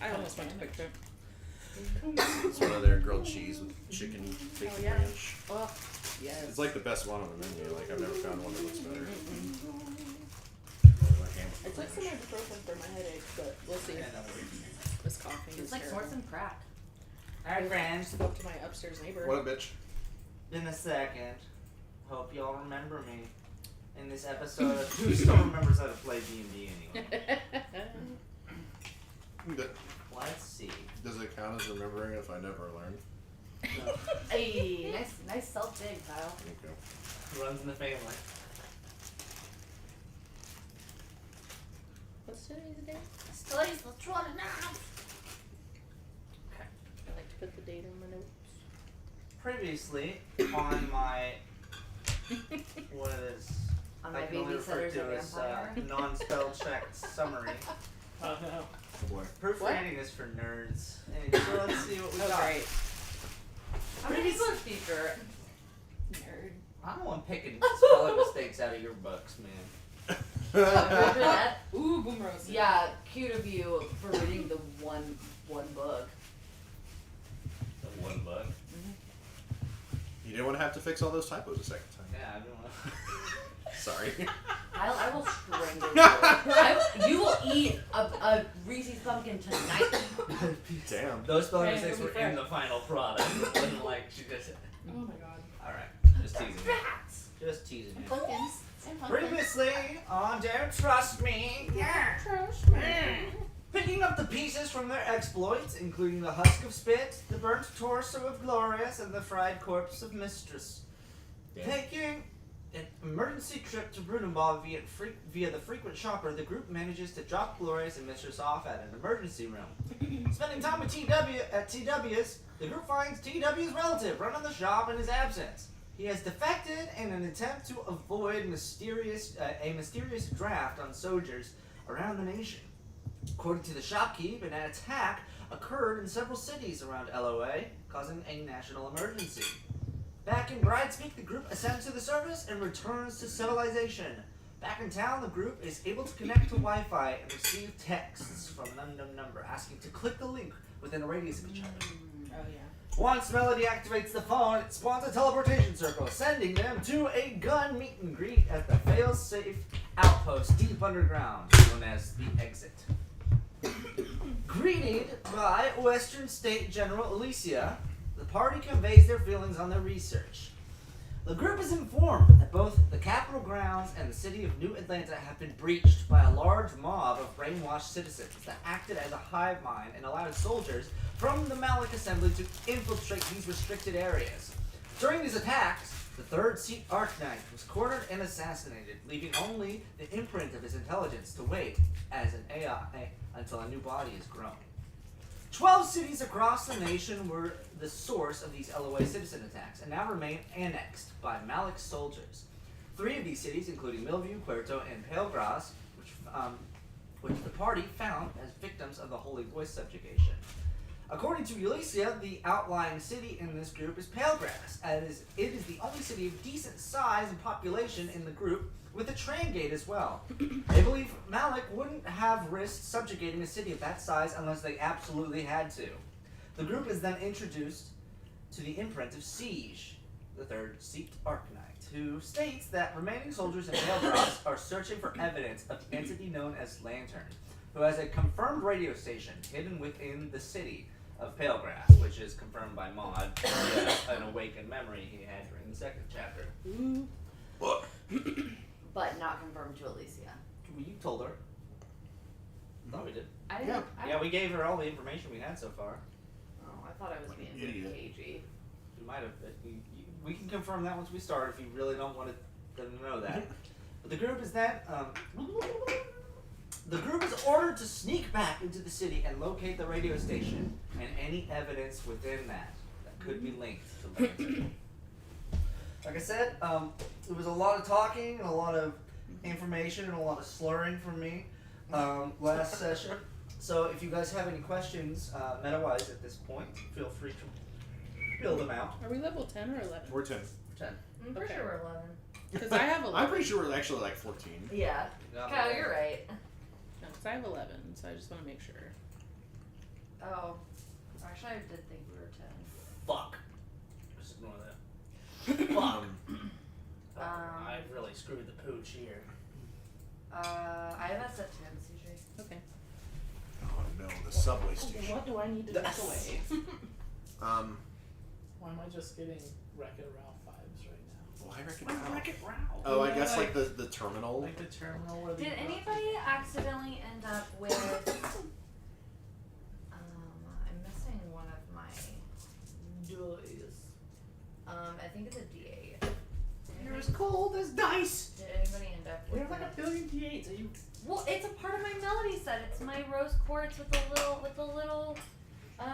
I almost went to Quick Trip. It's one of their grilled cheese with chicken bacon ranch. Oh, yes. It's like the best one on the menu. Like I've never found one that looks better. I took some ibuprofen for my headache, but we'll see. This coughing It's is like terrible. snort some crack. Alright, friends. Just go up to my upstairs neighbor. What a bitch. In a second. Hope y'all remember me. In this episode of who still remembers how to play D&D anyway? Let's see. Does it count as remembering if I never learn? No. Hey, nice self-dig, Kyle. Okay. Runs in the family. What's today's day? Today's the 29th. Okay. I like to put the date in my notes. Previously, on my what is On I my can only refer babysitter's to a as vampire. non-spell checked summary. Oh no. Oh boy. Proofreading is for nerds. Anyway, so let's see what we Oh got. great. I'm an English teacher. Nerd. I'm the one picking spelling mistakes out of your books, man. That- Ooh, boom roast. yeah, cute of you for reading the one book. The one book. You didn't want to have to fix all those typos a second time. Yeah, I don't know. Sorry. I will strangle you. You will eat a Reese's pumpkin tonight. Damn. Those spelling Hey, mistakes it'll were be in fair. the final product. It wasn't like she just. Oh my god. Alright, just teasing you. Rats. Just teasing you. Pumpkins. And pumpkins. Previously on Don't Trust Me. Yeah. Trust me. Picking up the pieces from their exploits, including the husk of spit, the burnt torso of Glorious, and the fried corpse of Mistress. Taking an emergency trip to Brunenball via the frequent shopper, the group manages to drop Glorious and Mistress off at an emergency room. Spending time with at TW's, the group finds TW's relative running the shop in his absence. He has defected in an attempt to avoid a mysterious draft on soldiers around the nation. According to the shopkeep, an attack occurred in several cities around LOA, causing a national emergency. Back in Bridespeak, the group ascends to the surface and returns to civilization. Back in town, the group is able to connect to Wi-Fi and receive texts from an unknown number asking to click the link within a radius of each other. Oh yeah. Once Melody activates the phone, it spawns a teleportation circle, sending them to a gun meet and greet at the fail-safe outpost deep underground, known as the Exit. Greeted by Western State General Alicia, the party conveys their feelings on their research. The group is informed that both the Capitol grounds and the city of New Atlanta have been breached by a large mob of brainwashed citizens that acted as a hive mind and allowed soldiers from the Malik Assembly to infiltrate these restricted areas. During these attacks, the third seat Archknight was cornered and assassinated, leaving only the imprint of his intelligence to wait as an AI until a new body is grown. 12 cities across the nation were the source of these LOA citizen attacks and now remain annexed by Malik soldiers. 3 of these cities, including Millview, Puerto, and Palegras, which the party found as victims of the Holy Voice subjugation. According to Ulysses, the outlying city in this group is Palegras, as it is the only city of decent size and population in the group, with a train gate as well. They believe Malik wouldn't have risked subjugating a city of that size unless they absolutely had to. The group is then introduced to the imprint of Siege, the third seat Archknight, who states that remaining soldiers in Palegras are searching for evidence of the entity known as Lantern, who has a confirmed radio station hidden within the city of Palegras, which is confirmed by Maud via an awakened memory he had during the second chapter. Ooh. Look. But not confirmed to Alicia. Well, you told her. Thought we did. I Yeah. didn't. Yeah, we gave her all the information we had so far. Oh, I thought I was Like being an idiot. cagey. We might have. We can confirm that once we start if you really don't want them to know that. But the group is then. The group is ordered to sneak back into the city and locate the radio station and any evidence within that could be linked to Lantern. Like I said, it was a lot of talking and a lot of information and a lot of slurring from me last session. So if you guys have any questions meta-wise at this point, feel free to fill them out. Are we level 10 or 11? We're 10. 10. I'm pretty Okay. sure we're 11. Because I have 11. I'm pretty sure we're actually like 14. Yeah. Yeah. Kyle, you're right. No, because I have 11, so I just want to make sure. Oh. Actually, I did think we were 10. Fuck. Just ignore that. Fuck. I've really screwed the pooch here. I have us at 10, CJ. Okay. Oh no, the subway station. What do I need to take away? Why am I just getting Wreck-It Ralph vibes right now? Well, I reckon. Wreck-It Ralph. Oh, I guess like the terminal. Like the terminal where Did they anybody accidentally end up with I'm missing one of my dice. I think it's a D8. You're as cold as dice. Did anybody end up We with have like a billion D8s. Are you? Well, it's a part of my melody set. It's my rose quartz with the little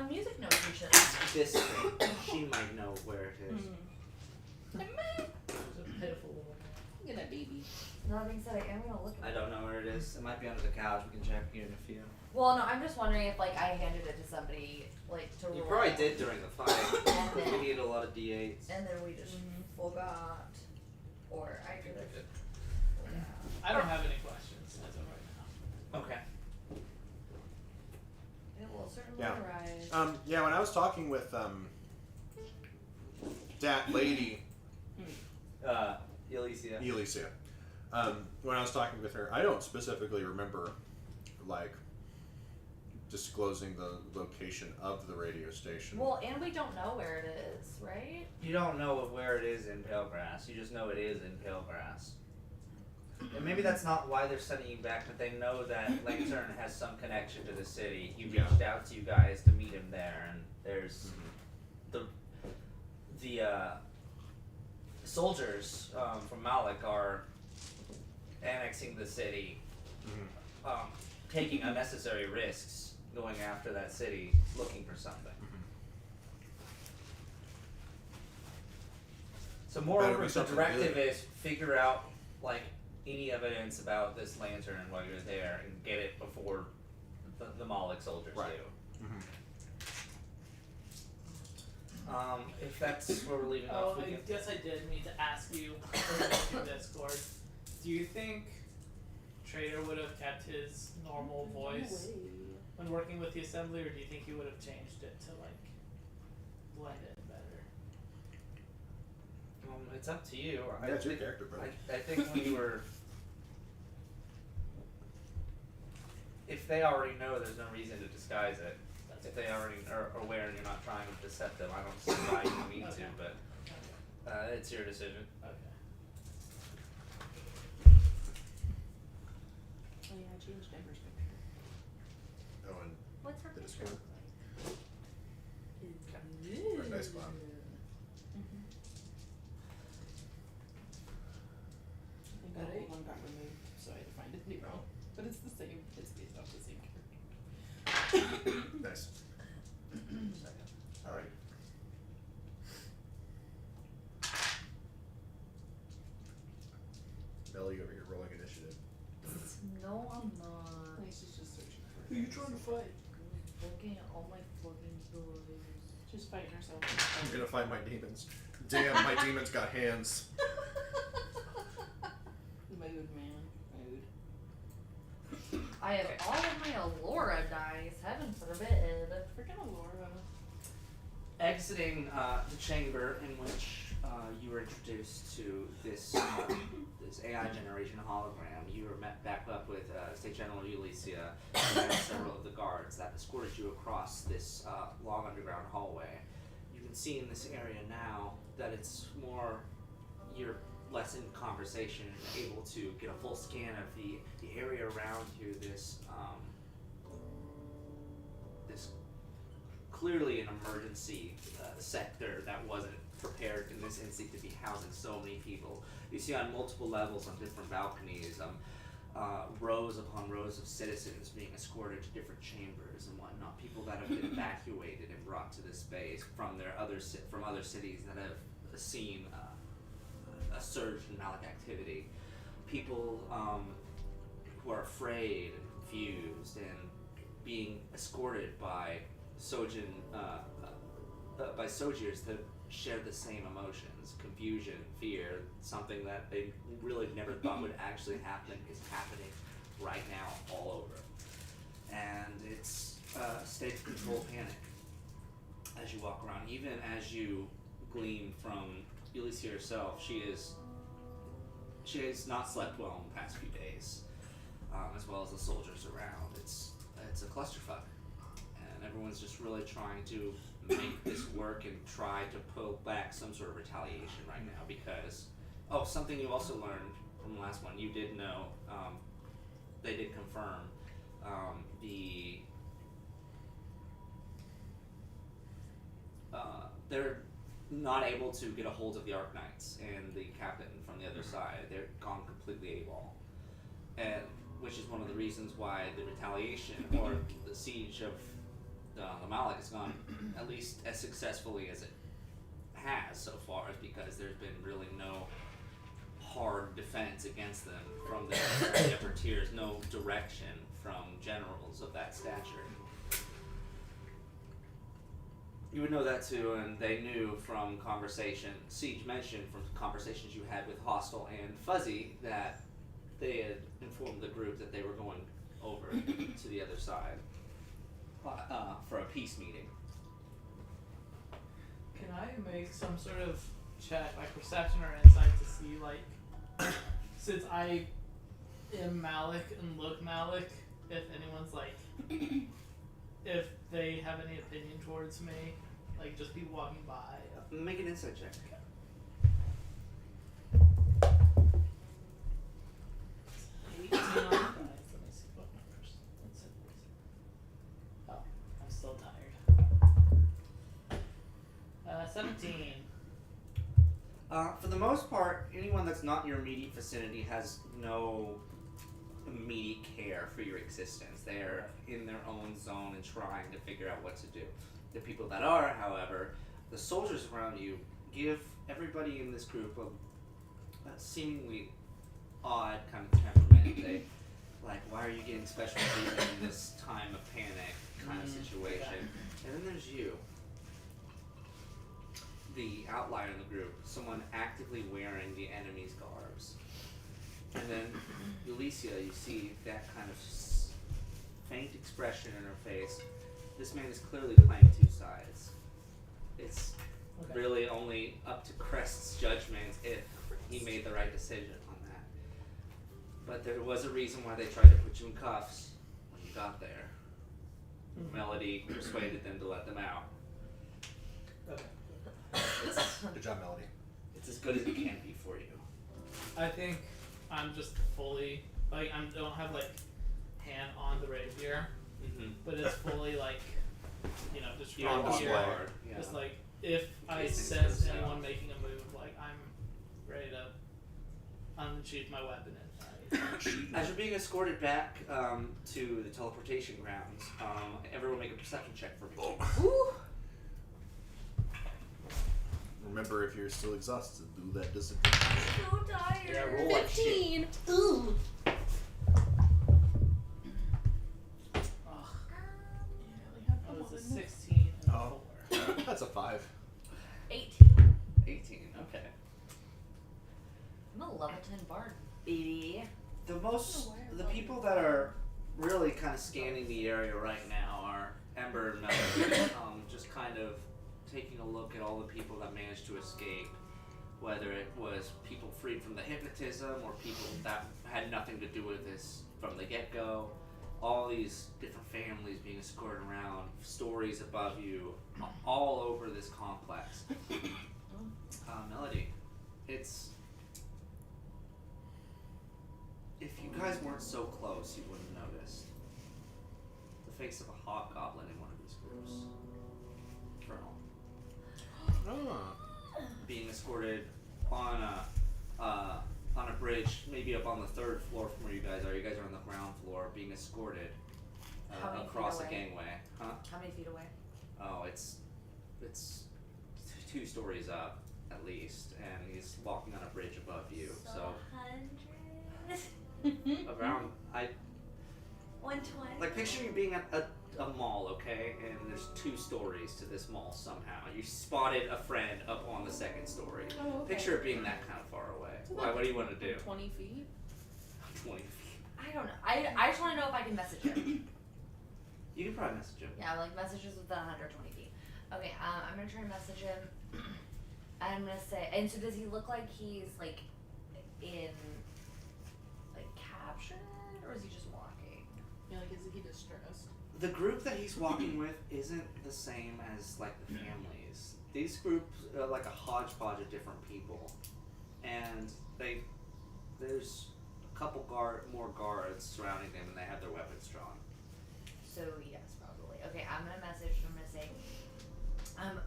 music notes and shit. This thing, she might know where it is. It's a pitiful little. Look at that baby. That being said, I am gonna look at I it. don't know where it is. It might be under the couch. We can check here in a few. Well, no, I'm just wondering if like I handed it to somebody like to You roll. probably did during the fight. And We then, need a lot of D8s. and then we just forgot, or I could have. Yeah. I don't have any questions as of right now. Okay. It will certainly Yeah. arise. Yeah, when I was talking with that lady, Elysia. Elysia, when I was talking with her, I don't specifically remember, like, disclosing the location of the radio station. Well, and we don't know where it is, right? You don't know where it is in Palegrass. You just know it is in Palegrass. And maybe that's not why they're sending you back, but they know that Lantern has some connection to the city. He reached out to you guys to meet him there, and there's the soldiers from Malik are annexing the city, taking unnecessary risks, going after that city, looking for something. So moreover, Better be the something directive good. is figure out like any evidence about this lantern while you're there and get it before the Malik soldiers Right. do. Mhm. If that's where we're leaving Oh, off, we I can. guess I did need to ask you in Discord. Do you think Trader would have kept his normal voice when working with the assembly, or do you think he would have changed it to like blend in better? It's up to you. That's your character, bro. I think when you were. If they already know, there's no reason to disguise it. If they already are aware and you're not trying to deceptive them, I don't see why you need to, but Okay. it's your decision. Okay. Oh yeah, I changed Ember's picture. Oh, and What's her the picture Discord. look like? Very nice, Bob. I think that old one got removed, so I had to find a new one. But it's the same. It's based off the same character. nice. Alright. Belly over here rolling initiative. No, I'm not. She's just searching for. Who you trying to fight? Looking at all my fucking boys. She's fighting herself. I'm gonna find my demons. Damn, my demons got hands. Mood, man. Mood. I have all of my Allura dice. Heaven forbid. Freaking Laura. Exiting the chamber in which you were introduced to this this AI generation hologram, you were met back up with State General Elysia and several of the guards that escorted you across this long underground hallway. You can see in this area now that it's more you're less in conversation and able to get a full scan of the area around you. This clearly an emergency sector that wasn't prepared in this instant to be housing so many people. You see on multiple levels on different balconies, rows upon rows of citizens being escorted to different chambers and whatnot. People that have been evacuated and brought to this space from their from other cities that have seen a surge in Malik activity. People who are afraid and confused and being escorted by by Sojirs that share the same emotions, confusion, fear, something that they really never thought would actually happen is happening right now all over. And it's state of control panic as you walk around. Even as you glean from Ulysses herself, she has not slept well in the past few days, as well as the soldiers around. It's a clusterfuck, and everyone's just really trying to make this work and try to pull back some sort of retaliation right now because something you also learned from the last one. You did know, they did confirm they're not able to get a hold of the Arknights and the captain from the other side. They're gone completely AWOL, and which is one of the reasons why the retaliation or the siege of the Malik has gone at least as successfully as it has so far, is because there's been really no hard defense against them from the upper tiers, no direction from generals of that stature. You would know that too, and they knew from Siege mentioned from conversations you had with Hostile and Fuzzy that they had informed the group that they were going over to the other side for a peace meeting. Can I make some sort of check, like perception or insight, to see, like, since I am Malik and look Malik, if anyone's like, if they have any opinion towards me, like just be walking by. Make an insight check. 18 on the dice. Let me see what numbers. Let's see. Oh, I'm still tired. 17. For the most part, anyone that's not in your immediate vicinity has no immediate care for your existence. They're in their own zone and trying to figure out what to do. The people that are, however, the soldiers around you, give everybody in this group a seemingly odd kind of temperament. They, like, why are you getting special treatment in this time of panic kind of situation? Okay. And then there's you, the outlier in the group, someone actively wearing the enemy's garbs. And then Ulysia, you see that kind of faint expression in her face. This man is clearly playing two sides. It's really only up to Crest's judgment if he made the right decision on that. But there was a reason why they tried to put you in cuffs when you got there. Melody persuaded them to let them out. Okay. Good job, Melody. It's as good as it can be for you. I think I'm just fully, like, I don't have, like, hand on the rapier, but it's fully, like, you know, just You're on right here. guard. Yeah. Just, like, if I case things sense go anyone south. making a move, like, I'm ready to unsheath my weapon and As you're being escorted back to the teleportation grounds, everyone make a perception check for me. Ooh. Remember, if you're still exhausted, do that disadvantage. I'm so tired. Yeah, roll like shit. 15. Ooh. Ugh. Oh, it's a 16 and a 4. That's a 5. 18. 18. Okay. I'm a level 10 bard, baby. The people that are really kind of scanning the area right now are Ember and Melody, just kind of taking a look at all the people that managed to escape, whether it was people freed from the hypnotism or people that had nothing to do with this from the get-go. All these different families being escorted around, stories above you, all over this complex. Melody, it's... If you guys weren't so close, you wouldn't have noticed the face of a hobgoblin in one of these groups. Colonel. Being escorted on a bridge, maybe up on the 3rd floor from where you guys are. You guys are on the ground floor, being escorted How many across feet a away? gangway. Huh? How many feet away? Oh, it's 2 stories up at least, and he's walking on a bridge above you. So 100. around 120. like picture you being at a mall, okay, and there's 2 stories to this mall somehow. You spotted a friend up on the 2nd story. Oh, okay. Picture it being that kind of far away. So Why? like What do you want to do? 20 feet? 20 feet. I don't know. I just want to know if I can message him. You can probably message him. Yeah, like messages within 120 feet. Okay, I'm gonna try to message him. I'm gonna say, and so does he look like he's like in like captured, or is he just walking? Yeah, like, is he distressed? The group that he's walking with isn't the same as like the families. These groups are like a hodgepodge of different people, and there's a couple more guards surrounding them, and they have their weapons drawn. So yes, probably. Okay, I'm gonna message him. I'm gonna say,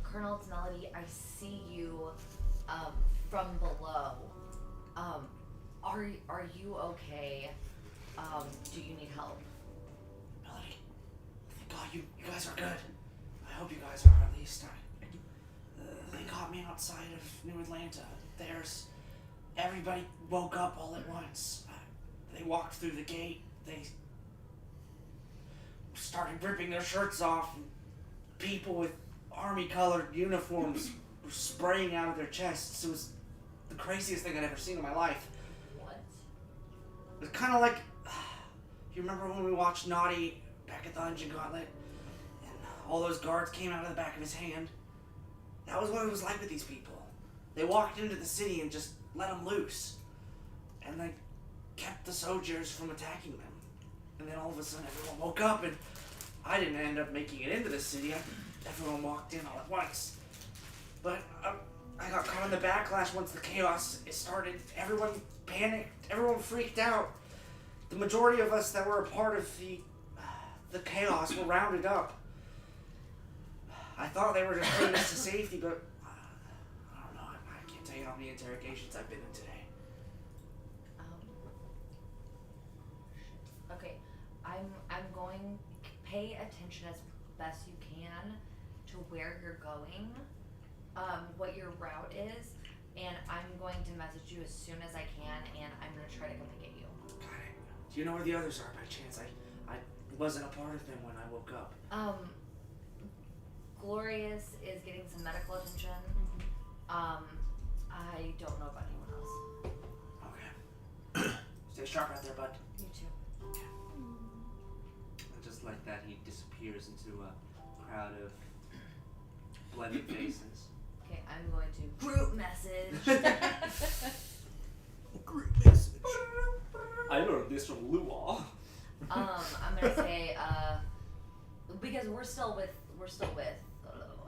Colonel, it's Melody. I see you, from below. Are you okay? Do you need help? Melody, thank God you guys are good. I hope you guys are at least. They caught me outside of New Atlanta. Everybody woke up all at once. They walked through the gate. They started ripping their shirts off. And people with army-colored uniforms were spraying out of their chests. It was the craziest thing I'd ever seen in my life. What? It was kind of like, you remember when we watched Naughty back at the Dungeon Gauntlet, and all those guards came out of the back of his hand? That was what it was like with these people. They walked into the city and just let them loose, and they kept the soldiers from attacking them. And then all of a sudden, everyone woke up, and I didn't end up making it into the city. Everyone walked in all at once. But I got caught in the backlash once the chaos started. Everyone panicked. Everyone freaked out. The majority of us that were a part of the chaos were rounded up. I thought they were just bringing us to safety, but I don't know. I can't tell you how many interrogations I've been in today. Okay, I'm going to pay attention as best you can to where you're going, what your route is, and I'm going to message you as soon as I can, and I'm going to try to come and get you. Got it. Do you know where the others are by chance? I wasn't a part of them when I woke up. Glorious is getting some medical attention. I don't know about anyone else. Okay. Stay sharp out there, bud. You too. And just like that, he disappears into a crowd of blended faces. Okay, I'm going to group message. Group message. I learned this from Luau. I'm gonna say, because we're still with.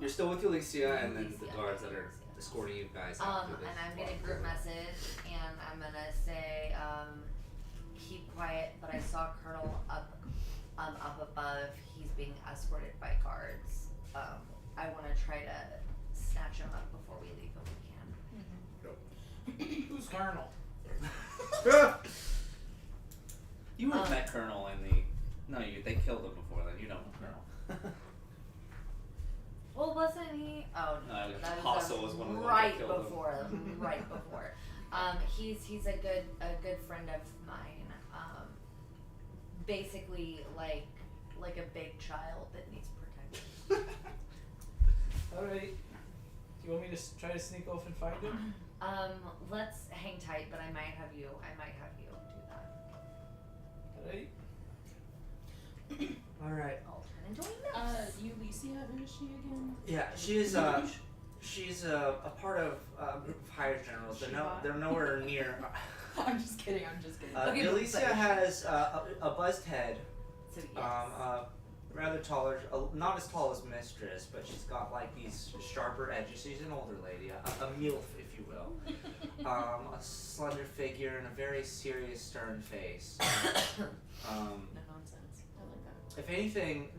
You're still with Alicia, and then the Alicia, guards that are Alicia. escorting you guys out through this. And I'm gonna group message, and I'm gonna say, keep quiet, but I saw Colonel up above. He's being escorted by guards. I want to try to snatch him up before we leave if we can. Who's Colonel? You would have met Colonel in the. No, they killed him before then. You know Colonel. Well, wasn't he? Oh no, No, that Apostle was one of the ones that right killed him. before. Right before. He's a good friend of mine. Basically like a big child that needs protection. Alright. Do you want me to try to sneak off and find him? Let's hang tight, but I might have you do that. Alright. Alright. I'll turn into a mouse. Ulysses, who is she again? Yeah, she's a part of a group of higher generals. They're nowhere near. I'm just kidding. Okay, Alicia but- has a buzzed head, So yes. rather taller, not as tall as Mistress, but she's got like these sharper edges. She's an older lady, a MILF, if you will. A slender figure and a very serious, stern face. No nonsense. I like that. If anything,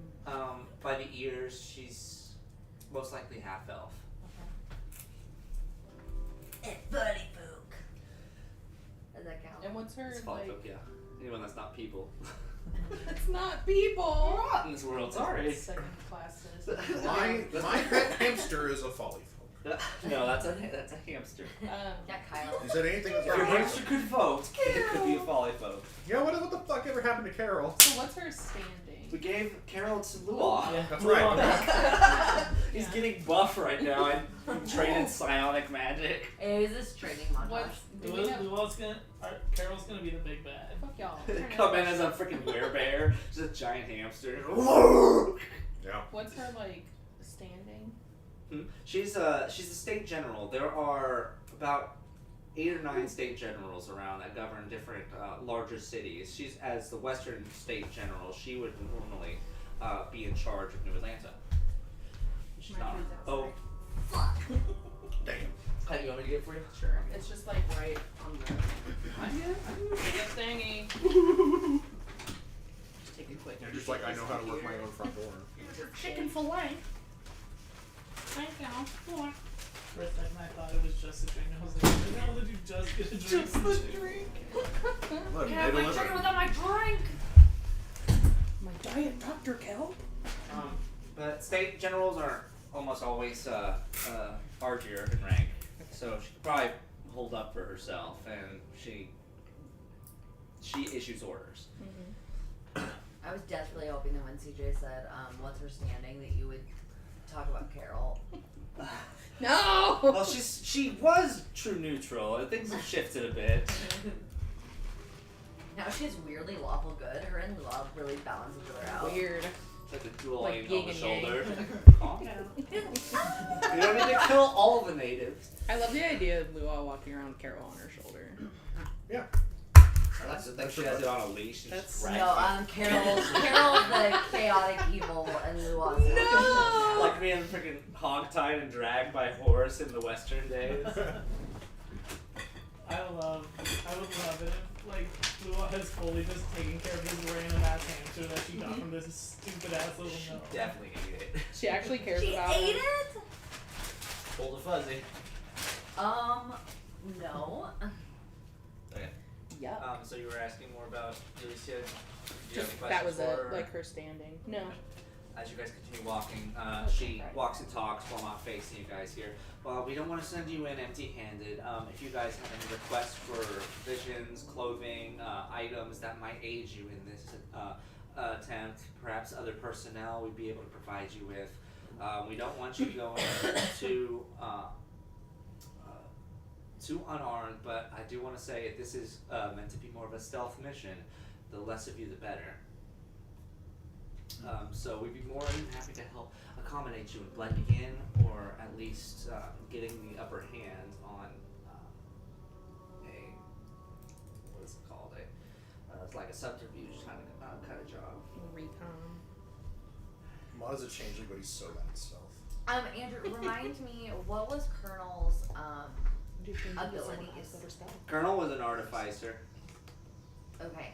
by the ears, she's most likely half elf. It's Buddy Book. Does that count? And what's her It's like? folk, yeah. Anyone that's not people. It's not people. We're not in this world, sorry. Second class citizen. My pet hamster is a folly folk. No, that's a hamster. Yeah, Kyle. You said anything that's If your not hamster could vote, it could be a folly folk. Yeah, what the fuck ever happened to Carol? So what's her standing? We gave Carol to Luau. Yeah. That's right. He's Yeah. getting buff right now. I traded psionic magic. Is this training montage? What's Do we have- Carol's gonna be the big bad. Fuck y'all. Come in as a freaking werebear, just a giant hamster. Yeah. What's her like standing? She's a state general. There are about 8 or 9 state generals around that govern different larger cities. She's as the Western State General. She would normally be in charge of New Atlanta. She's My not. food's Oh, outside. Fuck. Damn. How do you want me to get it for you? Sure. It's just like right on the biggest thingy. Just take a quick. You're just like, I know how to work my own front door. Chicken fillet. Thank you. For a second, I thought it was just a drink. I was like, how did you just get a drink? Just the drink. Look, Can't they have my deliver. chicken without my drink. My diet Dr. Kelp. but state generals are almost always argier in rank, so she could probably hold up for herself, and she issues orders. I was desperately hoping that when CJ said, what's her standing, that you would talk about Carol. No. Well, she was true neutral, and things have shifted a bit. Now she's weirdly lawful good. Her and Love really balance each other out. Weird. Like a dual Like aim yin on the and yang. shoulder. Calm down. You don't need to kill all the natives. I love the idea of Luau walking around with Carol on her shoulder. Yeah. That's she has it on a leash and That's- just drags No, it. Carol's the chaotic evil and Luau's No! Like being freaking hogtied and dragged by horse in the Western days. I would love it if, like, Lua has fully just taken care of this random ass hamster that she got from this stupid ass little She gnome. definitely ate it. She actually cares She about ate him. it? Hold a fuzzy. No. Yep. So you were asking more about Alicia? Do you have Just any that was questions it, for her? like her standing. No. As you guys continue walking, Okay, she right. walks and talks while not facing you guys here. Well, we don't want to send you in empty-handed. If you guys have any requests for provisions, clothing, items that might aid you in this attempt, perhaps other personnel we'd be able to provide you with. We don't want you going too unarmed, but I do want to say if this is meant to be more of a stealth mission, the less of you the better. So we'd be more than happy to help accommodate you in blending in, or at least getting the upper hand on what is it called? It's like a subterfuge kind of job. Recon. Mod is a changeling, but he's so bad at stealth. Andrew, remind me, what was Colonel's, Do you think Abilities. someone else better stuff? Colonel was an artificer. okay,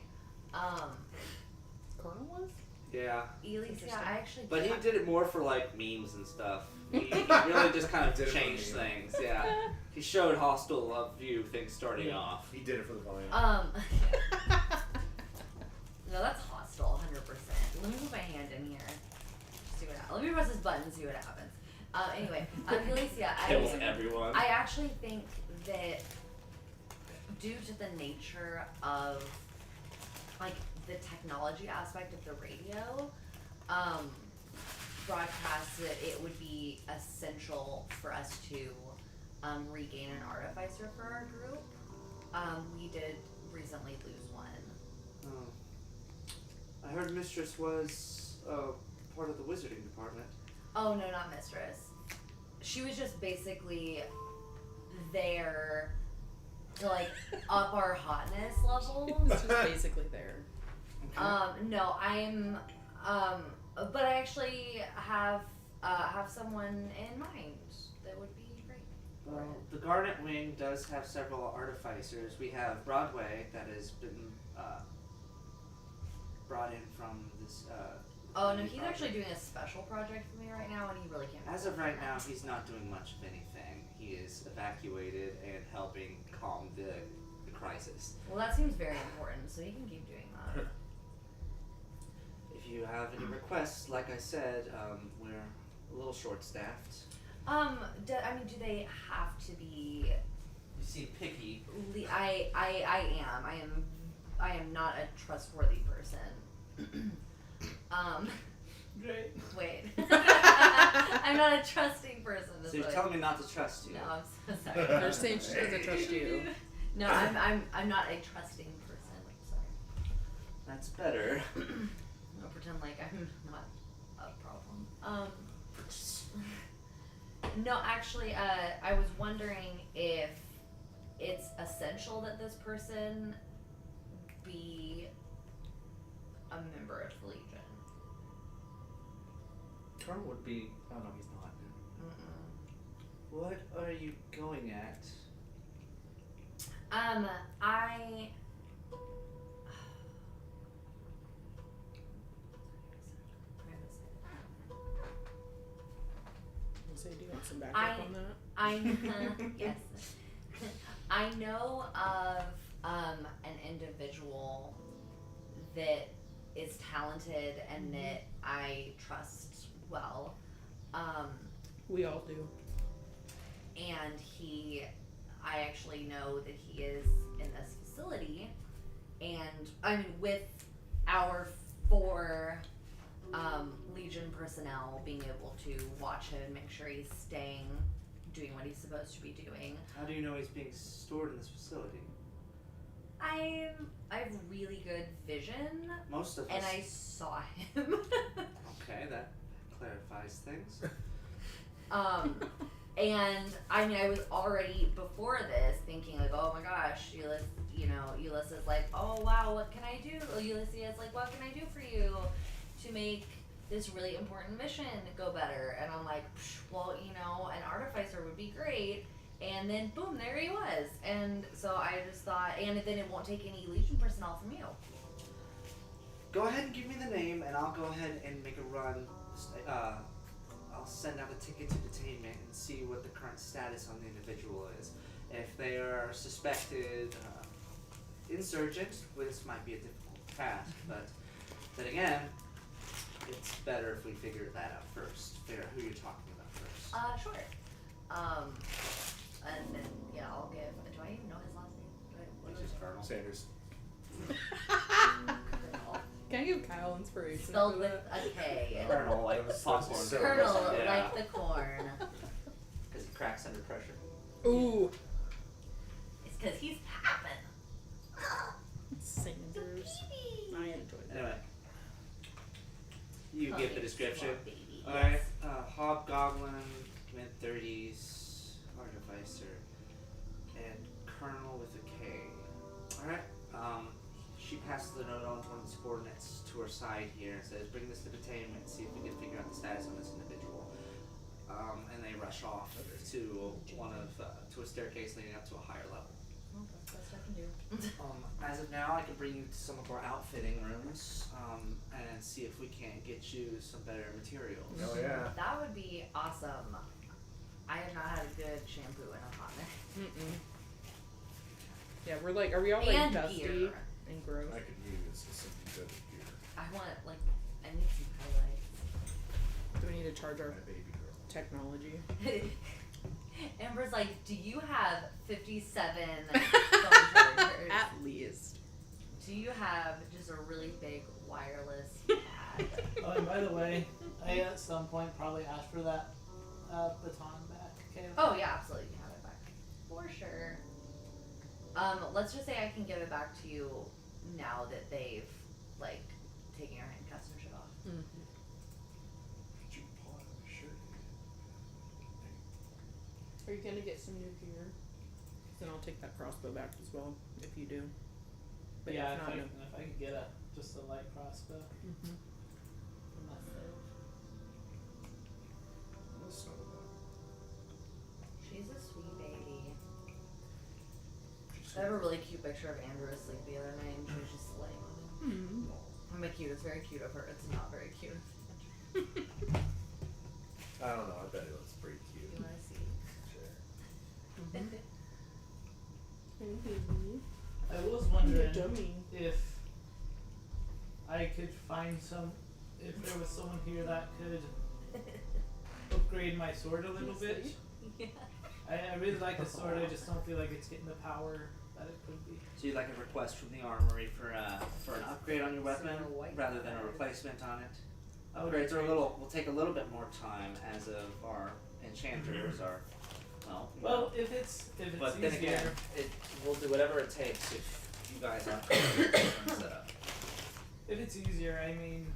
Colonel was? Yeah, Elysia, Interesting. I actually but he can't- did it more for like memes and stuff. He really just kind of Did it for changed meme. things. Yeah, he showed hostile of view things starting off. He did it for the volume. No, that's hostile, 100%. Let me put my hand in here. See what happens. Let me press this button and see what happens. Anyway, Elysia, Kills everyone. I actually think that due to the nature of like the technology aspect of the radio, broadcasts that it would be essential for us to regain an artificer for our group. We did recently lose one. Oh. I heard Mistress was part of the wizarding department. Oh no, not Mistress. She was just basically there to like up our hotness levels. It's just basically there. No, I'm but I actually have someone in mind that would be great. Well, the Garnet Wing does have several artificers. We have Broadway that has been brought in from this. Oh no, new he's project. actually doing a special project for me right now, and he really can't. As of right now, he's not doing much of anything. He is evacuated and helping calm the crisis. Well, that seems very important, so you can keep doing that. If you have any requests, like I said, we're a little short-staffed. Do they have to be? You seem picky. I am not a trustworthy person. Great. Wait. I'm not a trusting person. is So you're what I- telling me not to trust you? No, I'm so sorry. You're saying she doesn't trust you. No, I'm not a trusting person. Sorry. That's better. I'll pretend like I'm not a problem. No, actually, I was wondering if it's essential that this person be a member of the Legion. Colonel would be. Oh no, he's not. Mm-mm. What are you going at? I. Say, do you want some backup I- on that? Yes. I know of an individual that is talented and that I trust well. We all do. And I actually know that he is in this facility, and I mean, with our 4 Legion personnel being able to watch him and make sure he's doing what he's supposed to be doing. How do you know he's being stored in this facility? I have really good vision, Most of and us. I saw him. Okay, that clarifies things. And I mean, I was already before this thinking like, oh my gosh, Ulysses like, oh wow, what can I do? Ulysses is like, what can I do for you to make this really important mission go better? And I'm like, well, an artificer would be great. And then boom, there he was. And so I just thought, and then it won't take any Legion personnel from you. Go ahead and give me the name, and I'll go ahead and make a run. I'll send out a ticket to detainment and see what the current status on the individual is. If they are suspected insurgents, this might be a difficult task, but then again, it's better if we figure that out first. Figure out who you're talking about first. Sure. And then I'll give. Do I even know his last name? What Which is Colonel Sanders. Colonel. Can I give Kyle inspiration? Spelled for with that? a K. Colonel, like That's popcorn. so Colonel, Yeah. like the corn. Because he cracks under pressure. Ooh. It's because he's tapping. Sanders. I enjoyed that. Anyway, you give the description. Baby. Alright, Hobgoblin, mid-30s, artificer, and Colonel with a K. Alright, she passes the note on to one of the subordinates to her side here and says, bring this to detainment and see if we can figure out the status on this individual. And they rush off to to a staircase leading up to a higher level. Well, that's the best I can do. As of now, I can bring you to some of our outfitting rooms, and see if we can't get you some better materials. Oh yeah. That would be awesome. I have not had a good shampoo in a hot minute. Mm-mm. Yeah, we're like, are we all like And dusty gear. and gross? I could use some good gear. I want I need some highlights. Do we need to charge our My baby girl. technology? Amber's like, do you have 57 phone chargers? At least. Do you have just a really big wireless pad? Oh, and by the way, I at some point probably asked for that baton back. Okay. Oh yeah, absolutely, you can have it back for sure. Let's just say I can give it back to you now that they've like taken your handcuffs and shit off. Mm. Could you pull out of the shirt? Are you gonna get some new gear? Then I'll take that crossbow back as well if you do. But yeah, if not, no. if I could get just a light crossbow Mhm. from that save. Let's not She's a sweet baby. She's I have a really cute picture of Andrew asleep the other night, and she was just laying on him. Mm. I'm like, cute. It's very cute of her. It's not very cute. I don't know. I bet it looks pretty You cute. want to see? Sure. Hey, baby. I was You're wondering dummy. if I could find if there was someone here that could upgrade my sword a little bit. Yeah. I really like the sword, I just don't feel like it's getting the power that it could be. So you'd like a request from the armory for an upgrade on your weapon Some more white rather than a feathers. replacement on it? Okay. Upgrades will take a little bit more time as of our enchanters, our smell. you Well, know. if it's But then easier, again, we'll do whatever it takes if you guys aren't set up. if it's easier, I mean,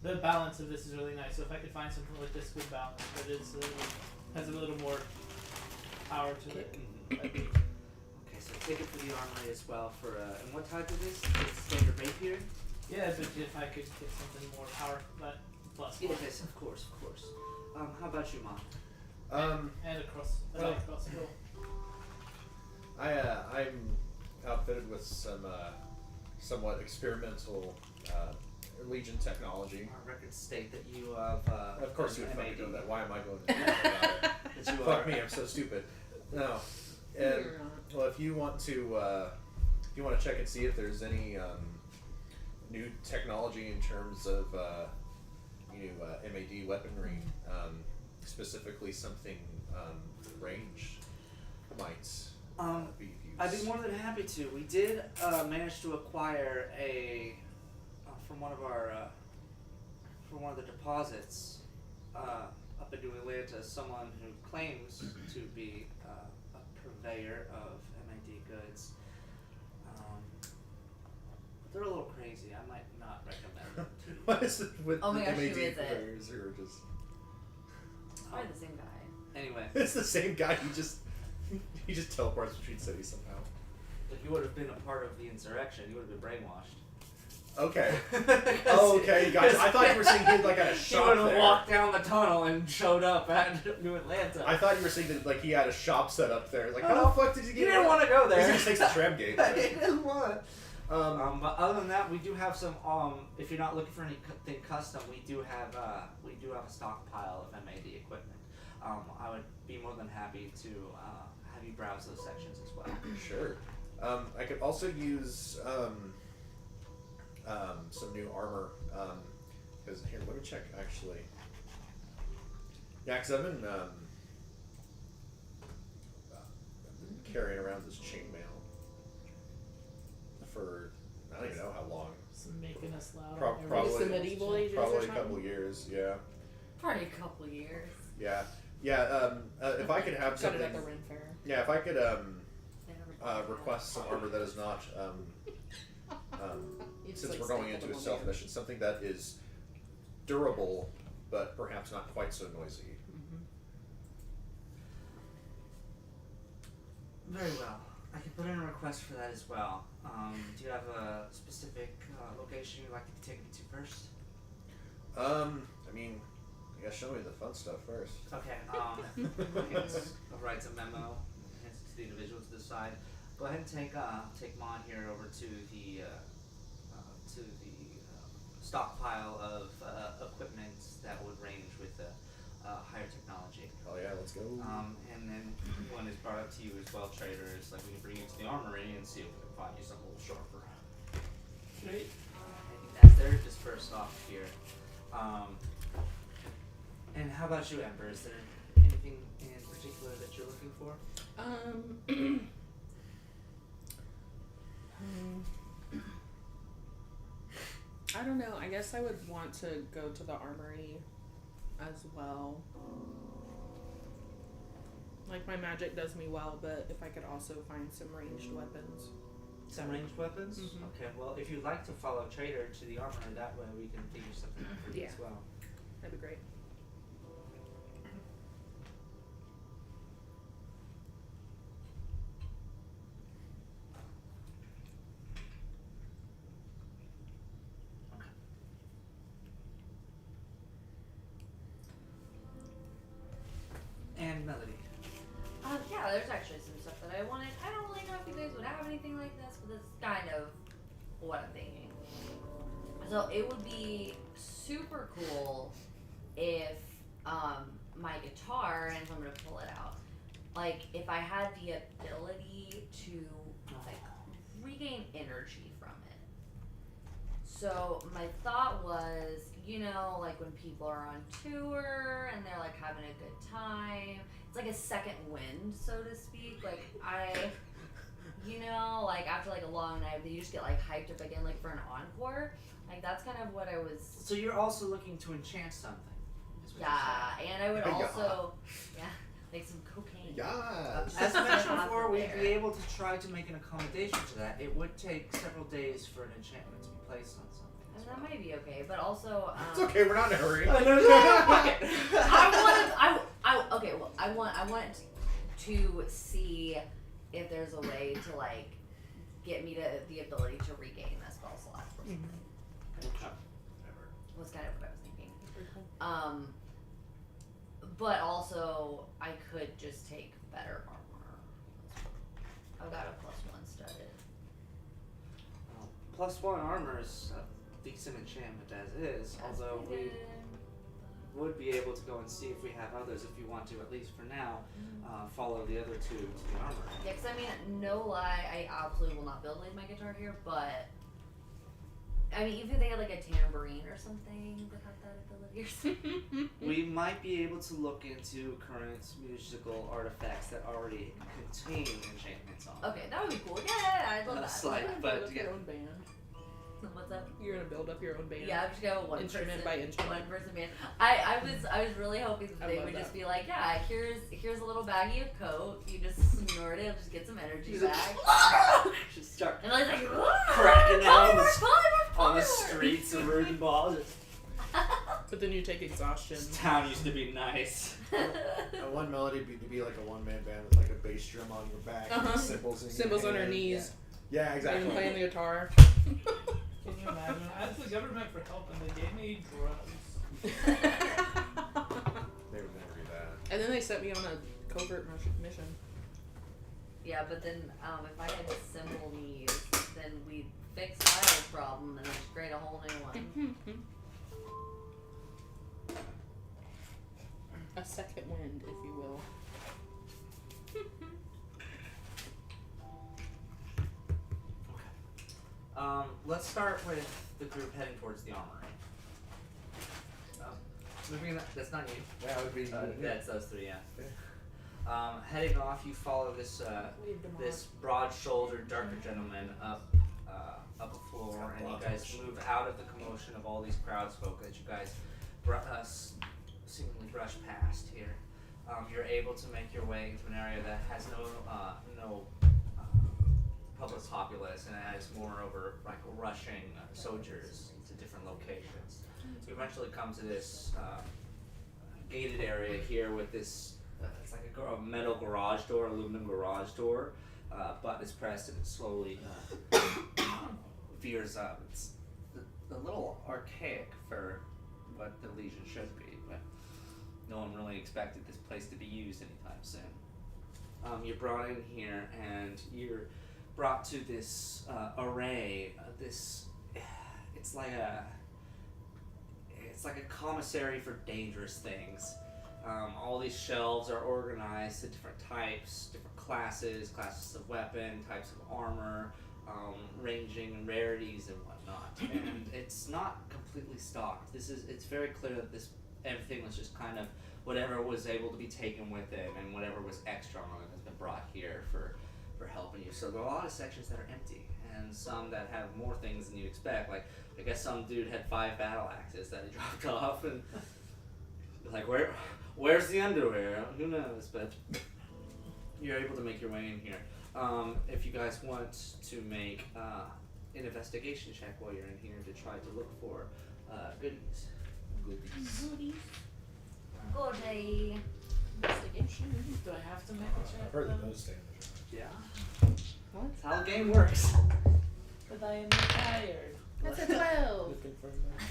the balance of this is really nice. So if I could find something like this with balance, that is has a little more power to it. that'd be- Okay, so take it for the armory as well for and what type is this? It's standard rapier? Yeah, but if I could get something more power, but plus one. Yes, of course. How about you, Mom? And a Well- crossbow. I'm outfitted with some somewhat experimental Legion technology. Our records state that you have Of course you would an fucking know MAD. that. Why am I going to know about it? That you Fuck are. me, I'm so stupid. No. You're not. Well, if you want to check and see if there's any new technology in terms of MAD weaponry, specifically something ranged might be of use. I'd be more than happy to. We did manage to acquire from one of the deposits up in New Atlanta, someone who claims to be a purveyor of MAD goods. But they're a little crazy. I might not recommend them to you. What is it with Oh my the gosh, who MAD is it? players who are just? Probably the same guy. Anyway, It's the same guy. He just teleports between cities somehow. if you would have been a part of the insurrection, you would have been brainwashed. Okay. Oh, okay, gotcha. I thought you were saying he like had a He shop would have there. walked down the tunnel and showed up at New Atlanta. I thought you were saying that like he had a shop set up there. Like, Oh, how the fuck did you He get? didn't want to go there. He just takes the tram gate. He didn't want. Um, But other than that, we do have some. If you're not looking for anything custom, we do have a stockpile of MAD equipment. I would be more than happy to have you browse those sections as well. Sure. I could also use some new armor. Because here, let me check actually. Yeah, because I've been carrying around this chainmail for I don't even know how long. It's making us loud. Probably It's the medieval ages or Probably a something? couple years. Yeah. Probably a couple of years. Yeah. Yeah. If I could have Got it something. at the Ren Fair. Yeah, if I could They never bought it. request some armor that is not You just, since like, we're going staple into them a on stealth there. mission, something that is durable but perhaps not quite so noisy. Very well. I can put in a request for that as well. Do you have a specific location you'd like to take me to first? I mean, I guess show me the fun stuff first. Okay. I'll write a memo to the individual to decide. Go ahead and take Mon here over to the stockpile of equipment that would range with higher technology. Oh yeah, let's go. And then one is brought up to you as well, Trader, is like we can bring you to the armory and see if we can find you something a little sharper. Great. I think that's there just first off here. And how about you, Ember? Is there anything in particular that you're looking for? I don't know. I guess I would want to go to the armory as well. Like, my magic does me well, but if I could also find some ranged weapons. Some ranged weapons? Mhm. Okay, well, if you'd like to follow Trader to the armory, that way we can figure something out for you Yeah. as well. That'd be great. And Melody. Yeah, there's actually some stuff that I wanted. I don't really know if you guys would have anything like this, but that's kind of what I'm thinking. So it would be super cool if my guitar, and I'm gonna pull it out, like if I had the ability to like regain energy from it. So my thought was, you know, like when people are on tour and they're like having a good time, it's like a second wind, so to speak. Like you know, like after like a long night, you just get like hyped up again, like for an encore. Like that's kind of what I was. So you're also looking to enchant something? is what you're Yeah, and I would Yeah. also, yeah, like some cocaine. Yes. As mentioned Out before, we'd there. be able to try to make an accommodation to that. It would take several days for an enchantment to be placed on something. And as that well. might be okay, but also It's okay. We're not in a hurry. I want to see if there's a way to like get me to the ability to regain a spell slot. Was kind of what I was thinking. But also I could just take better armor. I've got a +1 studded. +1 armor is a decent enchantment as is, although we would be able to go and see if we have others if you want to, at least for now, follow the other two to the armor. Yeah, because I mean, no lie, I absolutely will not build like my guitar here, but I mean, even if they had like a tambourine or something that had that ability or something. We might be able to look into current musical artifacts that already contain enchantments on them. Okay, that would be cool. Yeah, I'd love that. Slight, You're gonna but build up yeah. your own band. What's up? You're gonna build up your own band. Yeah, I'm just gonna one Instrument person, by instrument. one person band. I was really hoping that I they love would just that. be like, yeah, here's a little baggie of coke. You just snort it, just get some energy He's like, back. Just start And I was like, cracking out on the polymer. streets of Rudenball. But then you take exhaustion. This town used to be nice. One melody would be like a one-man band with like a bass drum on your back, and Uh-huh. cymbals in Cymbals your on her hand. knees. Yeah, And exactly. playing the guitar. Can you imagine? I asked the government for help and they gave me drugs. They would never do that. And then they set me on a covert mission. Yeah, but then if I had cymbal knees, then we'd fix my old problem and then just create a whole new one. A second wind, if you will. Let's start with the group heading towards the armory. That's not you. That would be. That's us three, yeah. Heading off, you follow this this broad-shouldered, darker gentleman up a floor, and you guys move out of the commotion of all these crowdsfolk that you guys seemingly brush past here. You're able to make your way into an area that has no public populace, and it has moreover like rushing soldiers to different locations. You eventually come to this gated area here with this. It's like a metal garage door, aluminum garage door. Button is pressed and it slowly veers up. It's a little archaic for what the Legion should be, but no one really expected this place to be used anytime soon. You're brought in here and you're brought to this array. It's like a commissary for dangerous things. All these shelves are organized to different types, different classes of weapon, types of armor, ranging in rarities and whatnot. And it's not completely stocked. It's very clear that everything was just kind of whatever was able to be taken with it, and whatever was extra on it has been brought here for helping you. So there are a lot of sections that are empty, and some that have more things than you expect. Like, I guess some dude had 5 battle axes that he dropped off, and like, where's the underwear? Who knows? But you're able to make your way in here. If you guys want to make an investigation check while you're in here to try to look for goodies. Goody. Investigation. Do I have to make a check? I've heard then? that those stay in the jar. Yeah. What? That's how the game works. But I am tired. That's a 12. Looking for I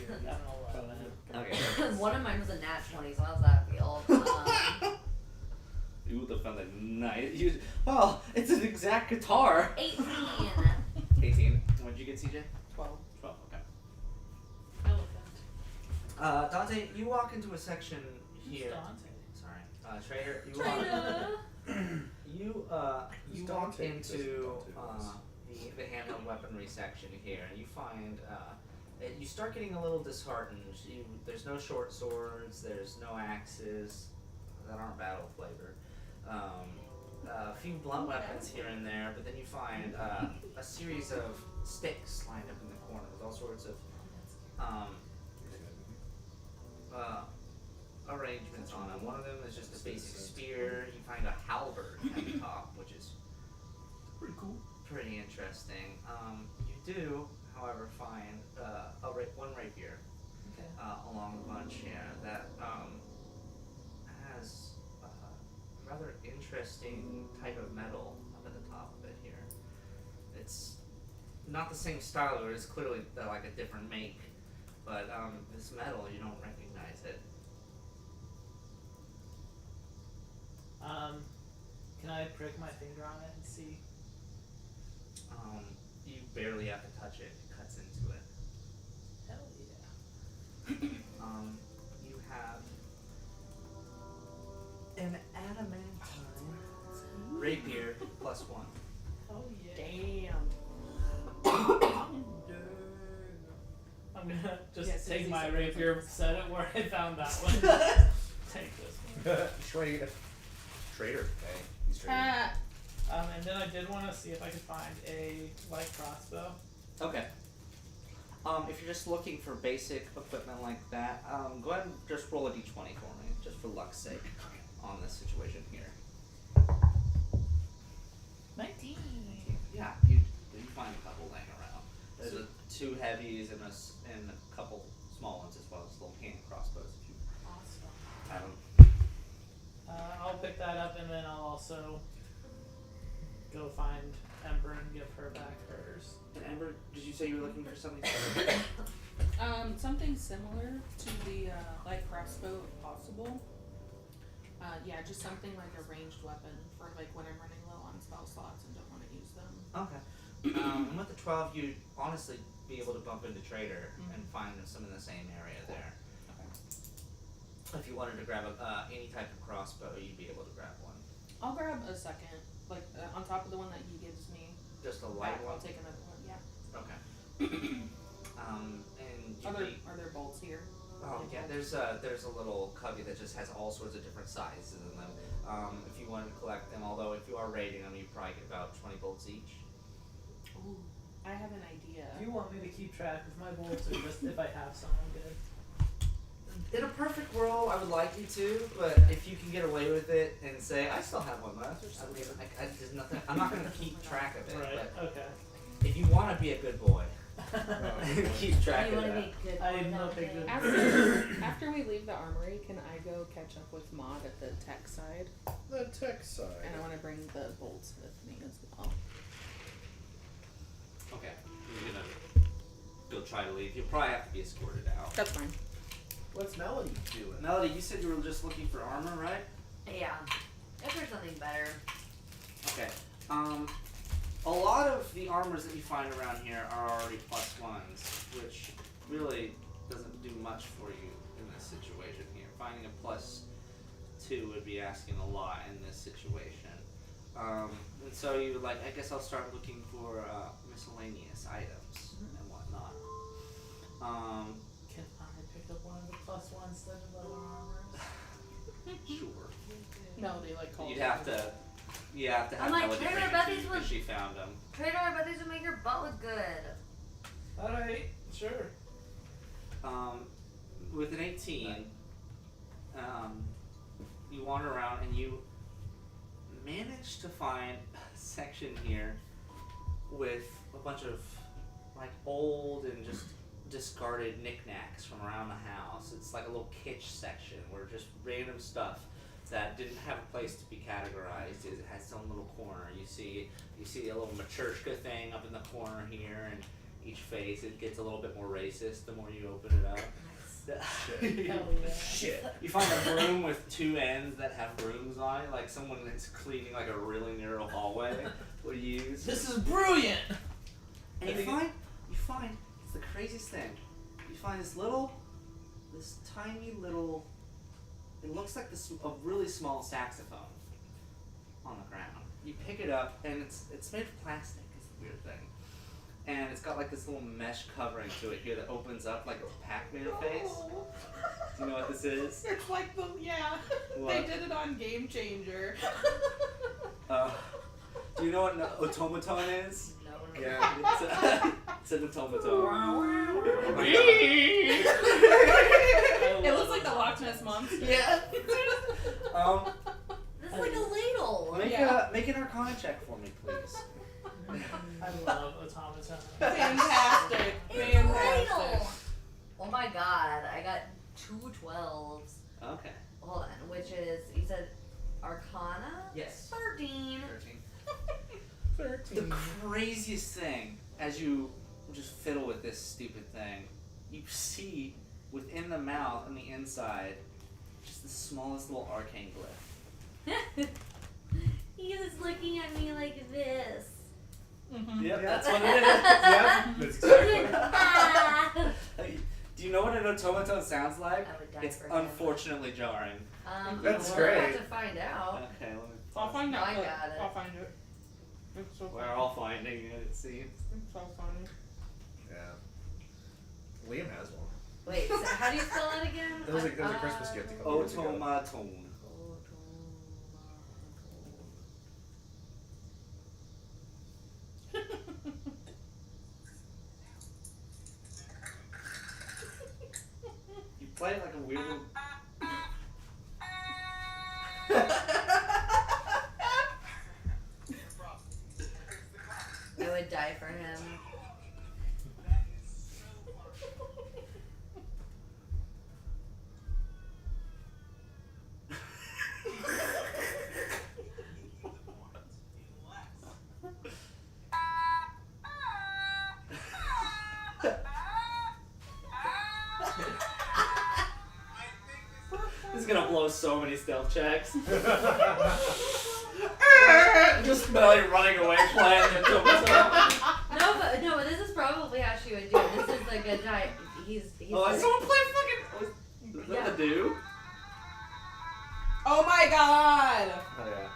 don't know why that. Okay. One of mine was a nat 20, so how's that feel? You would have found that nice. Well, it's an exact guitar. 18. 18. What did you get, CJ? 12. 12. Okay. Elephant. Dante, you walk into a section here. Dante. Sorry, Trader. You Who's walk Dante? into Dante the handheld weaponry section here, and you find you start getting a little disheartened. There's no short swords. There's no axes that aren't battle flavored. A few blunt weapons here and there, but then you find a series of sticks lined up in the corner with all sorts of arrangements attachments on them. One of them is just a basic spear. You find a halberd at the top, which is Pretty cool. pretty interesting. You do, however, find one rapier Okay. along the bunch here that has a rather interesting type of metal up at the top of it here. It's not the same style, or it's clearly like a different make, but this metal, you don't recognize it. Can I prick my finger on it and see? You barely have to touch it. It cuts into it. Hell yeah. You have an adamantine rapier +1. Hell yeah. Damn. I'm gonna just Yes, take it's my easy. rapier, set it where I found that one. Take this one. Trade. Trader. Hey, he's trading. And then I did want to see if I could find a light crossbow. Okay. If you're just looking for basic equipment like that, go ahead and just roll a d20 for me, just for luck's sake, on this situation here. 19. Yeah, you find a couple laying around. There's two heavies and and a couple small ones as well as little hand crossbows if you Awesome. have them. I'll pick that up, and then I'll also go find Ember and give her back hers. And Amber, did you say you were looking for something? Something similar to the light crossbow if possible. Yeah, just something like a ranged weapon for like when I'm running low on spell slots and don't want to use them. Okay. And with the 12, you'd honestly be able to bump into Trader and find some in the same area there. Okay. If you wanted to grab any type of crossbow, you'd be able to grab one. I'll grab a second, like on top of the one that he gives me. Just a light Back, one? I'll take another one. Yeah. Okay. And Are you'd there be... are there bolts here? Oh yeah, there's a little cubby that just has all sorts of different sizes in them. If you wanted to collect them, although if you are raiding them, you probably get about 20 bolts each. Ooh, I have an idea. If you want me to keep track of my bolts, or just if I have some, I'm good. In a perfect world, I would like you to, but if you can get away with it and say, I still have one left, I mean, there's nothing. I'm not gonna keep track of it. Right. But Okay. if you want to be a good boy, keep track You of wanna that. be good. I am boy, not a don't good you? After we leave the armory, can I go catch up with Maud at the tech side? The tech side. And I want to bring the bolts with me as well. Okay, you're gonna go try to leave. You'll probably have to be escorted out. That's fine. What's Melody doing? Melody, you said you were just looking for armor, right? Yeah. If there's something better. Okay. A lot of the armors that you find around here are already +1s, which really doesn't do much for you in this situation here. Finding a +2 would be asking a lot in this situation. And so you would like, I guess I'll start looking for miscellaneous items and whatnot. Can I pick up one of the +1s that have other armors? Sure. No, they like call. You have to have I'm like, Melody Trader, bring but it to these you ones- because she found them. Trader, I bet these would make your butt look good. Alright, sure. With an 18, you wander around and you manage to find a section here with a bunch of like old and just discarded knickknacks from around the house. It's like a little kitsch section where just random stuff that didn't have a place to be categorized. It has some little corner. You see a little matryoshka thing up in the corner here, and each face it gets a little bit more racist the more you open it up. Hell yeah. Shit. You find a broom with two ends that have brooms on it, like someone that's cleaning like a really narrow hallway would use. This is brilliant! And you find it's the craziest thing. You find this tiny little. It looks like a really small saxophone on the ground. You pick it up and it's made of plastic. It's the weird thing. And it's got like this little mesh covering to it here that opens up like a Pac-Man face. Do you know what this is? It's like the What? They did it on Game Changer. Do you know what an automaton is? No. Yeah, it's an automaton. I It looks like the Loch Ness monster. Yeah. This is like a ladle. Make an Arcana check for me, please. I love automaton. Fantastic. It's a Fantastic. ladle. Oh my god, I got 2 12s. Okay. Hold on, which is, you said Arcana? Yes. 13. 13. The craziest thing, as you just fiddle with this stupid thing, you see within the mouth on the inside just the smallest little arcane glyph. He is looking at me like this. Mhm. Yep, Yeah. that's what it is. Yeah, that's exactly. Ah. Do you know what an automaton sounds like? I would die It's for him. unfortunately jarring. That's We'll great. have to find out. Okay, let me. I'll find out. I but got it. I'll find it. It's so We're funny. all finding it, it seems. It's so funny. Yeah. Liam has one. Wait, so how do you spell it again? It was a Christmas gift a couple years ago. Automaton. You play it like a weird. I would die for him. This is gonna blow so many stealth checks. Just Melly running away playing the automaton. No, but this is probably how she would do it. This is like a giant. He's Oh, like, someone play fucking. Is that Yeah. the dude? Oh my god! Oh yeah.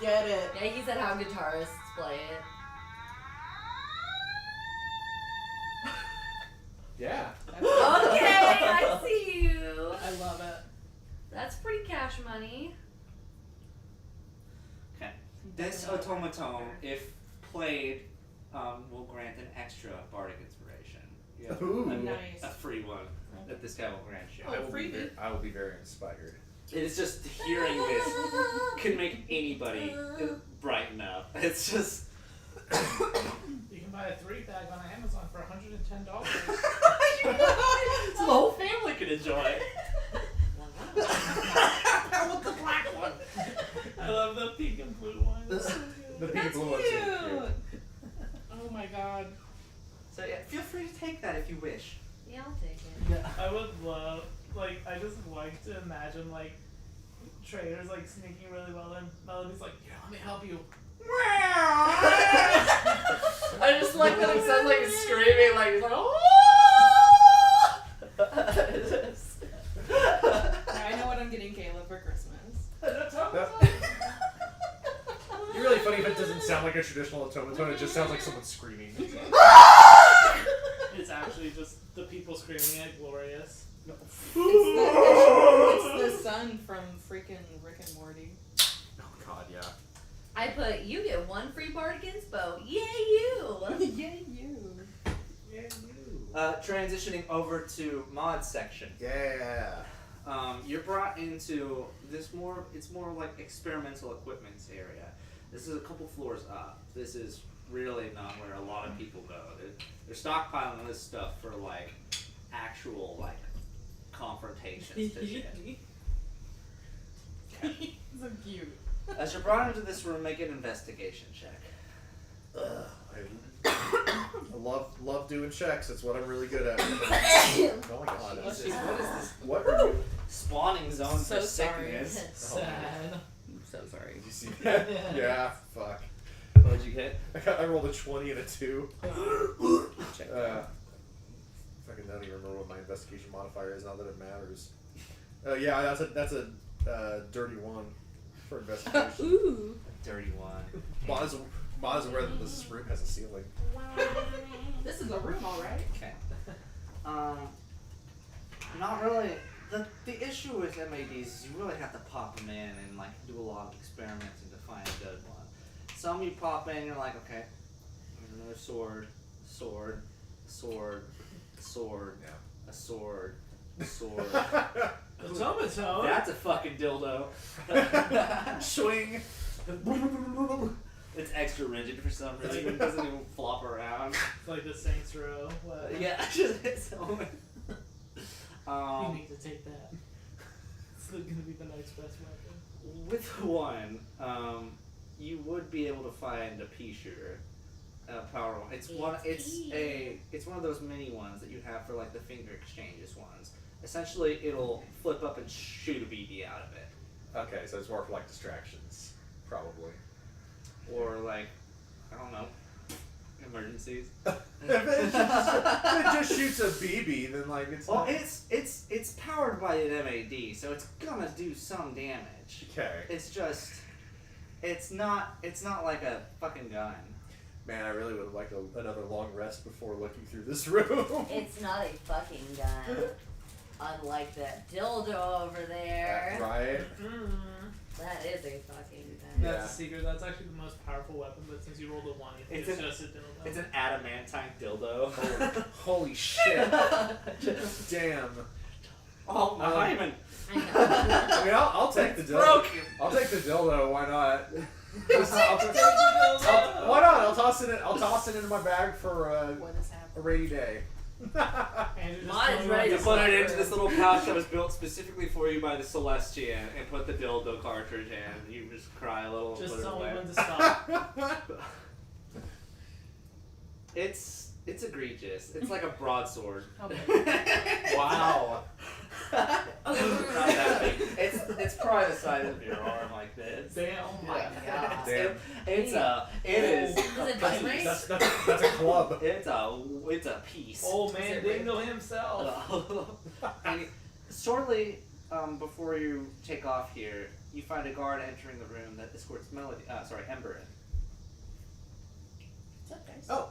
Get it. yeah, he said how guitarists play it. Yeah. Okay, I see you. I love it. That's pretty cash money. Okay. This automaton, if played, will grant an extra bardic inspiration. You have Ooh. Nice. a free one that this guy will grant you. Oh, freebie. I will be very inspired. It is just hearing this can make anybody brighten up. It's just. You can buy a 3-pack on Amazon for $110. So the whole family can enjoy it. I want the black one. I love the pink and blue one. It's so The good. pink and blue ones are cute. Oh my god. So yeah, feel free to take that if you wish. Yeah, I'll take it. I would love, like, I just like to imagine, like, traders, like, sneaking really well, and Melody's like, here, let me help you. I just like that it sounds like he's screaming, like he's like, I know what I'm getting Caleb for Christmas. You're really funny if it doesn't sound like a traditional automaton, it just sounds like someone screaming. It's actually just the people screaming at Glorious. It's the son from freaking Rick and Morty. Oh god, yeah. I put, you get 1 free bardic inspo. Yay, you! Yay, you. Yeah, you. Transitioning over to mod section. Yeah. You're brought into this it's more like experimental equipment area. This is a couple floors up. This is really not where a lot of people go. They're stockpiling this stuff for like actual like confrontations to shit. So cute. As you're brought into this room, make an investigation check. I love doing checks. That's what I'm really good at. Oh my god. What is this What are you? spawning zone So for sorry. sickness? Sad. I'm so sorry. Did you see that? Yeah, fuck. What'd you get? I rolled a 20 and a 2. Check Fucking don't even remember what my investigation modifier is now that it matters. Yeah, that's a dirty 1 for investigation. Ooh. Dirty one. Mod is aware that this room has a ceiling. This is a room, alright. Okay. Not really. The issue with MADs is you really have to pop them in and like do a lot of experimenting to find a good one. Some you pop in, you're like, okay, here's another sword, sword, sword, sword, Yeah. a sword, sword. Automaton? That's a fucking dildo. Swing. It's extra rigid for some reason. It doesn't even flop around. It's like the Saints Row. What? Yeah, just its own. You need to take that. It's gonna be the next best weapon. With one, you would be able to find a pea shooter, power one. It's one. It's one of those mini ones that you have for like the finger exchanges ones. Essentially, it'll flip up and shoot a BB out of it, Okay, so it's more for like distractions, probably. or like, I don't know, emergencies. If it just shoots a BB, then like it's. Well, not... it's powered by an MAD, so it's gonna do some damage. Okay. It's just, it's not like a fucking gun. Man, I really would have liked another long rest before looking through this room. It's not a fucking gun. Unlike that dildo over there. Right? That is a fucking gun. Yeah. That's a secret. That's actually the most powerful weapon, but since you rolled a 1, it's just a dildo. It's an adamantine dildo. Holy shit. Damn. Oh, Hyman. I know. I mean, I'll take the dildo. Broken. I'll take the dildo. Why not? dildo! Why not? I'll toss it into my bag for What is a happening? rainy day. Andrew just Mine's told me ready You what to put to it say into this little pouch that was built specifically for you by the Celestian, and put the dildo cartridge in. You just cry a little. Just put it tell me away. when to stop. It's egregious. It's like a broadsword. Wow. Not that big. It's probably the size of your arm, like this. Damn. Oh my god. Damn. It is. Does it vibrate? That's a club. It's a piece. Old Is man it Dingle himself. And shortly before you take off here, you find a guard entering the room that escorts Ember in. What's up, guys? Oh.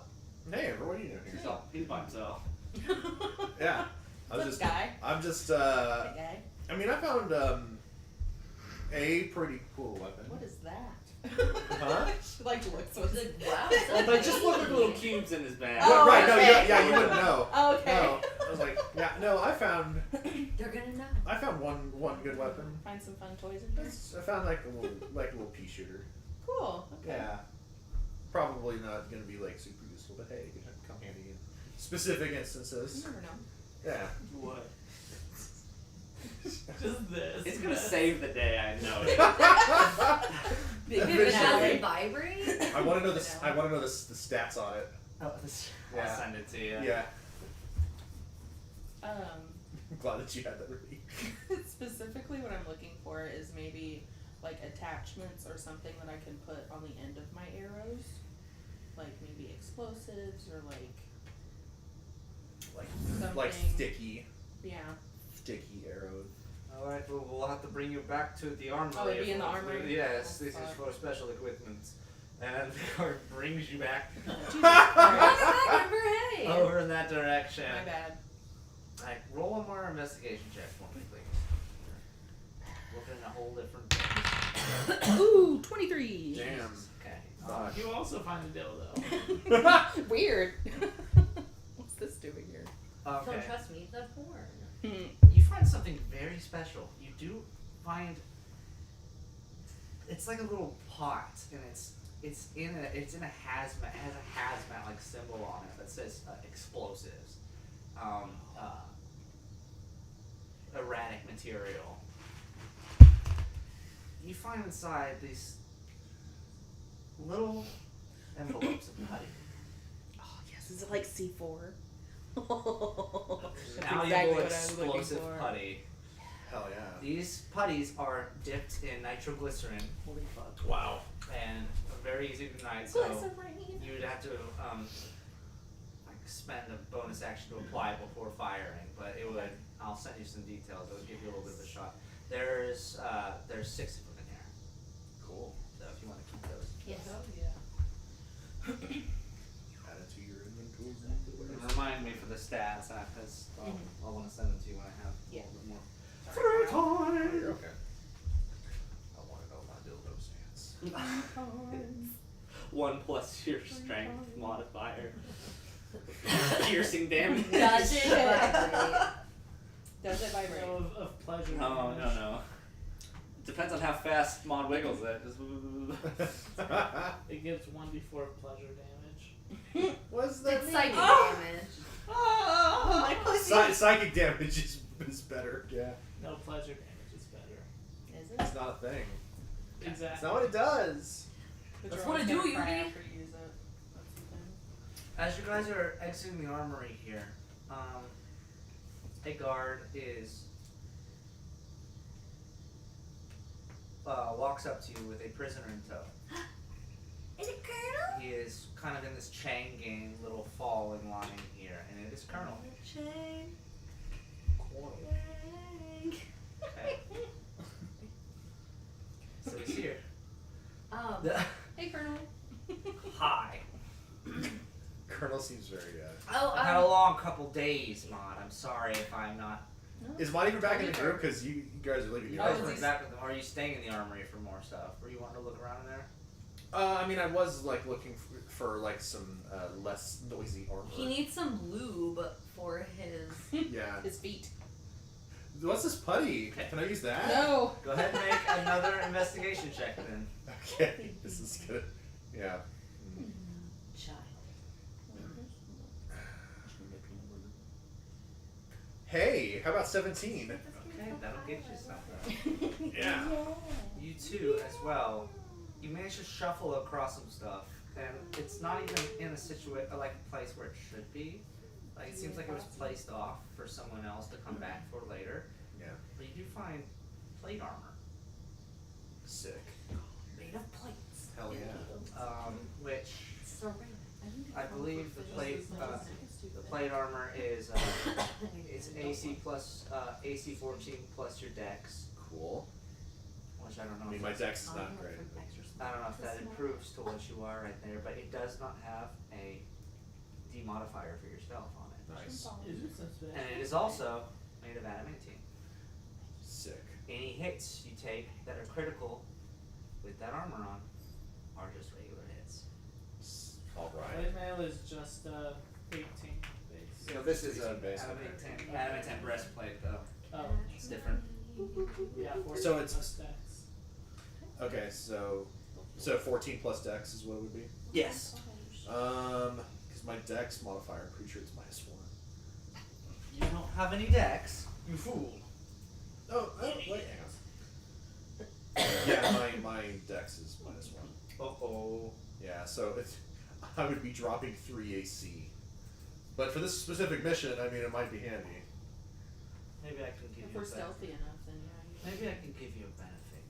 Hey, Amber, what are you doing here? He's by himself. Yeah. What's up, guy? I'm just, Hey, guy. I mean, I found, a pretty cool weapon. What is that? Huh? She like looks It's with like, wow. Like, just look at the little cubes in his bag. Oh, right, no, okay. you wouldn't know. Oh, okay. No. I was like, yeah, no, I found They're gonna know. one good weapon. Find some fun toys in here. I found like a little pea shooter. Cool. Okay. Yeah. Probably not gonna be like super useful, but hey, it could come handy in specific You instances. never know. Yeah. What? Just this. It's gonna save the day, I know it. Does it Eventually. vibrate? I want to know the stats on it. I'll Yeah. send it to you. Yeah. Um, I'm glad that you had that ready. specifically what I'm looking for is maybe like attachments or something that I can put on the end of my arrows. Like maybe explosives or like Like something. sticky arrows. Alright, well, we'll have to bring you back to the armory. Oh, it'd be in the armory? Yes, Oh, this is fuck. for special equipment. And the guard brings you back Jesus Welcome Christ. back, Ember, hey. over in that direction. My bad. Alright, roll one more investigation check for me, please. Looking in a whole different. Ooh, 23. Damn. Okay. Fuck. You also find a dildo. Weird. What's this doing here? Don't Okay. trust me, the porn. You find something very special. You do find. It's like a little pot, and it's in a hazmat. It has a hazmat like symbol on it that says explosives, erratic material. You find inside these little envelopes of putty. Oh, yes. Is it like C4? Valuable exactly what I was looking explosive for. putty. Hell yeah. These putties are dipped in nitroglycerin. Holy fuck. Wow. And very easy to ignite, so Glycerine. you'd have to like spend a bonus action to apply before firing, but it would. I'll send you some details. It would give you a little bit of a shot. There's 6 of them in here, Cool. so if you want to keep those. Yes. Hell yeah. Add it to your inventory. And remind me for the stats, because I'll want to send them to you when I have a Yeah. little bit more. Oh, you're okay. I want to know my dildo stance. 1 plus your strength modifier. Piercing damage. Does it vibrate? Does it vibrate? No, of pleasure. No, damage. no. Depends on how fast Mod wiggles it. Just It gives 1d4 pleasure damage. What does that It's mean? psychic Oh! damage. Oh, my pussy. Psychic damage is better. Yeah, No, pleasure damage is better. Is it? it's not a thing. Exactly. It's not what it does. But That's you're what always I do, gonna cry Yuri. after you use it. That's the thing. As you guys are exiting the armory here, a guard is walks up to you with a prisoner in tow. Is it Colonel? He is kind of in this chain gang little falling line here, and it is Colonel. Chain. Okay. So he's here. Hey, Colonel. Hi. Colonel seems very. Oh, I've had a long couple days, Mod. I'm sorry if I'm not. Is Monty back in the group? Because you guys are leaving You the guys armory. went back with them. Or are you staying in the armory for more stuff? Were you wanting to look around in there? I mean, I was like looking for like some less noisy armor. he needs some lube for his. Yeah. His feet. What's this putty? Okay. Can I use that? No. Go ahead and make another investigation check then. Okay. This is good. Yeah. Child. Hey, how about 17? Okay, that'll get you something. Yeah. You too, as well. You manage to shuffle across some stuff, and it's not even in a like a place where it should be. Like it seems like it was placed off for someone else to come back for later. Yeah. But you do find plate armor, Sick. Made of plates. Hell yeah. Which Ceramic. I believe the plate armor is it's AC plus AC 14 plus your dex, Cool. which I don't know. I mean, if my that's- dex is not great. I don't know if that improves to what you are right there, but it does not have a demodifier for your stealth on it. Nice. Is it some special? And it is also made of adamantine. Sick. Any hits you take that are critical with that armor on are just regular hits. Alright. Plate mail is just 18 base. So this is a Base. adamantine breastplate though. Oh, It's different. yeah. 14 So it's- plus dex. Okay, so 14 plus dex is what it would be. Yes. Because my dex modifier, I'm pretty sure it's -1. You don't have any dex, you fool. Oh, wait, hang on. Yeah, my dex is -1. Uh-oh. Yeah, so I would be dropping 3 AC. But for this specific mission, I mean, it might be handy. Maybe I can give If you we're a benefit. stealthy enough, then yeah. Maybe I can give you a benefit.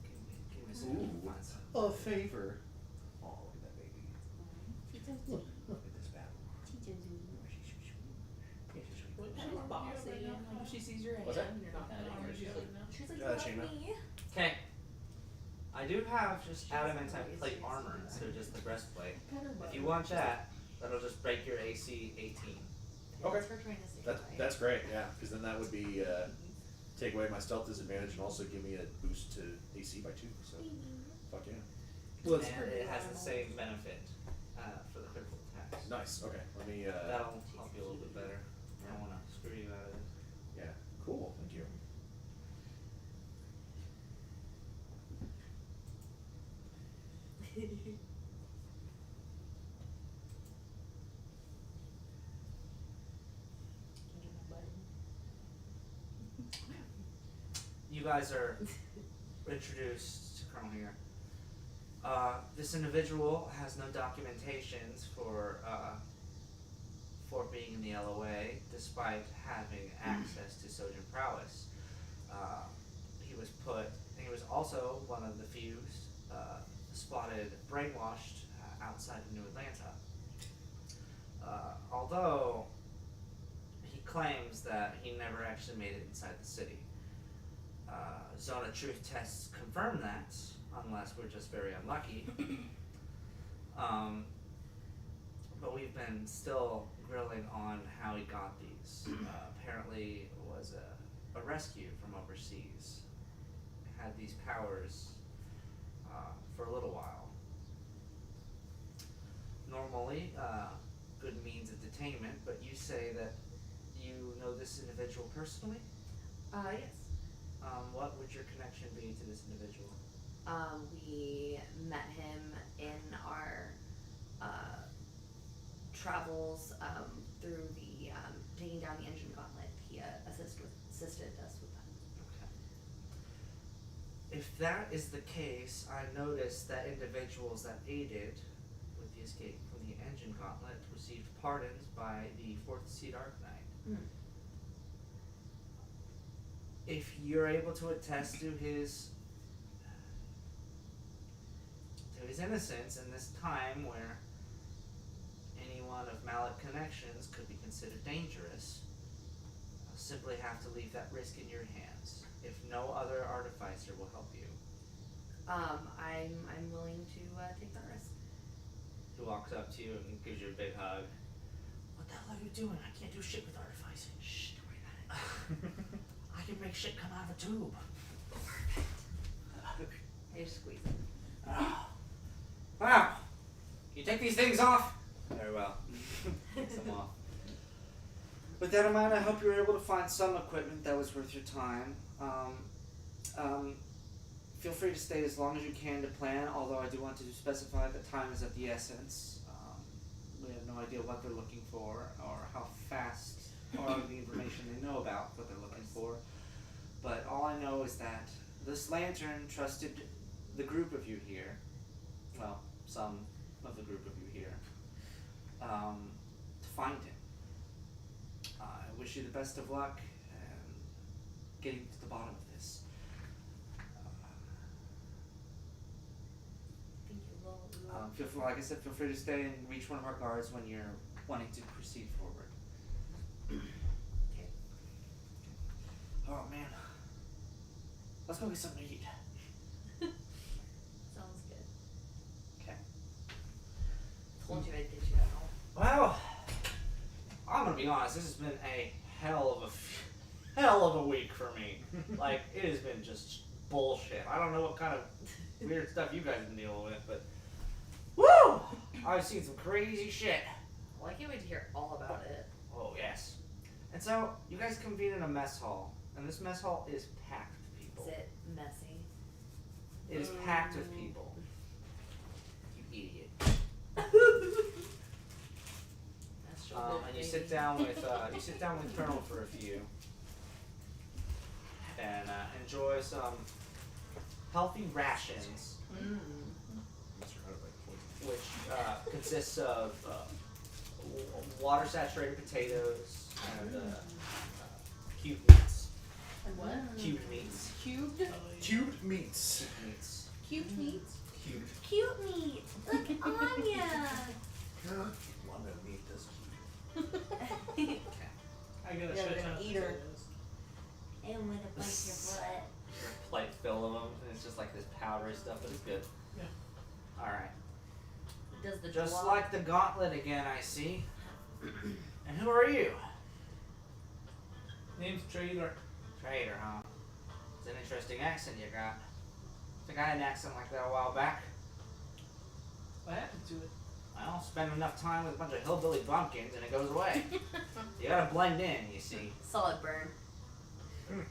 Give me a second to Ooh. find something. A favor. Oh, look at that baby. Look at this battle. She's bossy. Like, if she sees your hand, What's that? you're not gonna know. She's like, She's like, Chima. "Help me." Okay. I do have just adamantine plate armor instead of just the breastplate. If you want that, that'll just break your AC 18. Okay. That's what we're trying to say, right? That's great, yeah, because then that would be take away my stealth disadvantage and also give me a boost to AC by 2. So, fuck yeah. And it has the same benefit for the critical attacks. Nice. Okay, let me. That'll help you a little bit better. I don't want to screw you out of it. Yeah. Cool. Thank you. You guys are introduced to Colonel here. This individual has no documentations for being in the LOA, despite having access to Sojourn prowess. He was also one of the few spotted brainwashed outside of New Atlanta. Although he claims that he never actually made it inside the city. Zone of Truth tests confirm that, unless we're just very unlucky. But we've been still grilling on how he got these. Apparently it was a rescue from overseas. Had these powers for a little while. Normally, good means of detainment, but you say that you know this individual personally? Yes. What would your connection be to this individual? We met him in our travels through the taking down the engine gauntlet. He assisted us with that. Okay. If that is the case, I noticed that individuals that aided with the escape from the engine gauntlet received pardons by the Fourth Seed Arcanite. If you're able to attest to his innocence in this time where anyone of Mallet connections could be considered dangerous, I'll simply have to leave that risk in your hands. If no other artificer will help you. I'm willing to take that risk. He walks up to you and gives you a big hug. What the hell are you doing? I can't do shit with artificing. Shh, don't worry about it. I can make shit come out of a tube. I just squeeze it. Wow. You take these things off? Very well. Takes them off. With that in mind, I hope you were able to find some equipment that was worth your time. Feel free to stay as long as you can to plan, although I do want to specify that time is of the essence. We have no idea what they're looking for or how fast or the information they know about what they're looking for. But all I know is that this lantern trusted the group of you here, well, some of the group of you here, to find him. I wish you the best of luck and getting to the bottom of this. Thank you. Feel free, like I said, feel free to stay and reach one of our guards when you're wanting to proceed forward. Okay. Oh man, let's go get something to eat. Sounds good. Okay. Told you I'd get you that home. Well, I'm gonna be honest. This has been a hell of a week for me. Like, it has been just bullshit. I don't know what kind of weird stuff you guys have been dealing with, but woo! I've seen some crazy shit. Well, I can't wait to hear all about it. Oh yes. And so you guys convene in a mess hall, and this mess hall is packed with people. Is it messy? It is packed with people. You idiot. That's your good And you baby. sit down with Colonel for a few, and enjoy some healthy rations, which consists of water-saturated potatoes and cubed meats. What? Cubed meats. Cubed? Cubed meats. Cubed meats. Cubed meat? Cubed. Cute meat, like Anya. One of meat is cute. I get a Yeah, shit they're ton an of eater. potatoes. And with a bunch of butt. Plate full of them, and it's just like this powdery stuff, but it's good. Yeah. All right. Does the Just glove- like the gauntlet again, I see. And who are you? Name's Trader. Trader, huh? It's an interesting accent you got. Think I had an accent like that a while back. What happened to it? Well, spend enough time with a bunch of hillbilly bumpkins and it goes away. You gotta blend in, you see. Solid burn. Who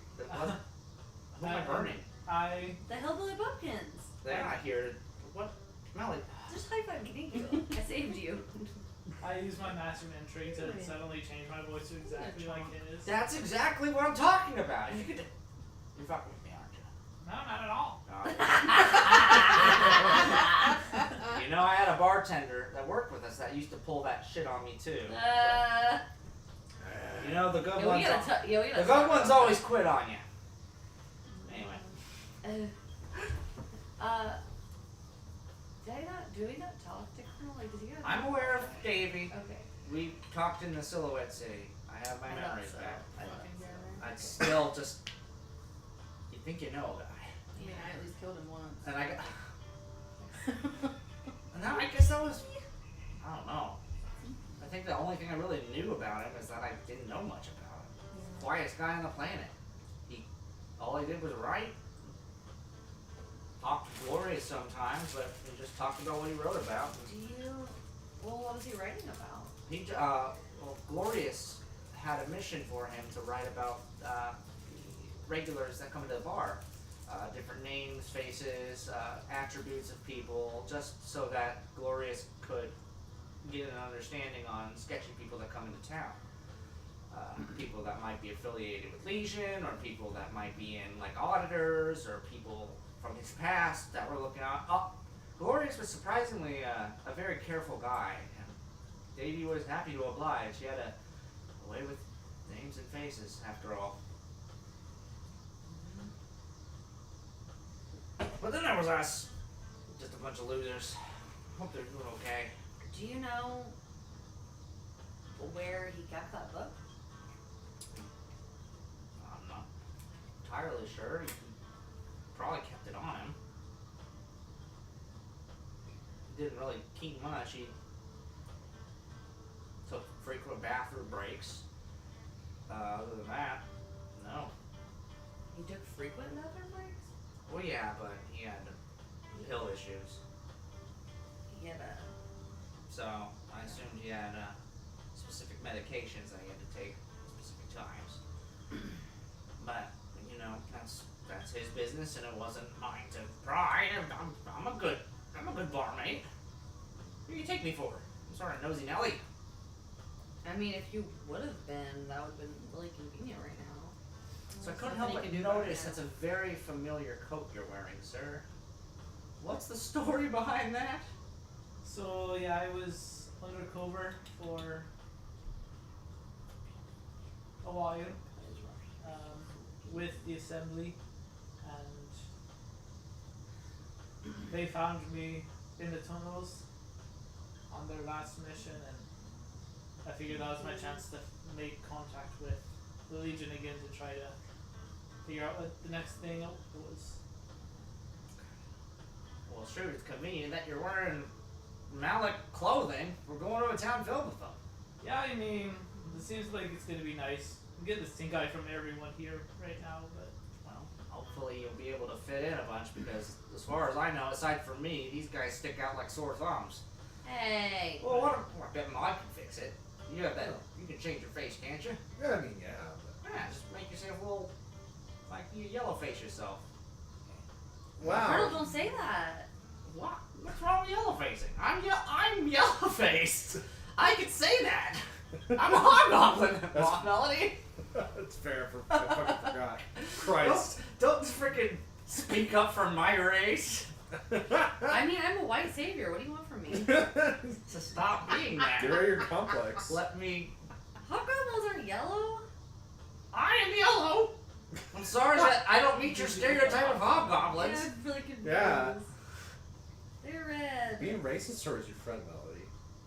am I burning? The hillbilly bumpkins. They're not here to. What? Melly. Just high five getting you. I saved you. I use my Masterman trait to suddenly change my voice to exactly like his. That's exactly what I'm talking about. If you could. You're fucking with me, aren't you? No, not at all. You know, I had a bartender that worked with us that used to pull that shit on me too. You know, the good ones. The good ones always quit on you. Anyway. Do we not talk to Colonel? Like, does he have? I'm aware of Davey. Okay. We talked in the Silhouette City. I have my I thought memories so. back. I thought so. I'd still just. You think you know a guy. I mean, I at least killed him once. And I got. And I guess that was. I don't know. I think the only thing I really knew about him is that I didn't know much about him. Quietest guy on the planet. All he did was write. Talked glorious sometimes, but he just talked about what he wrote about. What was he writing about? Glorious had a mission for him to write about regulars that come into the bar. Different names, faces, attributes of people, just so that Glorious could get an understanding on sketchy people that come into town. People that might be affiliated with Legion, or people that might be in like auditors, or people from his past that were looking out. Oh, Glorious was surprisingly a very careful guy. And Davy was happy to oblige. He had a way with names and faces, after all. But then there was us. Just a bunch of losers. Hope they're doing okay. Do you know where he kept that book? I'm not entirely sure. He probably kept it on him. He didn't really keep much. He took frequent bathroom breaks. Other than that, no. He took frequent bathroom breaks? Well, yeah, but he had pill issues. He had a... So I assumed he had specific medications that he had to take at specific times. But you know, that's his business, and it wasn't mine to pry. I'm a good barmaid. What do you take me for? I'm sort of nosy Nelly. I mean, if you would have been, that would have been really convenient right now. So I There's couldn't nothing help you but can do about notice it. that's a very familiar coat you're wearing, sir. What's the story behind that? So yeah, I was undercover for a while with the assembly, and they found me in the tunnels on their last mission, and I figured that was my chance to make contact with the Legion again to try to figure out what the next thing was. Well, sure, it's convenient that you're wearing Malik clothing. We're going to a town filled with them. Yeah, I mean, it seems like it's gonna be nice. I'm getting the stink eye from everyone here right now, but Well, hopefully you'll be able to fit in a bunch, because as far as I know, aside from me, these guys stick out like sore thumbs. Hey! Well, I bet Mike can fix it. You have that. You can change your face, can't you? Yeah, I mean, yeah. Yeah, just make yourself a little, like you yellow face yourself. Colonel, don't say that. What? What's wrong with yellow facing? I'm yellow faced. I could say that. I'm a hobgoblin. What, Melody? That's fair. I fucking forgot. Christ. Don't freaking speak up for my race. I mean, I'm a white savior. What do you want from me? So stop being that. Get rid of your complex. Let me. Hobgoblins aren't yellow. I am yellow. I'm sorry that I don't meet your stereotype of hobgoblins. Yeah, I'm really confused. Yeah. They're red. Being racist towards your friend, Melody.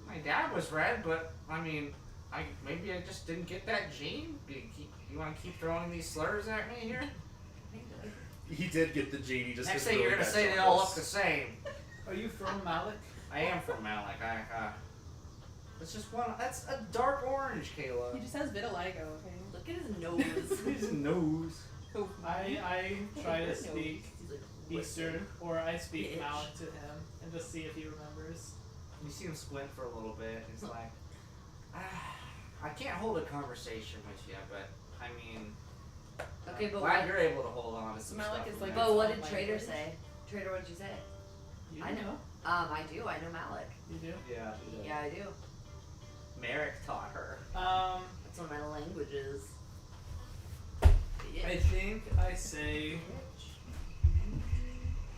My dad was red, but I mean, maybe I just didn't get that gene. You want to keep throwing these slurs at me here? He did get the gene. He just Next was thing really you're gonna bad say they chuckles. all look the same. are you from Malik? I am from Malik. It's just one. That's a dark orange, Kayla. He just has vitiligo, okay? Look at his nose. His nose. I try to speak He's like, Eastern, or I speak Bitch. Malik to him and just see if he remembers. You see him squint for a little bit. He's like, I can't hold a conversation with you, but I mean, Okay, I'm but glad what? you're able to hold on to some Malik stuff. is from like there. But what It's did all Trader language. say? Trader, what did you say? You I do? know. I do. I know Malik. You do? Yeah. Yeah, I do. Merrick taught her. That's one of my languages. I think I say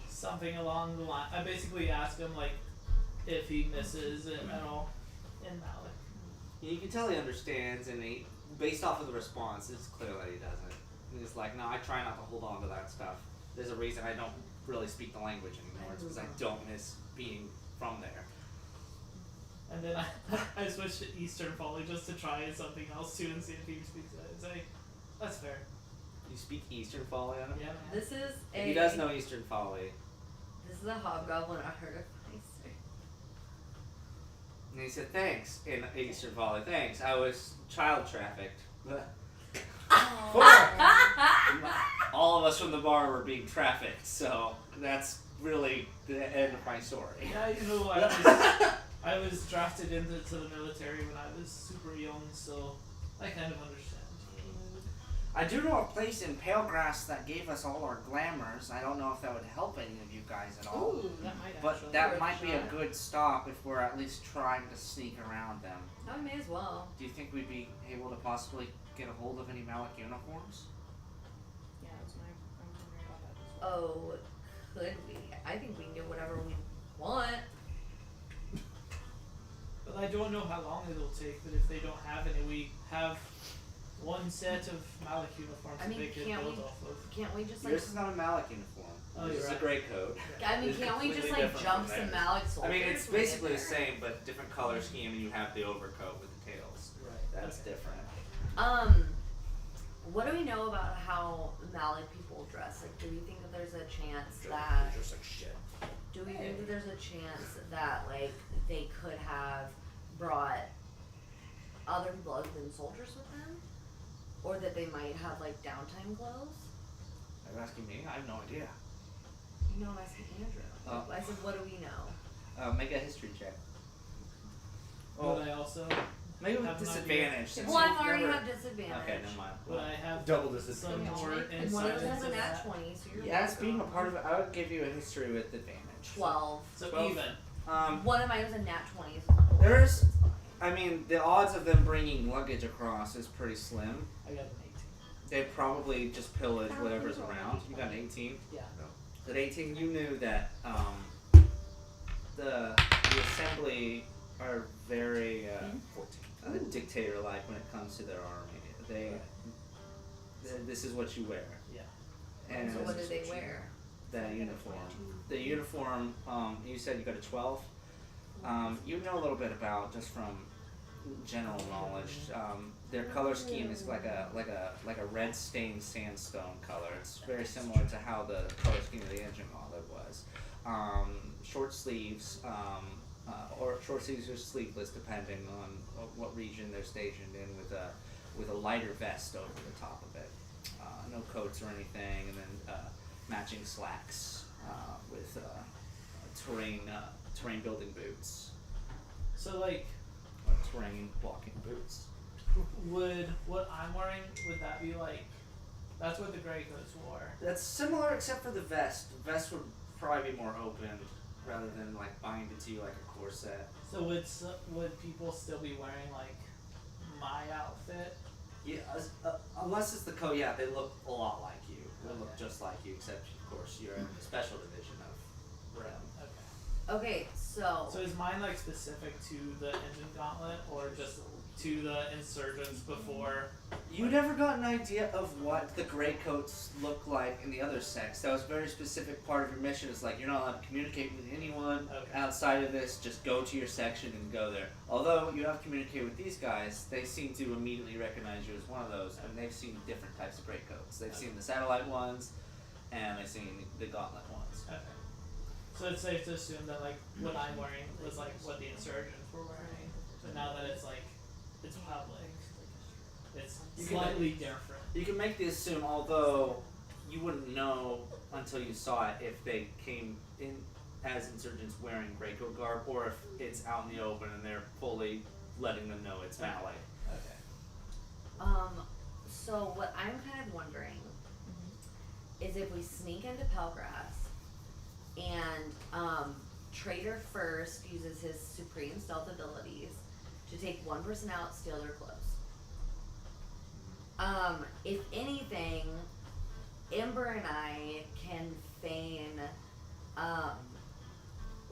something along the line. I basically ask him like if he misses it at all in Malik. You can tell he understands, and he, based off of the response, it's clear that he doesn't. And he's like, no, I try not to hold on to that stuff. There's a reason I don't really speak the language anymore. It's because I don't miss being from there. And then I switch to Eastern Folly just to try something else too and see if he speaks it. It's like, that's fair. You speak Eastern Folly on him? Yeah, man. This is a. He does know Eastern Folly. This is a hobgoblin I heard of. And he said, thanks, in Eastern Folly. Thanks, I was child trafficked. All of us from the bar were being trafficked, so that's really the end of my story. Yeah, you know, I was drafted into the military when I was super young, so I kind of understand. I do know a place in Palegrass that gave us all our glamours. I don't know if that would help any of you guys at all. Ooh, that might But actually. that worth might a be a shot. good stop if we're at least trying to sneak around them. I may as well. Do you think we'd be able to possibly get a hold of any Malik uniforms? Yeah, that's my. I'm wondering about that as well. Oh, could we? I think we can get whatever we want. But I don't know how long it'll take. But if they don't have any, we have one set of Malik uniforms I mean, that they could can't build we- off of. Can't we just like? Yours is not a Malik uniform. Oh, This you're is a right. gray coat. I mean, It's can't we just completely like different jump from some theirs. Malik I soldiers? mean, it's when we get basically the there? same, but different color scheme, and you have the overcoat with the tails. Right. That's Okay. different. What do we know about how Malik people dress? Like, do we think that there's a chance that? Just like shit. Do we think that there's a chance that like they could have brought other people other than soldiers with them, or that they might have like downtime clothes? Are you asking me? I have no idea. No, I'm asking Andrew. Oh. I said, what do we know? Make a history check. Oh, Would I also? maybe with have an disadvantage. Since Well, I you've already never- have disadvantage. Okay, never mind. Would I have Double some disadvantage. more And one insight of them has a into nat that? 20, so you're Yeah, as being a welcome. part of it, I would give you a history with advantage. 12. So 12. even. One of mine was a nat 20. There's- It's fine. I mean, the odds of them bringing luggage across is pretty slim. I got an 18. They probably just pillage whatever's around. You got an 18. Yeah. At 18, you knew that the assembly are very dictator-like when it comes to their army. This is what you wear. Yeah. And So what do they wear? the uniform. The uniform. You said you got a 12. You know a little bit about just from general knowledge. Their color scheme is like a red stained sandstone color. It's very similar to how the color scheme of the engine gauntlet was. Short sleeves, or short sleeves or sleeveless, depending on what region they're stationed in, with a lighter vest over the top of it. No coats or anything, and then matching slacks with terrain building boots. So like, Or terrain blocking boots. would what I'm wearing, would that be like? That's what the gray coats wore. That's similar except for the vest. The vest would probably be more open rather than like binded to you like a corset. So would people still be wearing like my outfit? Yeah, unless it's the coat, yeah, they look a lot like you. They look Okay. just like you, except of course you're in a special division of Rem. Okay. Okay, so So is mine like specific to the engine gauntlet, or just to the insurgents before? You never got an idea of what the gray coats look like in the other sects. That was a very specific part of your mission. It's like you're not allowed to communicate with anyone Okay. outside of this. Just go to your section and go there. Although you have communicated with these guys, they seem to immediately recognize you as one of those, and they've seen different types of gray coats. They've seen the satellite ones, and they've seen the gauntlet ones. Okay. So it's safe to assume that like what I'm wearing was like what the insurgents were wearing, but now that it's like it's public, it's You can slightly different. You can make the assume, although you wouldn't know until you saw it if they came in as insurgents wearing gray coat garb, or if it's out in the open and they're fully letting them know it's Malay. Okay. so what I'm kind of wondering is if we sneak into Pelgrass and Trader first uses his supreme stealth abilities to take one person out, steal their clothes. If anything, Ember and I can feign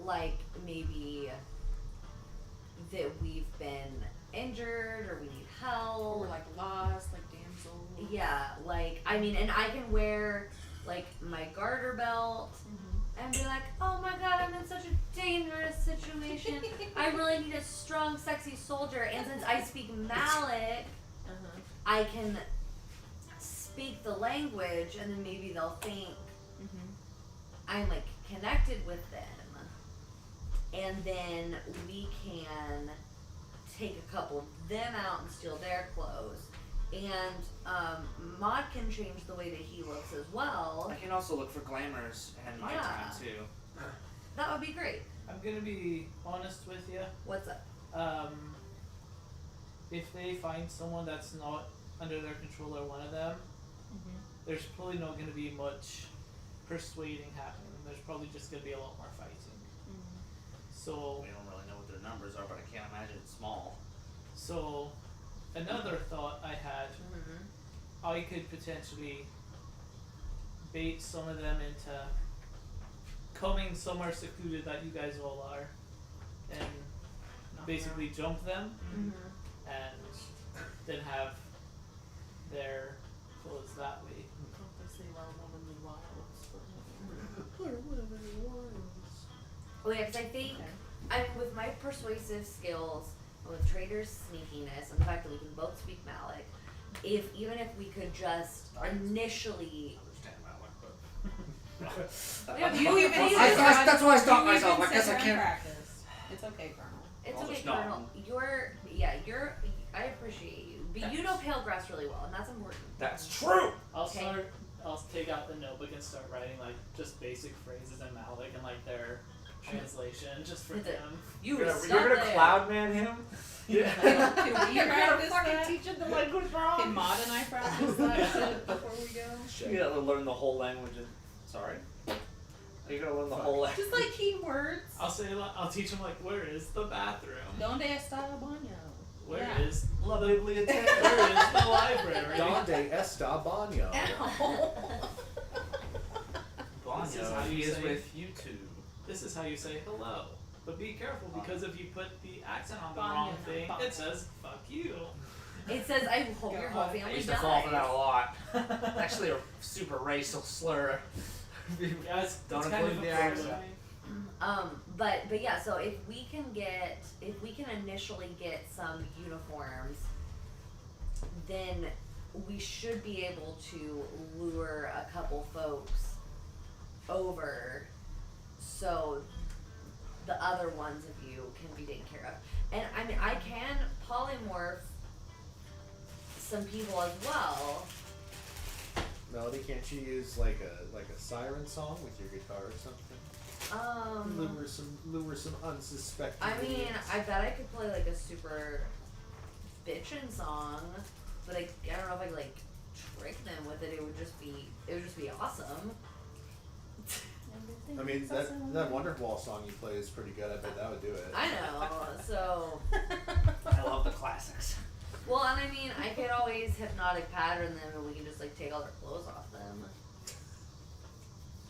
like maybe that we've been injured or we need help. Or like lost, like damsel. Yeah, like I mean, and I can wear like my garter belt and be like, oh my god, I'm in such a dangerous situation. I really need a strong, sexy soldier. And since I speak Malik, I can speak the language, and then maybe they'll think I'm like connected with them. And then we can take a couple of them out and steal their clothes. And Maud can change the way that he looks as well. I can also look for glamours and my Yeah. time too. That would be great. I'm gonna be honest with you. What's up? If they find someone that's not under their control or one of them, there's probably not going to be much persuading happening. There's probably just going to be a lot more fighting. So We don't really know what their numbers are, but I can't imagine it's small. So, another thought I had, I could potentially bait some of them into coming somewhere secluded that you guys all are, and basically jump them, and then have their clothes that way. Well, yeah, 'cause I think, I mean, with my persuasive skills, with Trader's sneakiness, and the fact that we can both speak Malik, even if we could just initially, Understand that one, but. You even That's why I stopped you myself. even I guess sit I there and can't. practice. It's okay, Colonel. it's I'll okay, just nod. Colonel. I appreciate you, but you know Palegrass really well, and that's important. That's true. Okay. I'll take out the notebook and start writing like just basic phrases in Malik and like their translation just for With it. them. You You're stop gonna there. cloudman him. Yeah. Can we You're gonna practice fucking that? teach him the language Can wrong. Maud and I practice that shit before we go? You gotta learn the whole language. Sorry. You're gonna learn the whole language. Just like keywords. I'll teach them like, where is the bathroom? Donde está el baño? Where Yeah. is La biblioteca. where is the library? Donde está baño? This is how Banyo, you he is say- with you two. This is how you say hello. But be careful because if you put the accent on the Banyo, wrong not thing, banyo. it says fuck you. It says, I hope your whole God. family I used dies. to fall for that a lot. Actually, a super racial slur. Yeah, it's Don't kind include of the a accent. But yeah, so if we can initially get some uniforms, then we should be able to lure a couple folks over, so the other ones of you can be taken care of. And I mean, I can polymorph some people as well. Melody, can't you use like a siren song with your guitar or something? Lure some unsuspecting. I mean, idiots. I bet I could play like a super bitchin' song, but I don't know if I could like trick them with it. It would just be awesome. I mean, that Wonderwall song you play is pretty good. I bet that would do it. I know. So, I love the classics. well, and I mean, I could always hypnotic pattern them, and we can just like take all their clothes off them.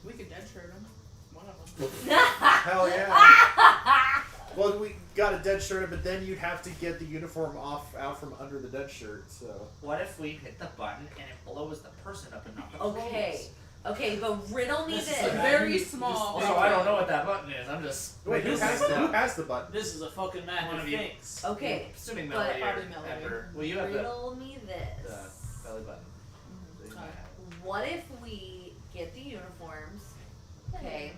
We could dead shirt them. One of them. Hell yeah. Well, we got a dead shirt, but then you'd have to get the uniform out from under the dead shirt. So What if we hit the button and it blows the person up and not the Okay. Okay, but riddle me This is this. a Very small. Also, I don't know what that button is. I'm just. wait, who has the button? This is a fucking man One who of you. thinks. Okay, Assuming but- Melody or Probably Melody. Ember. Well, you have the riddle me this. belly button. So you might have it. What if we get the uniforms, okay,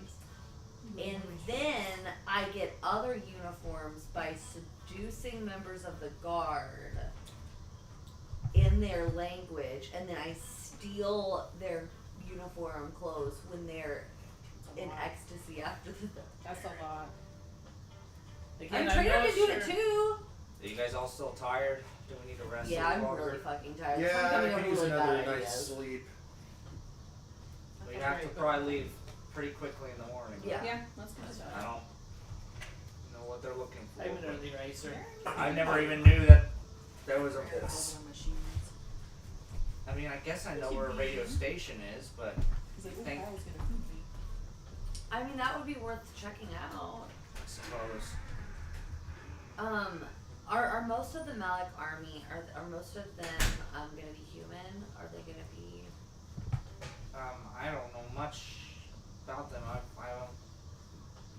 and then I get other uniforms by seducing members of the guard in their language, and then I steal their uniform clothes when they're in ecstasy after the. That's a lot. Again, I'm Trader not can do sure. it too. Are you guys all still tired? Do we need to rest? Yeah, a I'm little longer? really fucking tired. I'm Yeah, coming I up could with use really another bad night's ideas. sleep. We have to probably leave pretty quickly in the morning. Yeah. Yeah, that's good. I don't know what they're looking for. I'm an early racer. I never even knew that there was a this. I mean, I guess I know where a radio station is, but He's like, "Ooh, Thank- Kyle's gonna feed me." I mean, that would be worth checking out. I suppose. Are most of the Malik army, are most of them gonna be human? Are they gonna be? I don't know much about them. I haven't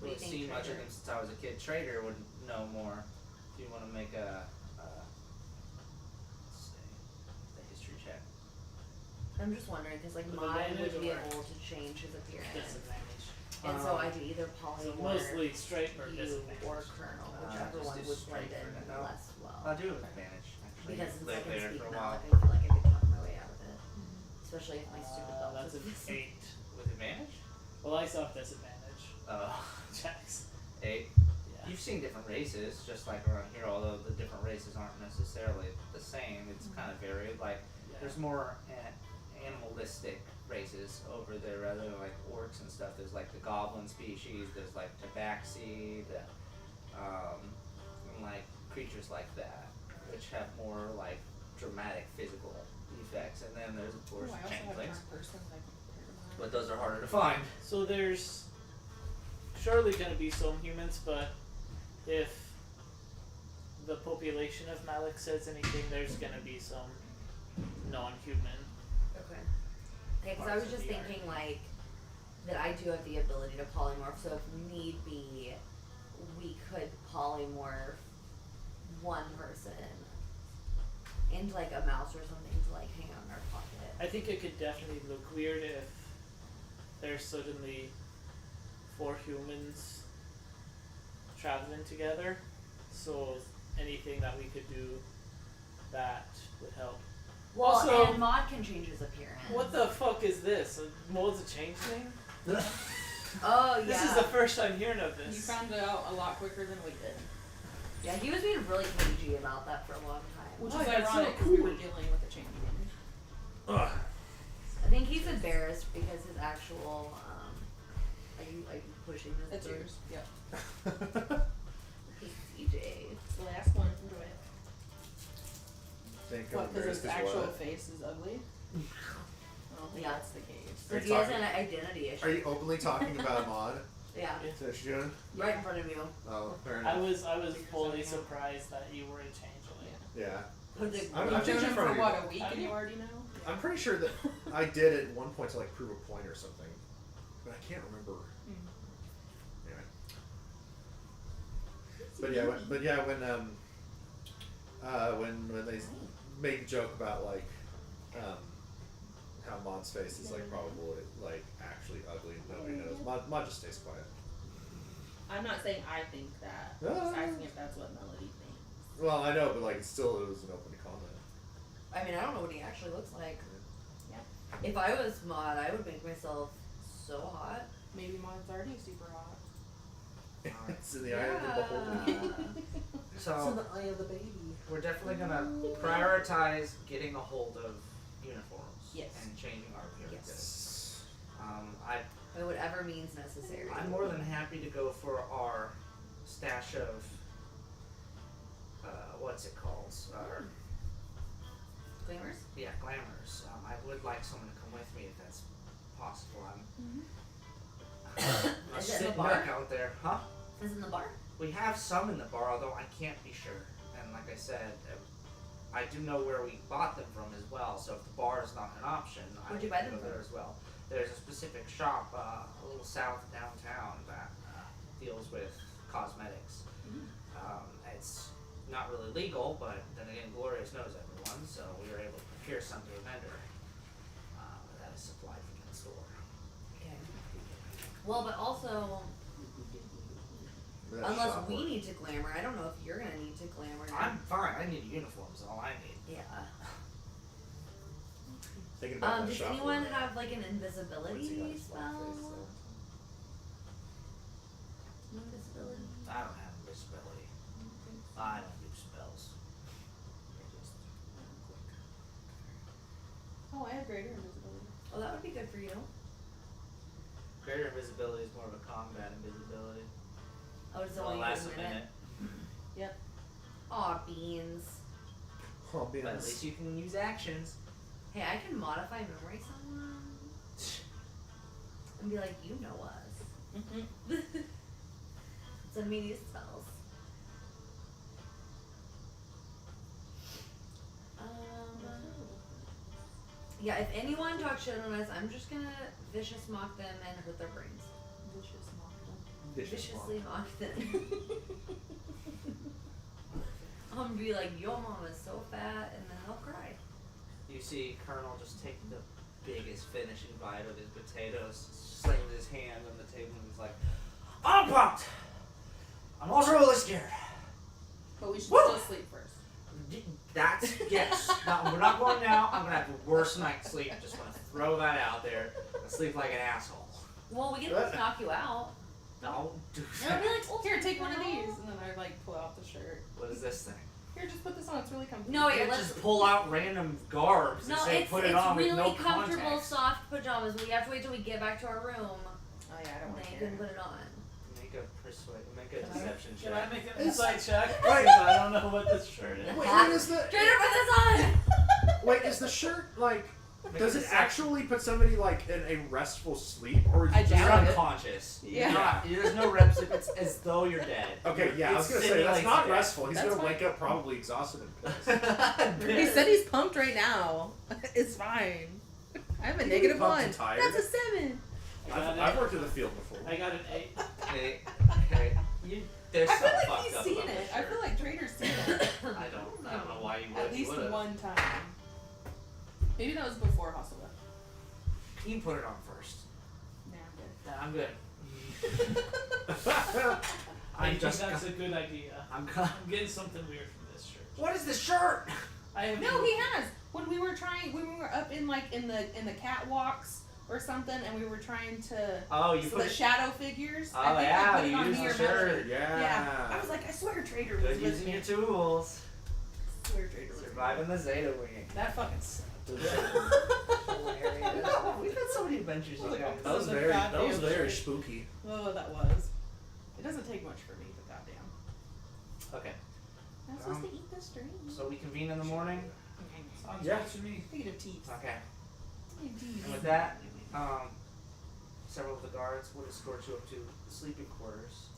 What do you really think, seen much of Trader? them since I was a kid. Trader would know more. If you want to make a let's see, the history check. I'm just wondering because like With mine would advantage be or able to change his appearance, Disadvantage. and so I could either So polymorph mostly straight or you disadvantage. or Colonel, whichever just one do would straight blend for in now. less well. I'll do advantage actually. Because since I Live can there speak for a while. Malik, I feel like I could talk my way out of it, especially if my stupid belt That's is an missing. 8. With advantage? Well, I saw disadvantage. Checks. 8. Yeah. You've seen different races, just like around here, although the different races aren't necessarily the same. It's kind of varied. Like, Yeah. there's more animalistic races over there rather than like orcs and stuff. There's like the goblin species. There's like tabaxi, and like creatures like that, which have more like dramatic physical effects. And then there's of course Oh, I also have changelings, dark person that I can compare to mine. but those are harder to find. So there's surely going to be some humans, but if the population of Malik says anything, there's going to be some non-human. Okay. Okay, because I was Parts of just the art. thinking like that I do have the ability to polymorph, so if need be, we could polymorph one person into like a mouse or something to like hang out in our pocket. I think it could definitely look weird if there's suddenly 4 humans traveling together. So anything that we could do that would help. Well, Also- and Maud can change his appearance. What the fuck is this? A mold's a changeling? Oh yeah. This is the first I'm hearing of You this. found it out a lot quicker than we did. Yeah, he was being really cagey about that for a long time. Which Why, is that's so ironic because we cool. were dealing with a changeling. Ugh. I think he's embarrassed because his actual are you pushing this? That's through? yours. Yep. His CJ. It's the last one. Enjoy it. Think I'm What? Because embarrassed his as actual well. face is ugly. I don't think Yeah. that's the case. Are you He has talking- an identity issue. Are you openly talking about Maud? Yeah, Is that what you're doing? right in front of you. Oh, fair I enough. was fully surprised that you were a changeling. Yeah. Put the- I'm You've changing known him for for you. what, a week I and you know. already know? I'm pretty sure that I did at one point to like prove a point or something, but I can't remember. Anyway. But yeah, when they made the joke about like how Maud's face is like probably like actually ugly, nobody knows. Maud just stays quiet. I'm not saying I think that. I'm just asking if that's what Melody thinks. Well, I know, but like still, it was an open comment. I mean, I don't know what he actually looks like. Yeah. If I was Maud, I would make myself so hot. Maybe Maud's already super hot. It's in the eye of the beholder. So eye of the baby. we're definitely gonna prioritize getting a hold of uniforms Yes. and changing our appearances. By whatever means necessary. I'm more than happy to go for our stash of what's it called? Our Glamours? glamours. I would like someone to come with me if that's possible. I'm Is it in the sitting bar? back out there, huh? Is it in the bar? We have some in the bar, although I can't be sure. And like I said, I do know where we bought them from as well. So if the bar is not an option, I Where'd you would buy them go from? there as well. There's a specific shop a little south of downtown that deals with cosmetics. It's not really legal, but then again, Glorious knows everyone, so we were able to procure some to a vendor that is supplied from the store. Okay. Well, but also, That unless shop we work. need to glamour, I don't know if you're gonna need to glamour. I'm fine. I need a uniform. Is all I need. Yeah. Thinking about that Does shop anyone work. have like an What's he got, invisibility his black spell? face, though? Invisibility. I don't have invisibility. I don't do spells. Oh, I have greater invisibility. Oh, that would be good for you. Greater invisibility is more of a combat invisibility. Oh, it's Well, only lasts a a minute. minute, Aw, beans. I'll be but at honest. least you can use actions. Hey, I can modify memory someone and be like, you know us. Send me these spells. Yeah, if anyone talks shit on us, I'm just gonna vicious mock them and hurt their brains. Vicious mock them. Viciously mock them. I'm gonna be like, your mom is so fat, and then they'll cry. You see Colonel just take the biggest finishing bite of his potatoes, slams his hand on the table, and he's like, I'm pumped! I'm also really scared. But we should Woo! still sleep first. That's, yes. No, we're not going now. I'm gonna have the worst night's sleep. Just wanna throw that out there. I sleep like an asshole. Well, we can just knock you out. Don't do And I'll that. be like, oh, here, take one of these. And then I like pull out the shirt. What is this thing? Here, just put this on. It's really comfortable. No, You wait, can't let's. just pull out random garbs No, and say it's put it it's on really with no comfortable, context. soft pajamas. We have to wait till we get back to our room, Oh yeah, I don't and want then to you hear. can put it on. Make a deception Can I check. make an It's- insight check? Right. Because I don't know what this shirt is. Wait, what is the? Trader, put this on. Wait, is the shirt like? Make Does a it deception. actually put somebody like in a restful sleep, or is I it You're just doubt like? it. unconscious. Yeah. You're not, there's no REM sleep. It's as though you're dead. Okay, yeah, I was It gonna say that's simulates not death. restful. He's That's gonna fine. wake up probably exhausted and pissed. He said he's pumped right now. It's fine. I have a You negative pumped 1. and tired. That's a 7. I've worked in the field before. I got an 8. Okay. There's I feel something like he's fucked up seen about it. this I shirt. feel like Trader's seen it. I don't know why you would. At least would've. one time. Maybe that was before Hasselbeck. You can put it on first. Nah, I'm good. Yeah, I'm good. I I'm think just. that's a good idea. I'm. I'm getting something weird from this shirt. What is this shirt? I have No, he has. When we were up in like in the catwalks or something, and we were trying to Oh, you so put the it. shadow figures. Oh, I think yeah, I put it you on used me the or shirt. Melody. Yeah. Yeah. I was like, I swear Trader Good was with using me. your tools. I swear Trader was with me. Surviving the Zeta wing. That fucking sucked. Hilarious. We've had so many adventures, you guys. That was The very goddamn very shirt. spooky. Oh, that was. It doesn't take much for me, but goddamn. Okay, I'm supposed to eat this drink. so we convene in the morning. Okay, Sounds Yeah. good to me. negative teeth. Okay. Negative And with that, several of the guards would escort you up to the sleeping quarters.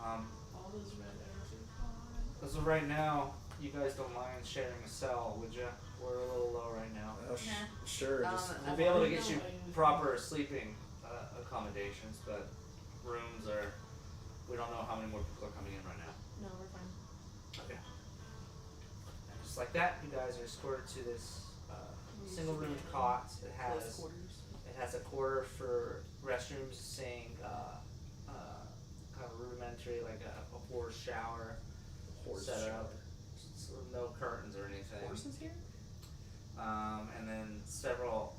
All those red arrows are fine. As of right now, you guys don't mind sharing a cell, would you? We're a little low right now. Sure. We'll be able to get you proper sleeping accommodations, but rooms are. We don't know how many more people are coming in right now. No, we're fine. Okay. And just like that, you guys are escorted to this single room cot. It Close has quarters. a quarter for restrooms, saying kind of rudimentary, like a horse shower set up. So no curtains or anything. Horses here? And then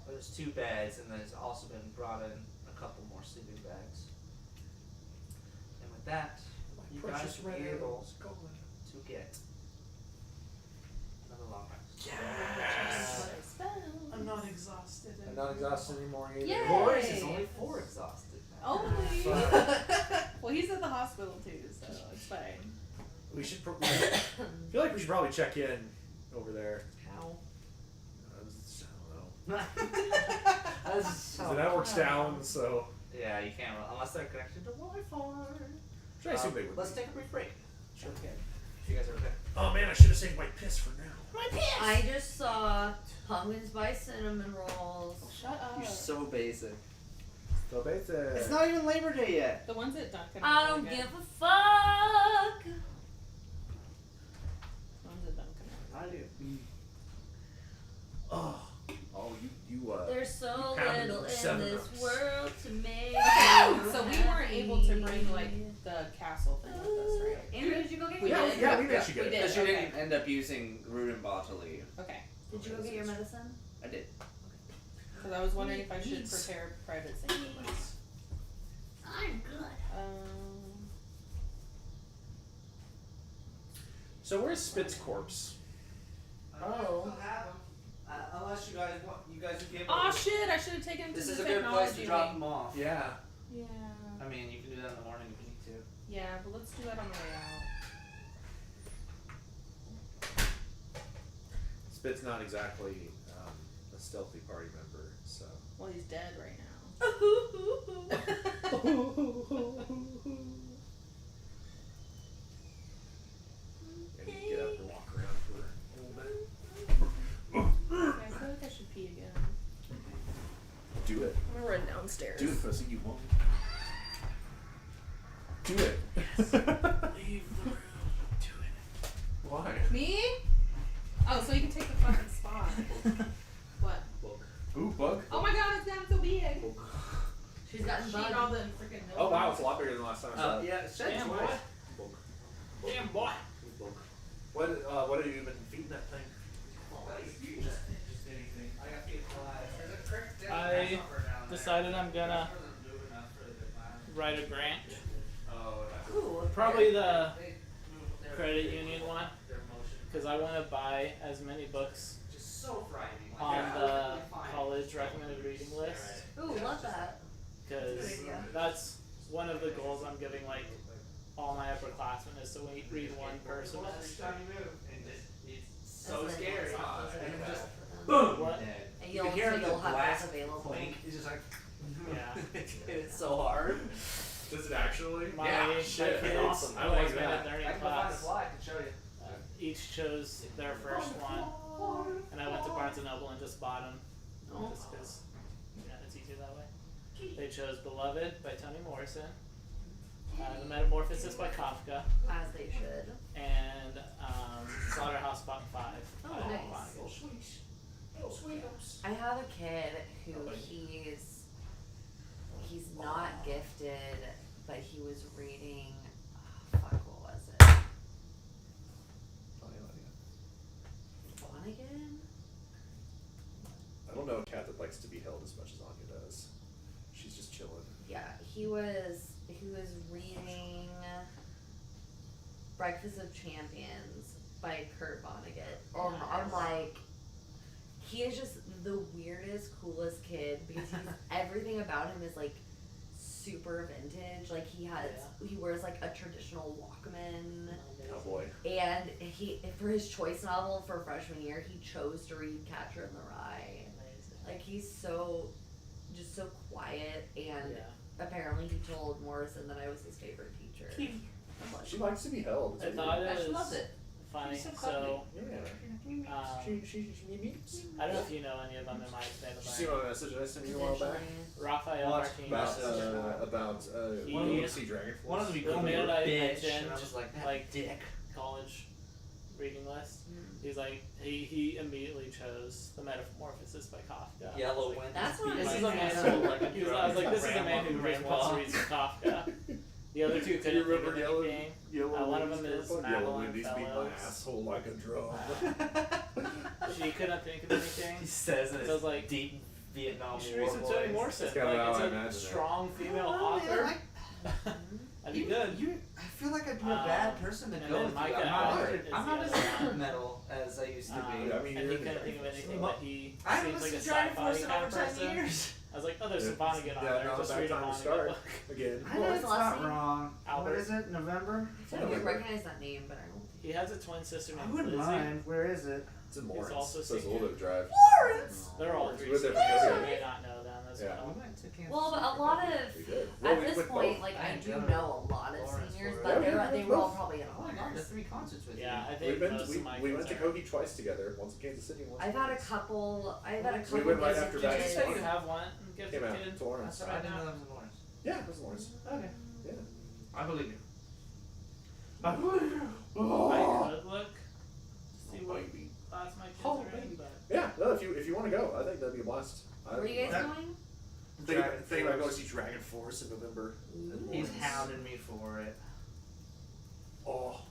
there's 2 beds, and there's also been brought in a couple more sleeping bags. And with that, you guys will be able to get another long rest. What I spell. I'm not exhausted. I'm not exhausted anymore either. Yay! Boris is only 4 exhausted now. Only. But- Well, he's at the hospital too, so it's fine. We should. I feel like we should probably check in over there. How? I don't know. That's so- The network's down, so Yeah, you can't unless they're connected to Wi-Fi. should I assume they would? Let's take a brief break. Sure. Okay. If you guys are okay. Oh man, I should have saved my piss for now. I just saw pumpkin spice cinnamon rolls. Shut up. You're so basic. So basic. It's not even Labor Day yet. The ones at Dunkin'. I are don't really give good. a fuck. The ones at Dunkin'. are I do. Oh, you There's so pounded little in 7 this ups. world to make Okay, you so we weren't able to bring like happy. the castle thing with us, right? Andrew, did you go get We your did. medicine? Yeah, we did. She We get it. did. Because you Okay. didn't end up using Rudenbaugh to leave. Okay. Did you go get your medicine? I did. Because I was wondering if I should Neat. prepare private sanctuaries. I'm good. So where's Spit's corpse? Oh. Unless you guys want, you guys would give. Oh shit! I should have taken him to This the is a good technology place to drop wing. them off. Yeah. Yeah. I mean, you can do that in the morning if you need to. Yeah, but let's do that on the way out. Spit's not exactly a stealthy party member, so. Well, he's dead right now. And you get up and walk around for a little bit. Yeah, I feel like I should pee again. Do it. I'm gonna run downstairs. Do it, pussy. You won't. Do it. Leave the room. Do it. Why? Me? Oh, so you can take the fucking spot. What? Ooh, bug. Oh my god, it's gotten so big. She's gotten She ate all bugged. the freaking milk. Oh wow, it's a lot bigger than last time I saw it. Yeah, Damn, boy. Damn, boy. What have you been feeding that thing? I decided I'm gonna write a grant. Ooh. Probably the credit union one. because I want to buy as many books Just so frightening. Like, on yeah, the perfectly fine. college recommended reading list, Ooh, love that. because Good idea. that's one of the goals I'm giving like all my upperclassmen is to read one per semester. It's so That's scary. nice. Those are And good just for them. boom, What? dead. And You you'll, can hear so the you'll have glass those available. clink. It's just like, Yeah. it's so hard. Does it actually? My, Yeah, my shit, kids, that's awesome. my I like recommended that. learning I can go find a class, fly. I can show you. each chose their first one, and I went to Barnes and Noble and just bought them, Oh. just because it's easier that way. They chose Beloved by Toni Morrison, The Metamorphosis by Kafka, As they should. and Slaughterhouse Five by Oh, Paul nice. Vonnegut. I have a kid who he's not gifted, but he was reading. Oh, fuck, what was it? Vonnegut? I don't know a cat that likes to be held as much as Anya does. She's just chilling. Yeah, he was reading Breakfast of Champions by Kurt Vonnegut. I'm like, he is just the weirdest, coolest kid because he's everything about him is like super vintage. Like he wears like a traditional Walkman. Oh boy. And he, for his choice novel for freshman year, he chose to read Catcher in the Rye. Amazing. Like he's so quiet, and Yeah. apparently he told Morrison that I was his favorite teacher. I'm like, She likes to be held. I thought I just it loved was it. funny. She's so So, Yeah. She meets. I don't know if you know any of them. It might have Did you see my message I sent you a while back? Raphael Watch Martinez. About One of you the- see Dragon Force. One of them The become minute a I bitch, mentioned, and I was like, that like, dick. college reading list. Mm. He's like he immediately chose The Metamorphosis by Kafka. Yellow Like, wind. That's what This I is was a man thinking. who, I was like, this is a man who just wants to read some Kafka. The other two couldn't think of anything. One of them is Madeline Fellows. asshole like a drum. She couldn't think of anything. He says in So I was like, deep Vietnam You should War read some Toni voice. Morrison. That's kinda how I Like, imagine it's it. a strong female Oh, author. yeah, That'd be good. I feel like I'd be a bad person to and go then with you. Micah I'm not, Howard is I'm not the as other one. metal as I used to be. I mean, and you're he the couldn't think of Dragon anything, Force. but he I haven't seems like a listened to Dragon sci-fi Force in kind over of 10 person. years. I was like, oh, there's some Vonnegut on Yeah, there. now Just it's read a time to Vonnegut start book. again. I know Well, his it's last not name. wrong. Albert. What is it? November? I would recognize that name, but I don't. He has a twin sister I named wouldn't Lizzie. mind. Where is it? It's in He's Lawrence. also So it's a singing. little bit of drive. Lawrence! They're all We three went there for singers, so Coheed. you may not know them as Yeah. well. We went to Kansas Well, but a City. lot of We did. Well, at we this went point, both. like I I ain't do done know a lot of Lawrence seniors, for- but Yeah, they we were all both. probably in Oh my god, honors. the 3 concerts with Yeah, I We've think been most of my we went kids to are. Coheed twice together. Once in Kansas City, once in I've had a Kansas. couple. I've had a We couple. went right kids after who that. Did you did- say you have one gift Came for out kids? to Lawrence. That's right, I didn't know that was in Lawrence. Yeah, it was Lawrence. Okay. Yeah. I believe you. I could look to see what Baby. class my kids Oh, are in, baby. but Yeah, no, if you want to go, I think that'd be a blast. Were you guys That- going? Think about going to see Dragon Force in November. He's hounding me for it. Oh.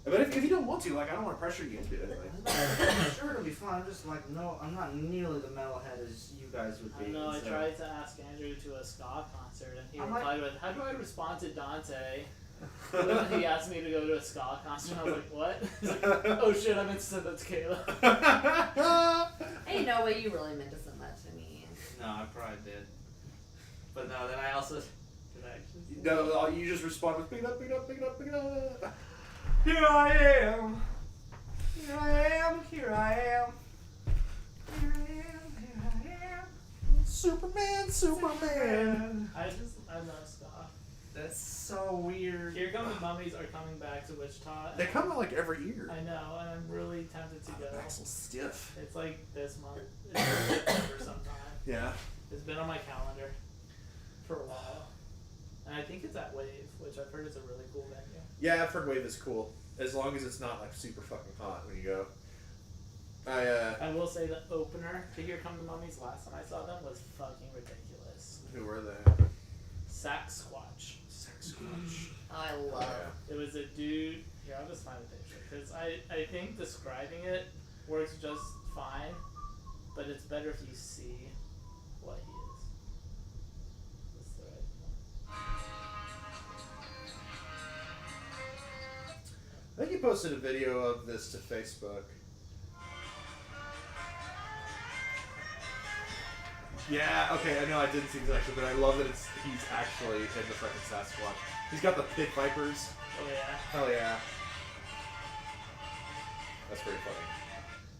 But if you don't want to, like, I don't want to pressure you into it anyway. I'm sure it'll be fun. I'm just like, no, I'm not nearly the metalhead as you guys would I be. know I so- tried to ask Andrew to a ska concert, and he I'm like- replied with, "How do I respond to Dante?" When he asked me to go to a ska concert, I was like, "What?" He's like, "Oh shit, I meant to send that to Kayla." Ain't no way you really meant to send that to me. No, I probably did. But no, then I also. Did I actually? say No, you just respond with pick it up, pick it up, pick it up, pick it up. Here I am. Here I am. Here I am. Here I am. Here I am. Superman, Superman. I love ska. That's so weird. Here Come the Mummies are coming back to Wichita. They come out like every year. I know, and I'm really tempted to go. Back's so stiff. It's like this month. It's in September sometime. Yeah. It's been on my calendar for a while. And I think it's at Wave, which I've heard is a really cool venue. Yeah, I've heard Wave is cool. As long as it's not like super fucking hot when you go. I will say the opener to Here Come the Mummies last time I saw them was fucking ridiculous. Who were they? Sasquatch. Sasquatch. I love. It was a dude. Here, I'll just find a picture. Because I think describing it works just fine. But it's better if you see what he is. That's the right one. I think posted a video of this to Facebook. Yeah, okay, I know I didn't see this actually, but I love that he's actually in the fucking Sasquatch. He's got the pit vipers. Oh yeah. Hell yeah. That's pretty funny.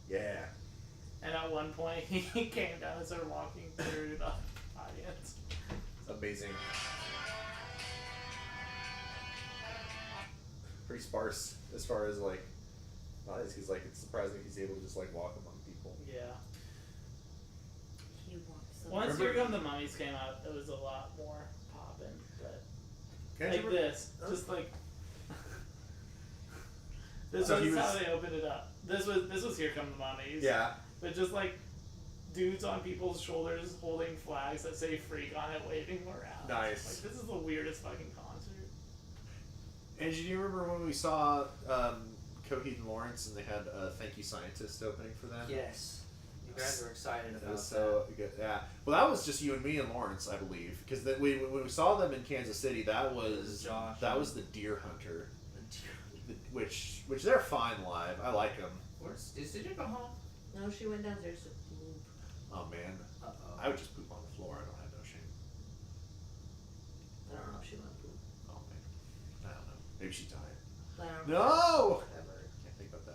Yeah. And at one point, he came down and started walking through the audience. It's amazing. Pretty sparse as far as like, he's like, it's surprising he's able to just like walk among people. Yeah. He walks so Once Remember- Here Come the Mummies came out, it was a lot more poppin', but Can't like you this, just like this So he was how was- they opened it up. This was Here Come the Mummies. Yeah. But just like dudes on people's shoulders holding flags that say "freak" on it, waving around. Nice. Like this is the weirdest fucking concert. And do you remember when we saw Coheed and Lawrence and they had a Thank You Scientist opening for them? Yes. You guys were excited That about was so good. Yeah. Well, that was just you and me and Lawrence, I believe, because when we saw them in Kansas City, that was Josh. that was the Deer Hunter, that. which they're fine live. I like them. Did you go home? No, she went downstairs to poop. Oh man, Uh-oh. I would just poop on the floor. I don't have no shame. I don't know if she went to poop. Oh man, I don't know. Maybe she's tired. I don't know. No. Whatever. Can't think about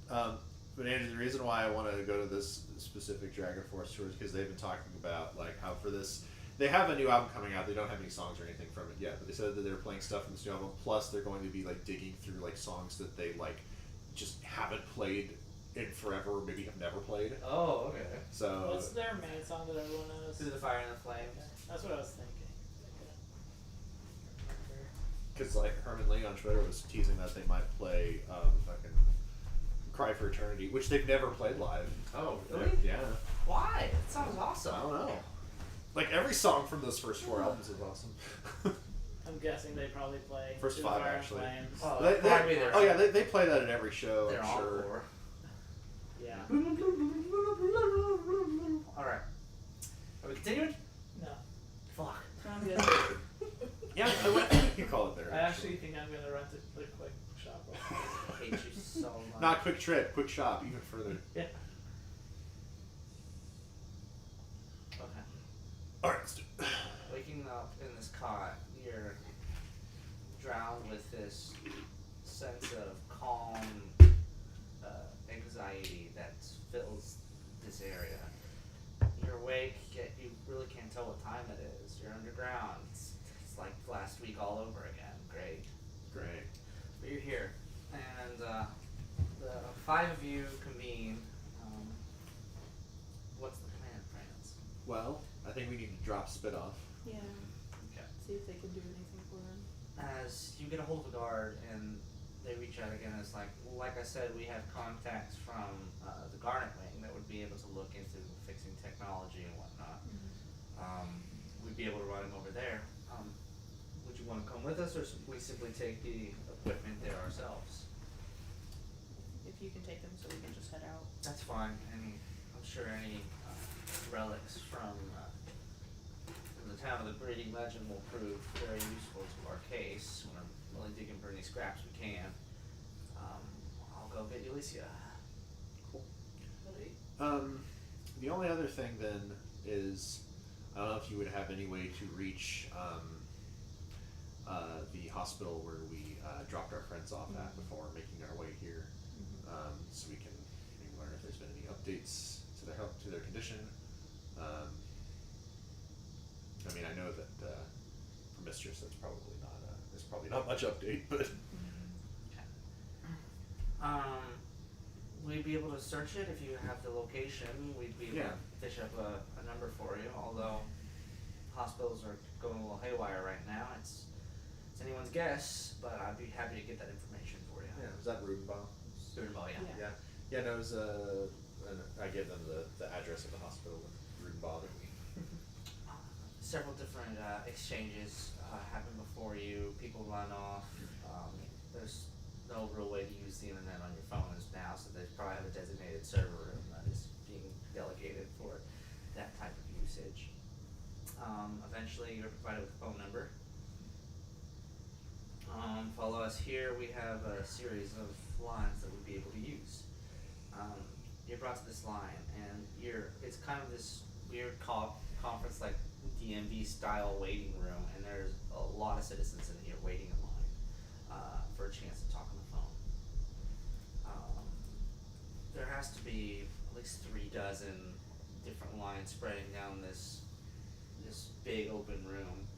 that. But Andrew, the reason why I want to go to this specific Dragon Force tour is because they've been talking about like how for this they have a new album coming out. They don't have any songs or anything from it yet, but they said that they're playing stuff from this new album. Plus, they're going to be like digging through like songs that they like just haven't played in forever, or maybe have never played. Oh, okay. So What's their main song that everyone knows? Through the Fire and the Flames. Okay, that's what I was thinking. because like Herman Lee on Twitter was teasing that they might play fucking Cry for Eternity, which they've never played live. Oh, really? Yeah. Why? It sounds awesome. I don't know. Like every song from those first 4 albums is awesome. I'm guessing they probably play First Through the 5 Fire and actually. Flames. Oh, They- that'd probably be their- oh yeah, they play that at every show. They're I'm all sure. four. Yeah. Alright. Are we continuing? No. Fuck. I'm good. Yeah, I think you call it there. I actually think I'm gonna rent a quick shop. I hate you so much. Not quick trip, quick shop, even further. Yeah. Okay. Alright, let's do it. Waking up in this cot, you're drowned with this sense of calm anxiety that fills this area. You're awake, yet you really can't tell what time it is. You're underground. It's like last week all over again. Great. Great. But you're here. And the 5 of you convene. What's the plan, France? Well, I think we need to drop Spit off. Yeah. Okay. See if they can do anything for him. As you get a hold of a guard and they reach out again, it's like I said, we have contacts from the Garnet Wing that would be able to look into fixing technology and whatnot. We'd be able to run him over there. Would you want to come with us, or should we simply take the equipment there ourselves? If you can take them so we can just head out. That's fine. I'm sure any relics from the town of the Breeding Legend will prove very useful to our case. We're willing to dig in for any scraps we can. I'll go get Alicia. Cool. The only other thing then is, I don't know if you would have any way to reach the hospital where we dropped our friends off at before making our way here, so we can maybe learn if there's been any updates to their condition. I mean, I know that for Mistress, that's probably not there's probably not much update, but We'd be able to search it if you have the location. We'd be able Yeah. to fish up a number for you. Although hospitals are going a little haywire right now, it's anyone's guess. But I'd be happy to get that information for you. yeah, was that Rudenbaugh? Rudenbaugh, yeah. Yeah, no, it was I gave them the address of the hospital with Rudenbaugh that we. Several different exchanges happen before you. People run off. There's no real way to use the internet on your phones now, so they probably have a designated server room that is being delegated for that type of usage. Eventually, you're provided with a phone number. Follow us us here, we have a series of lines that we'd be able to use. You're brought to this line, and it's kind of this weird conference like DMV style waiting room, and there's a lot of citizens in here waiting in line for a chance to talk on the phone. There has to be at least 36 different lines spreading down this big open room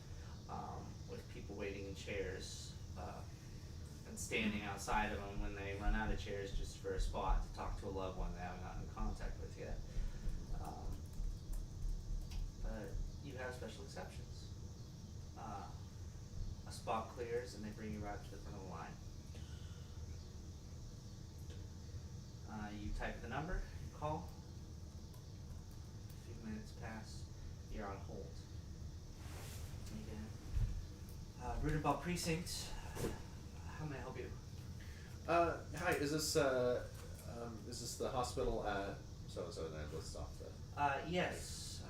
with people waiting in chairs and standing outside of them when they run out of chairs just for a spot to talk to a loved one they haven't gotten in contact with yet. But you have special exceptions. A spot clears and they bring you right to the front of the line. You type the number, call. A few minutes pass, you're on hold. Rudenball Precinct, how may I help you? Hi, is this the hospital at so-and-so, and I list off the... Yes.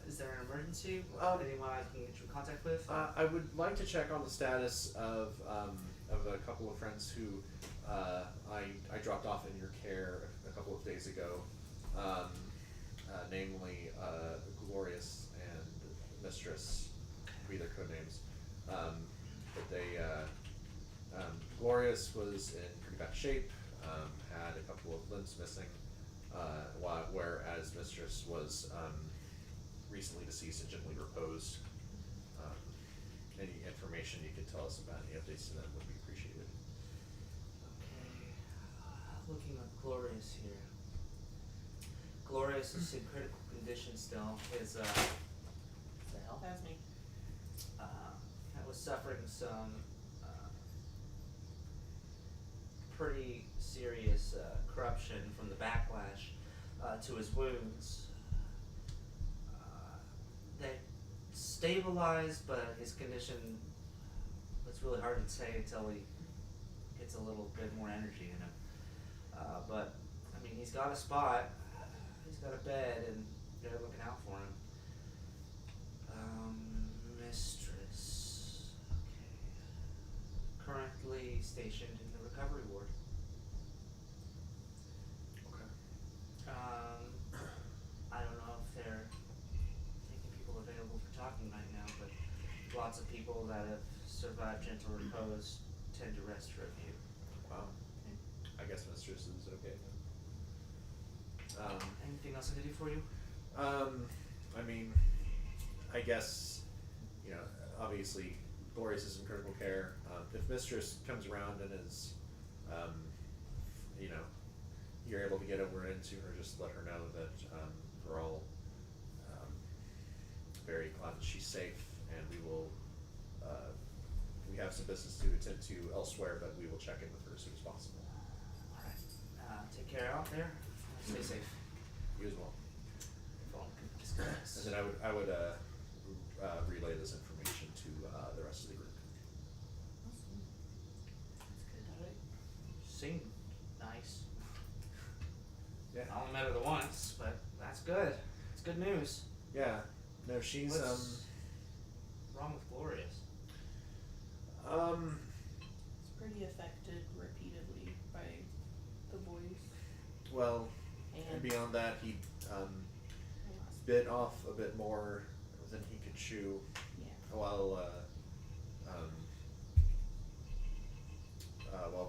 Is there an emergency? Anyone I can get you in contact with? I would like to check on the status of a couple of friends who I dropped off in your care a couple of days ago, namely Glorious and Mistress, be their code names. But they Glorious was in pretty bad shape, had a couple of limbs missing, whereas Mistress was recently deceased and gently reposed. Any information you could tell us about any updates to them would be appreciated. Okay. Looking at Glorious here. Glorious is in critical condition still. His the hell? That's me. Was suffering some pretty serious corruption from the backlash to his wounds. They stabilized, but his condition, it's really hard to say until he gets a little bit more energy in him. But, I mean, he's got a spot, he's got a bed, and they're looking out for him. Mistress. Okay. Currently stationed in the recovery ward. Okay. I don't know if they're taking people available for talking right now, but lots of people that have survived gentle repose tend to rest for a few. Wow. I guess Mistress is okay then. Anything else I can do for you? I mean, I guess, you know, obviously Glorious is in critical care. If Mistress comes around and is, you know, you're able to get over into her, just let her know that we're all very glad that she's safe, and we will, we have some business to attend to elsewhere, but we will check in with her as soon as possible. Alright. Take care out there. Stay safe. You as well. Phone. And then I would relay this information to the rest of the group. Awesome. That's good. Seemed nice. Yeah. I only met her the once, but that's good. It's good news. Yeah. No, she's What's wrong with Glorious? It's pretty affected repeatedly by the voice well, and and beyond that, he lost. bit off a bit more than he could chew while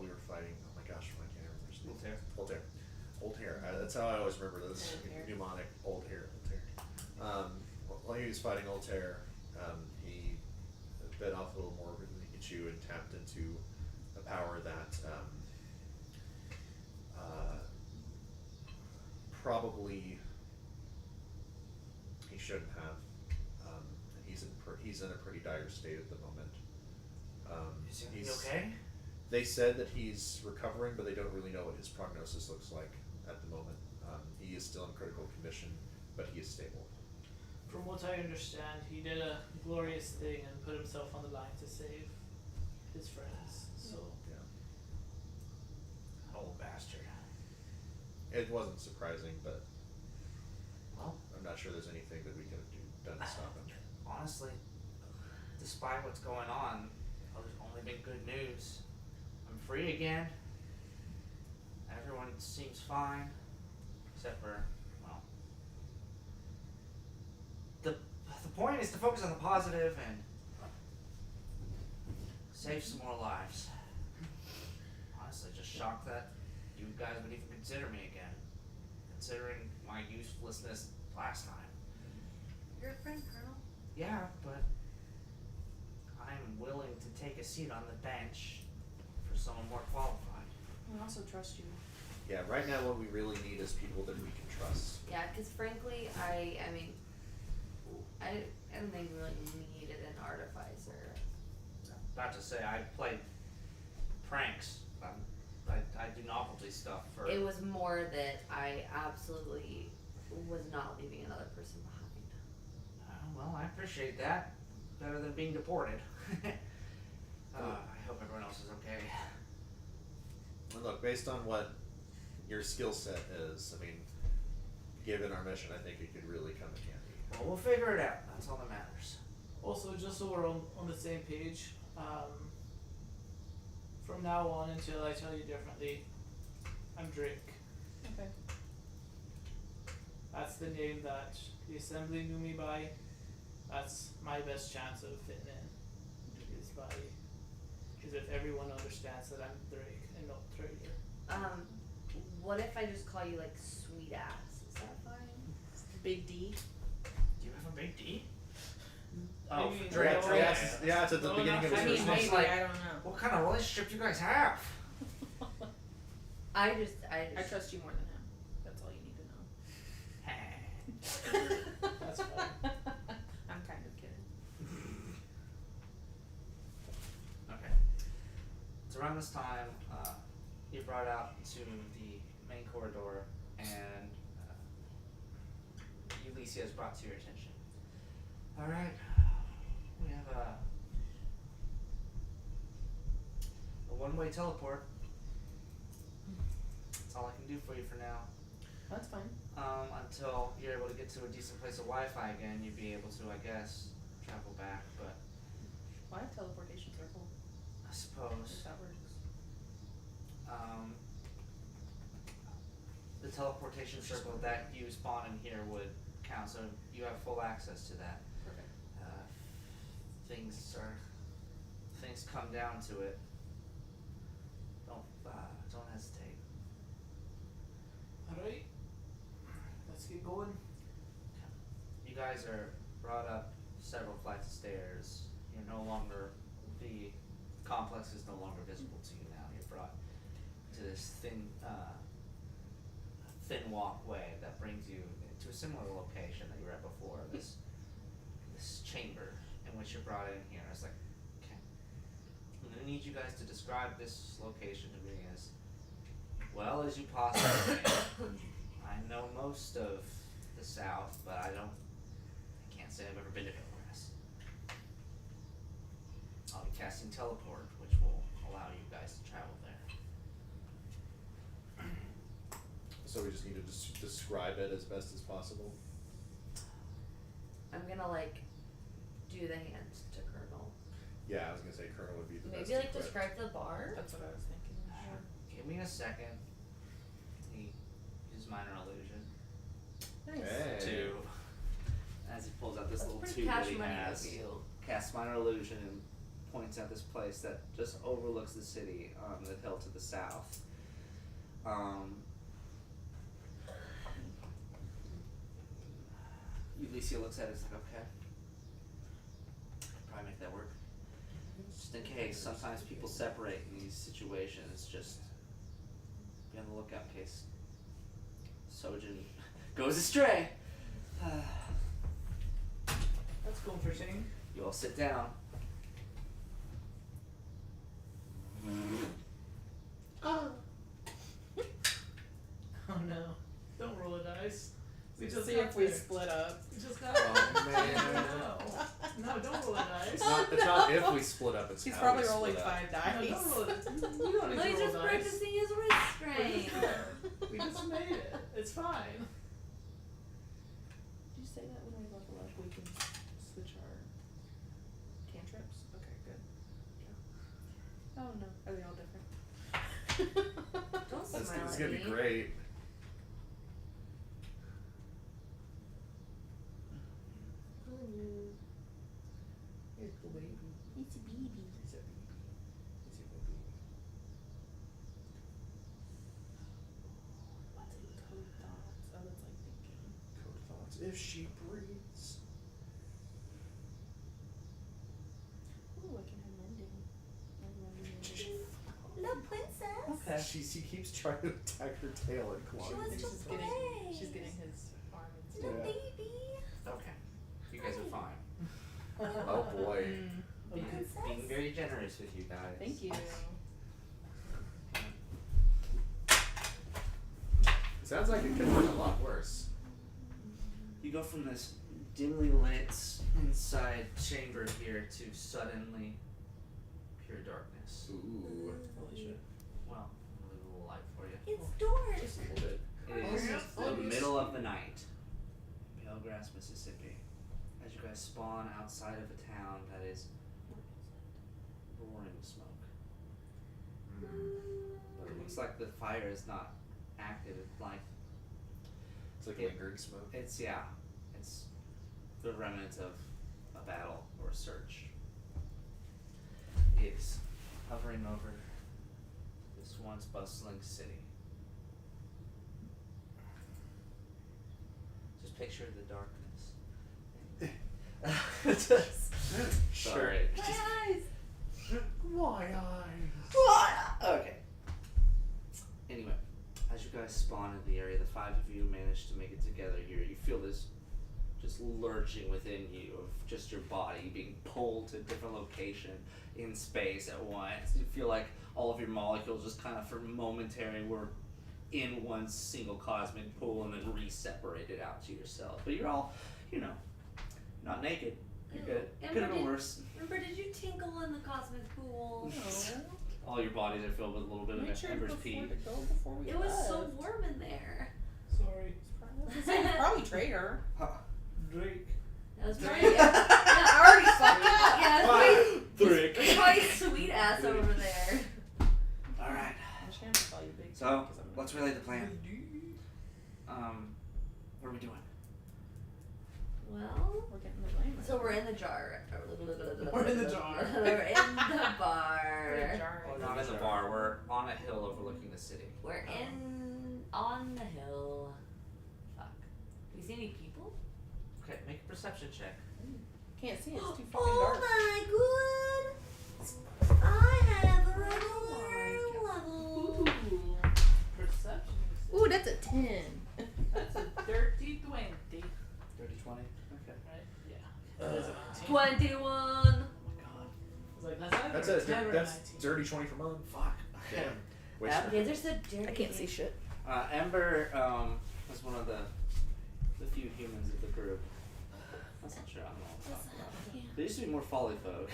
we were fighting. Oh my gosh, I can't remember his name. Voltaire. Old hair. That's how I always remember this. Old hair. Mnemonic. Old hair. While he was fighting Altair, he bit off a little more than he could chew and tapped into a power that probably he shouldn't have. He's in a pretty dire state at the moment. Is he he's- okay? They said that he's recovering, but they don't really know what his prognosis looks like at the moment. He is still in critical condition, but he is stable. From what I understand, he did a glorious thing and put himself on the line to save his friends. So Yeah. Old bastard. It wasn't surprising, but Well, I'm not sure there's anything that we could have done to stop him. honestly, despite what's going on, Well, there's only been good news. I'm free again. Everyone seems fine, except for, well, the point is to focus on the positive and save some more lives. Honestly, just shocked that you guys would even consider me again, considering my uselessness last time. You're a friend, Colonel. Yeah, but I'm willing to take a seat on the bench for someone more qualified. We also trust you. Yeah, right now what we really need is people that we can trust. Yeah, because frankly, I mean, I don't think we really needed an artificer. Not to say I played pranks. I do novelty stuff for. It was more that I absolutely was not leaving another person behind. Well, I appreciate that. Better than being deported. I hope everyone else is okay. And look, based on what your skill set is, I mean, given our mission, I think it could really come in handy. Well, we'll figure it out. That's all that matters. Also, just so we're on the same page, from now on until I tell you differently, I'm Drake. Okay. That's the name that the assembly knew me by. That's my best chance of fitting in, is if everyone understands that I'm Drake and not traitor. What if I just call you like sweet ass? Is that fine? Big D. Do you have a big D? I Oh, mean, for Drake. no, Drake. Yeah, it's at the No, beginning of not his I mean, first It's maybe, name. like- I don't know. What kind of relationship do you guys have? I just I trust you more than him. That's all you need to know. That's fine. I'm kind of kidding. Okay. It's around this time, you brought out to the main corridor, and Ulysses is brought to your attention. Alright, we have a one-way teleport. That's all I can do for you for now. That's fine. Until you're able to get to a decent place of Wi-Fi again, you'd be able to, I guess, travel back, but Why teleportation circle? I If suppose, that works. the teleportation circle that you spawn in here would count, so you have full access to that. Perfect. Things come down to it. Don't hesitate. Alright. Let's get going. You guys are brought up several flights of stairs. You're no longer, the complex is no longer visible to you now. You're brought to this thin walkway that brings you to a similar location that you were at before. This chamber in which you're brought in here. It's like, okay, I'm gonna need you guys to describe this location to me as well as you possibly can. I know most of the South, but I can't say I've ever been to Hillcrest. I'll be casting teleport, which will allow you guys to travel there. So we just need to describe it as best as possible. I'm gonna like do the hand to Colonel. Yeah, I was gonna say Colonel would be the best. Maybe like to equip. describe the bar. That's what I was thinking. Give me a second. He uses minor illusion Nice. Hey. to, as he pulls out this That's little pretty tube that cash he money has, of you. Casts minor illusion and points at this place that just overlooks the city on the hill to the south. Ulysses looks at it and is like, okay. Probably make that work. Just in case, sometimes people separate in these situations, just be on the lookout in case Sojin goes astray. That's comforting. You all sit down. Oh no. Don't roll a dice. We just See got if we there. split up. We just got Oh, there. man. No, don't roll a dice. It's not if we split up, it's He's how probably we rolling split up. 5 No, dice. don't roll it. You don't need No, to he's roll just dice. practicing his We're restraint. just there. We just made it. It's fine. Did you say that when we level up we can switch our cantrips? Okay, good. know. Are they all different? Don't That's smile it's at gonna me. be great. Here's the baby. It's a baby. He's a baby. He's a baby. What's it? Code thoughts. Oh, that's like thinking. Code thoughts. If she breathes. Ooh, I can have mending. Little princess. Okay. He keeps trying to attack her tail and claw. She wants She's to just play. getting, she's getting his arm and Little Yeah. baby. Okay. You guys are fine. Oh boy. Being, Princess. being very generous with you guys. Thank you. It sounds like it could have been a lot worse. You go from this dimly lit inside chamber here to suddenly pure darkness. Ooh. Holy shit. Well, I'll leave a little light for you. It's Doris. Just a little bit. It is Oh, the yes. middle of the night, Pale Grass, Mississippi. As you guys spawn outside of a town that is roaring with smoke. But it looks like the fire is not active. It's like It's like It- lingering smoke. it's the remnants of a battle or a search. It's hovering over this once bustling city. Just picture the darkness. Sorry. My eyes. Why eyes? Okay. Anyway, as you guys spawn in the area, the five of you manage to make it together here. You feel this just lurching within you of just your body being pulled to a different location in space at once. You feel like all of your molecules just kind of for momentary were in one single cosmic pool and then re-separated out to yourself. But you're all, not naked. You're good. Amber, Could have been did- worse. Remember, did you tinkle in the cosmic pool? All your bodies are filled with a little bit Make of sure Ember's before pee. to go before we It was so left. warm in there. Sorry. It's probably Trader. Drake. That was probably I already fucking yeah. Frick. It's probably sweet ass over there. Alright. I'm just gonna have to call you big. So, 'cause I'm let's relay the plan. What are we doing? Well, We're getting the blame. so we're in the jar. We're in the jar. We're in the bar. We're not in the bar. We're on a hill overlooking the city. We're on the hill. Fuck. Do we see any people? Okay, make a perception check. Can't see. It's too fucking Oh dark. my god! I have a Oh regular my level. Perception. Ooh, that's a 10. That's a dirty 20. 30, 20? Okay. Right? Yeah. That is a 19. 21. Oh my god. I was like, that's either That's a 10 or a that's 19. dirty 20 for mom. Fuck. Damn. Okay. Waste Ab- Yeah, there's a dirty. I can't see shit. Ember was one of the few humans of the group. That's not true. I don't know what I'm talking about. There used to be more folly folk.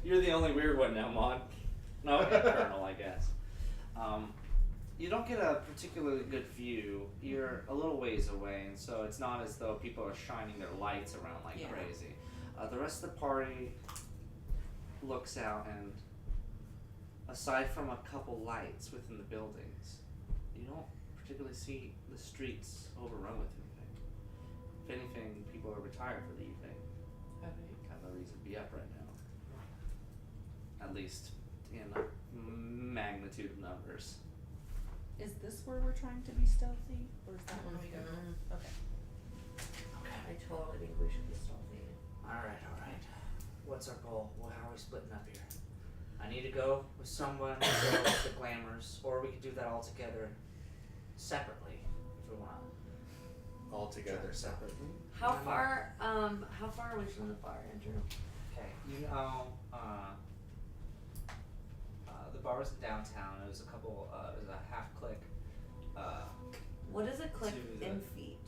You're the only weird one now, Mon. No, okay, Colonel, I guess. You don't get a particularly good view. You're a little ways away, and so it's not as though people are shining their lights around like Yeah. crazy. The rest of the party looks out, and aside from a couple lights within the buildings, you don't particularly see the streets overrun with anything. If anything, people are retired for the evening. Have no reason to be up right now. At least in a magnitude of numbers. Is this where we're trying to be stealthy? Or is that where we go? Okay. I totally think we should be stealthy. Alright. What's our goal? Well, how are we splitting up here? I need to go with someone to go with the glamours, or we could do that all together separately if we want. All together separately. How far are we from the bar, Andrew? Okay, the bar was in downtown. It was it was a half click. What is a click To the- in feet?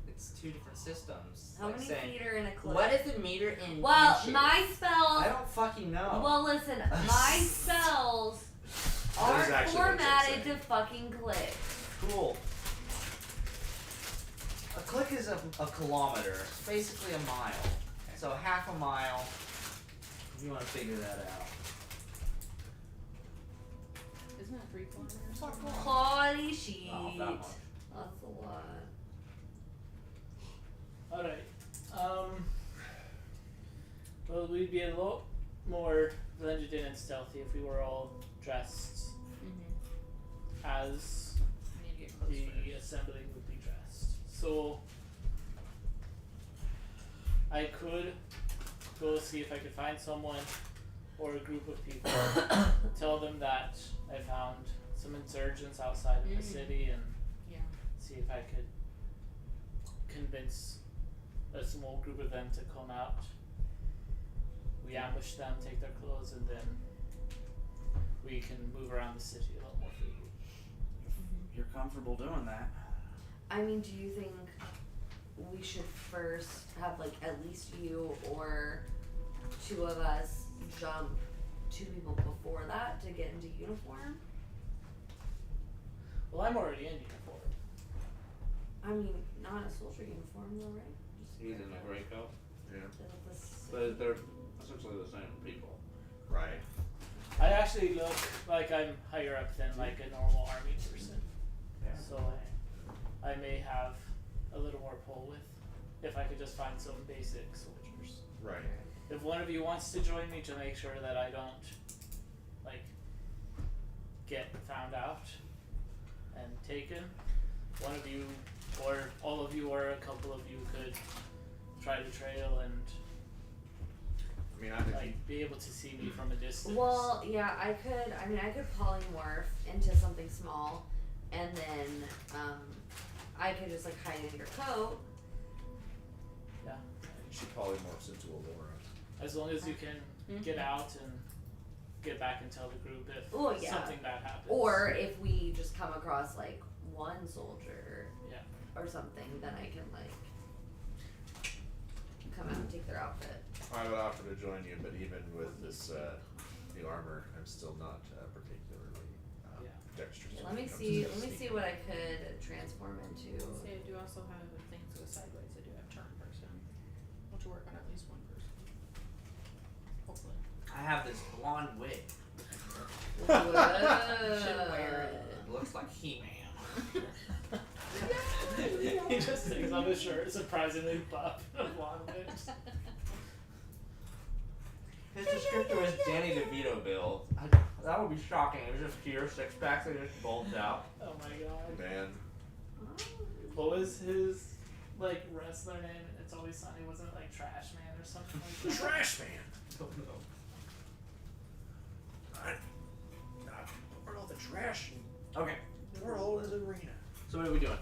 It's two different systems. How like many saying, feet are in a click? What is the meter in Well, inches? my spells. I don't fucking know. Well, listen, my spells aren't actually what it's formatted to saying. fucking click. Cool. A click is a kilometer, basically a mile. So half a mile, if you want to figure that out. Isn't that 3 kilometers? Holy shit. Oh, that much. That's a lot. Alright. Well, we'd be a lot more blended in and stealthy if we were all dressed as I need to get close the first. assembly would be dressed. So I could go see if I could find someone or a group of people, tell them that I found some insurgents outside of the city, and Yeah. see if I could convince a small group of them to come out. We ambush them, take their clothes, and then we can move around the city a lot more freely. You're comfortable doing that. I mean, do you think we should first have like at least you or 2 of us jump 2 people before that to get into uniform? Well, I'm already in uniform. I mean, not a soldier uniform though, right? He's in a gray coat. Yeah. But they're essentially the same people. Right. I actually look like I'm higher up than like a normal army person. Yeah. So I may have a little more pull with if I could just find some basic soldiers. Right. If one of you wants to join me to make sure that I don't like get found out and taken, one of you or all of you or a couple of you could try to trail and I mean, I think like be able to see me from a distance. Well, yeah, I could polymorph into something small, and then I could just like hide in your coat. Yeah. she polymorphs into a Laura. As long as you can get out and get back and tell the group if Oh, yeah. something bad happens. Or if we just come across like one soldier Yeah. or something, then I can like come out and take their outfit. I would offer to join you, but even with this new armor, I'm still not particularly Yeah. dexterous. Let when me it comes see. to Let me see sneaking. what I could transform into. See, I do also have a thing to go sideways. I do have turn person, which will work on at least one person. Hopefully. I have this blonde wig. Should wear it. It looks like He-Man. He just takes off his shirt, surprisingly buff and blonde wigs. His descriptor is Danny DeVito build. That would be shocking. It was just here, 6 packs, and just bulged out. Oh my god. Man, What was his like wrestler name? It's Always Sunny, wasn't it like Trash Man or something like that? trash man. Don't know. Burn all the trash Okay. and whirl his arena. So what are we doing?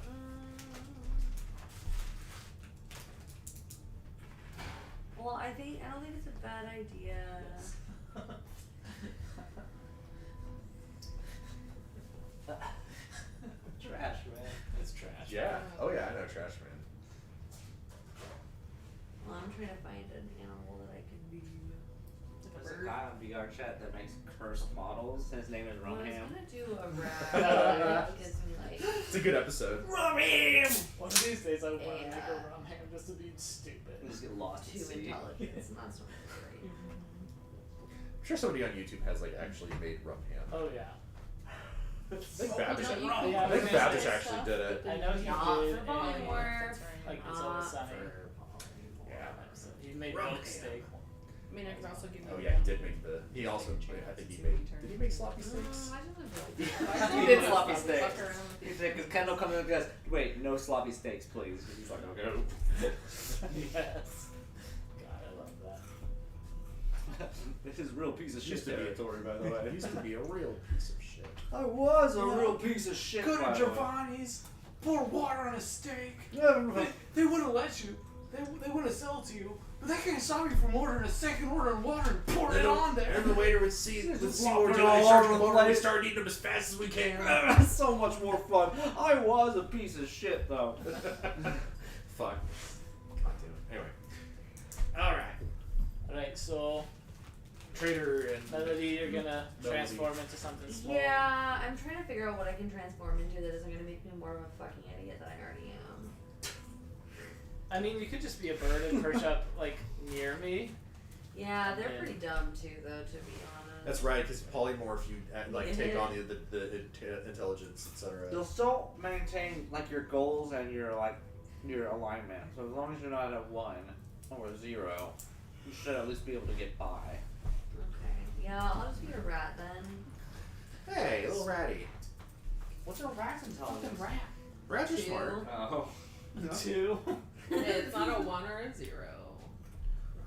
Well, I don't think it's a bad idea. Yes. Trash, man. It's trash. Yeah. Oh yeah, I know trash man. Well, I'm trying to find an animal that I can be. There's a Bird. guy on VR chat that makes cursed models. His name is Well, I was Rumham. gonna do a rat. It gives me like. It's a good episode. One of these days I want to make Yeah. a rum ham just to be stupid. You just get lost at Too sea. intelligence, and that's not great. I'm sure somebody on YouTube has like actually made rum ham. Oh yeah. I think Babish, don't you I can Yeah, think but Babish it's actually stuff did it. I know he Not did. for a- polymorph. That's right. Like it's Not always sunny. for polymorph. Yeah. episode. He made Rum milk ham. steak. I mean, I could also give you. Oh yeah, he did make the. He also, I think he made. Did he make sloppy steaks? He did sloppy Fuck steaks. around with He you. said, because Kendall comes in and goes, wait, no sloppy steaks, please. And he's like, okay. Yes. God, I love that. This is real piece of shit Used to be a territory, by the way. Used to be a real piece of shit. I was a Yeah. real piece of shit. Go to by the way. Giovanni's, pour water on a steak. Yeah, They wouldn't let you. They wouldn't sell it to you. But they can't stop you from ordering a second order of water and pour it on there. And the waiter would see, Just what flop we're it doing. all They start over to the come over, we place. start eating them as fast as we can. That's so much more fun. I was a piece of shit though. Fuck. God damn it. Anyway. Alright. Alright, so Trader and. Melody, you're gonna Melody. transform into something small. Yeah, I'm trying to figure out what I can transform into that isn't gonna make me more of a fucking idiot than I already am. I mean, you could just be a bird and perch up like near me. Yeah, they're Yeah. pretty dumb too, though. To be honest. That's right, because polymorph, you take Yeah. on the intelligence, etc. You'll still maintain like your goals and your alignment. So as long as you're not at 1 or 0, you should at least be able to get by. Okay. Yeah, I'll just be a rat then. Hey, little ratty. What's a rat's intelligence? Fucking rat. Rats are Two. smart. Oh. 2. It's not a 1 or a 0.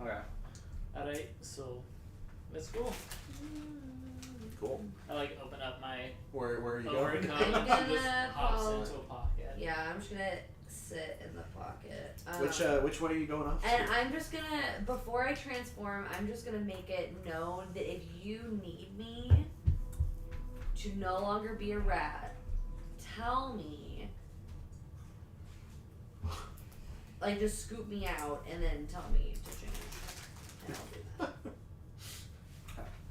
Okay. Alright, so let's go. Cool. I like open up my Where are you overcoat. going? I'm She gonna just hops follow- into a pocket. Yeah, I'm just gonna sit in the pocket. Which way are you going off? And I'm just gonna, before I transform, I'm just gonna make it known that if you need me to no longer be a rat, tell me. Like, just scoop me out and then tell me to change. And I'll do that.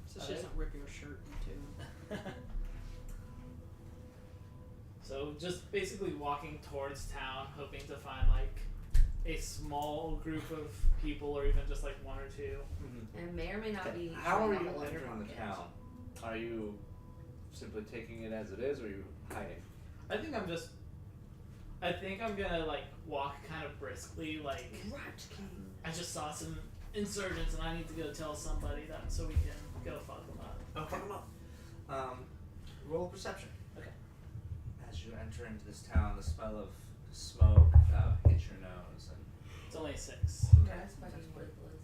So she doesn't rip your shirt in two. So just basically walking towards town, hoping to find like a small group of people, or even just like 1 or 2. And may or may not be. How are showing you up all in your entering the pocket. town? Are you simply taking it as it is, or are you hiding? I think I'm gonna like walk kind of briskly, like Rat King. I just saw some insurgents and I need to go tell somebody that so we can go fuck them up. Okay. Roll perception. Okay. As you enter into this town, the smell of smoke hits your nose, and It's only a 6. Yeah, it's fucking worthless.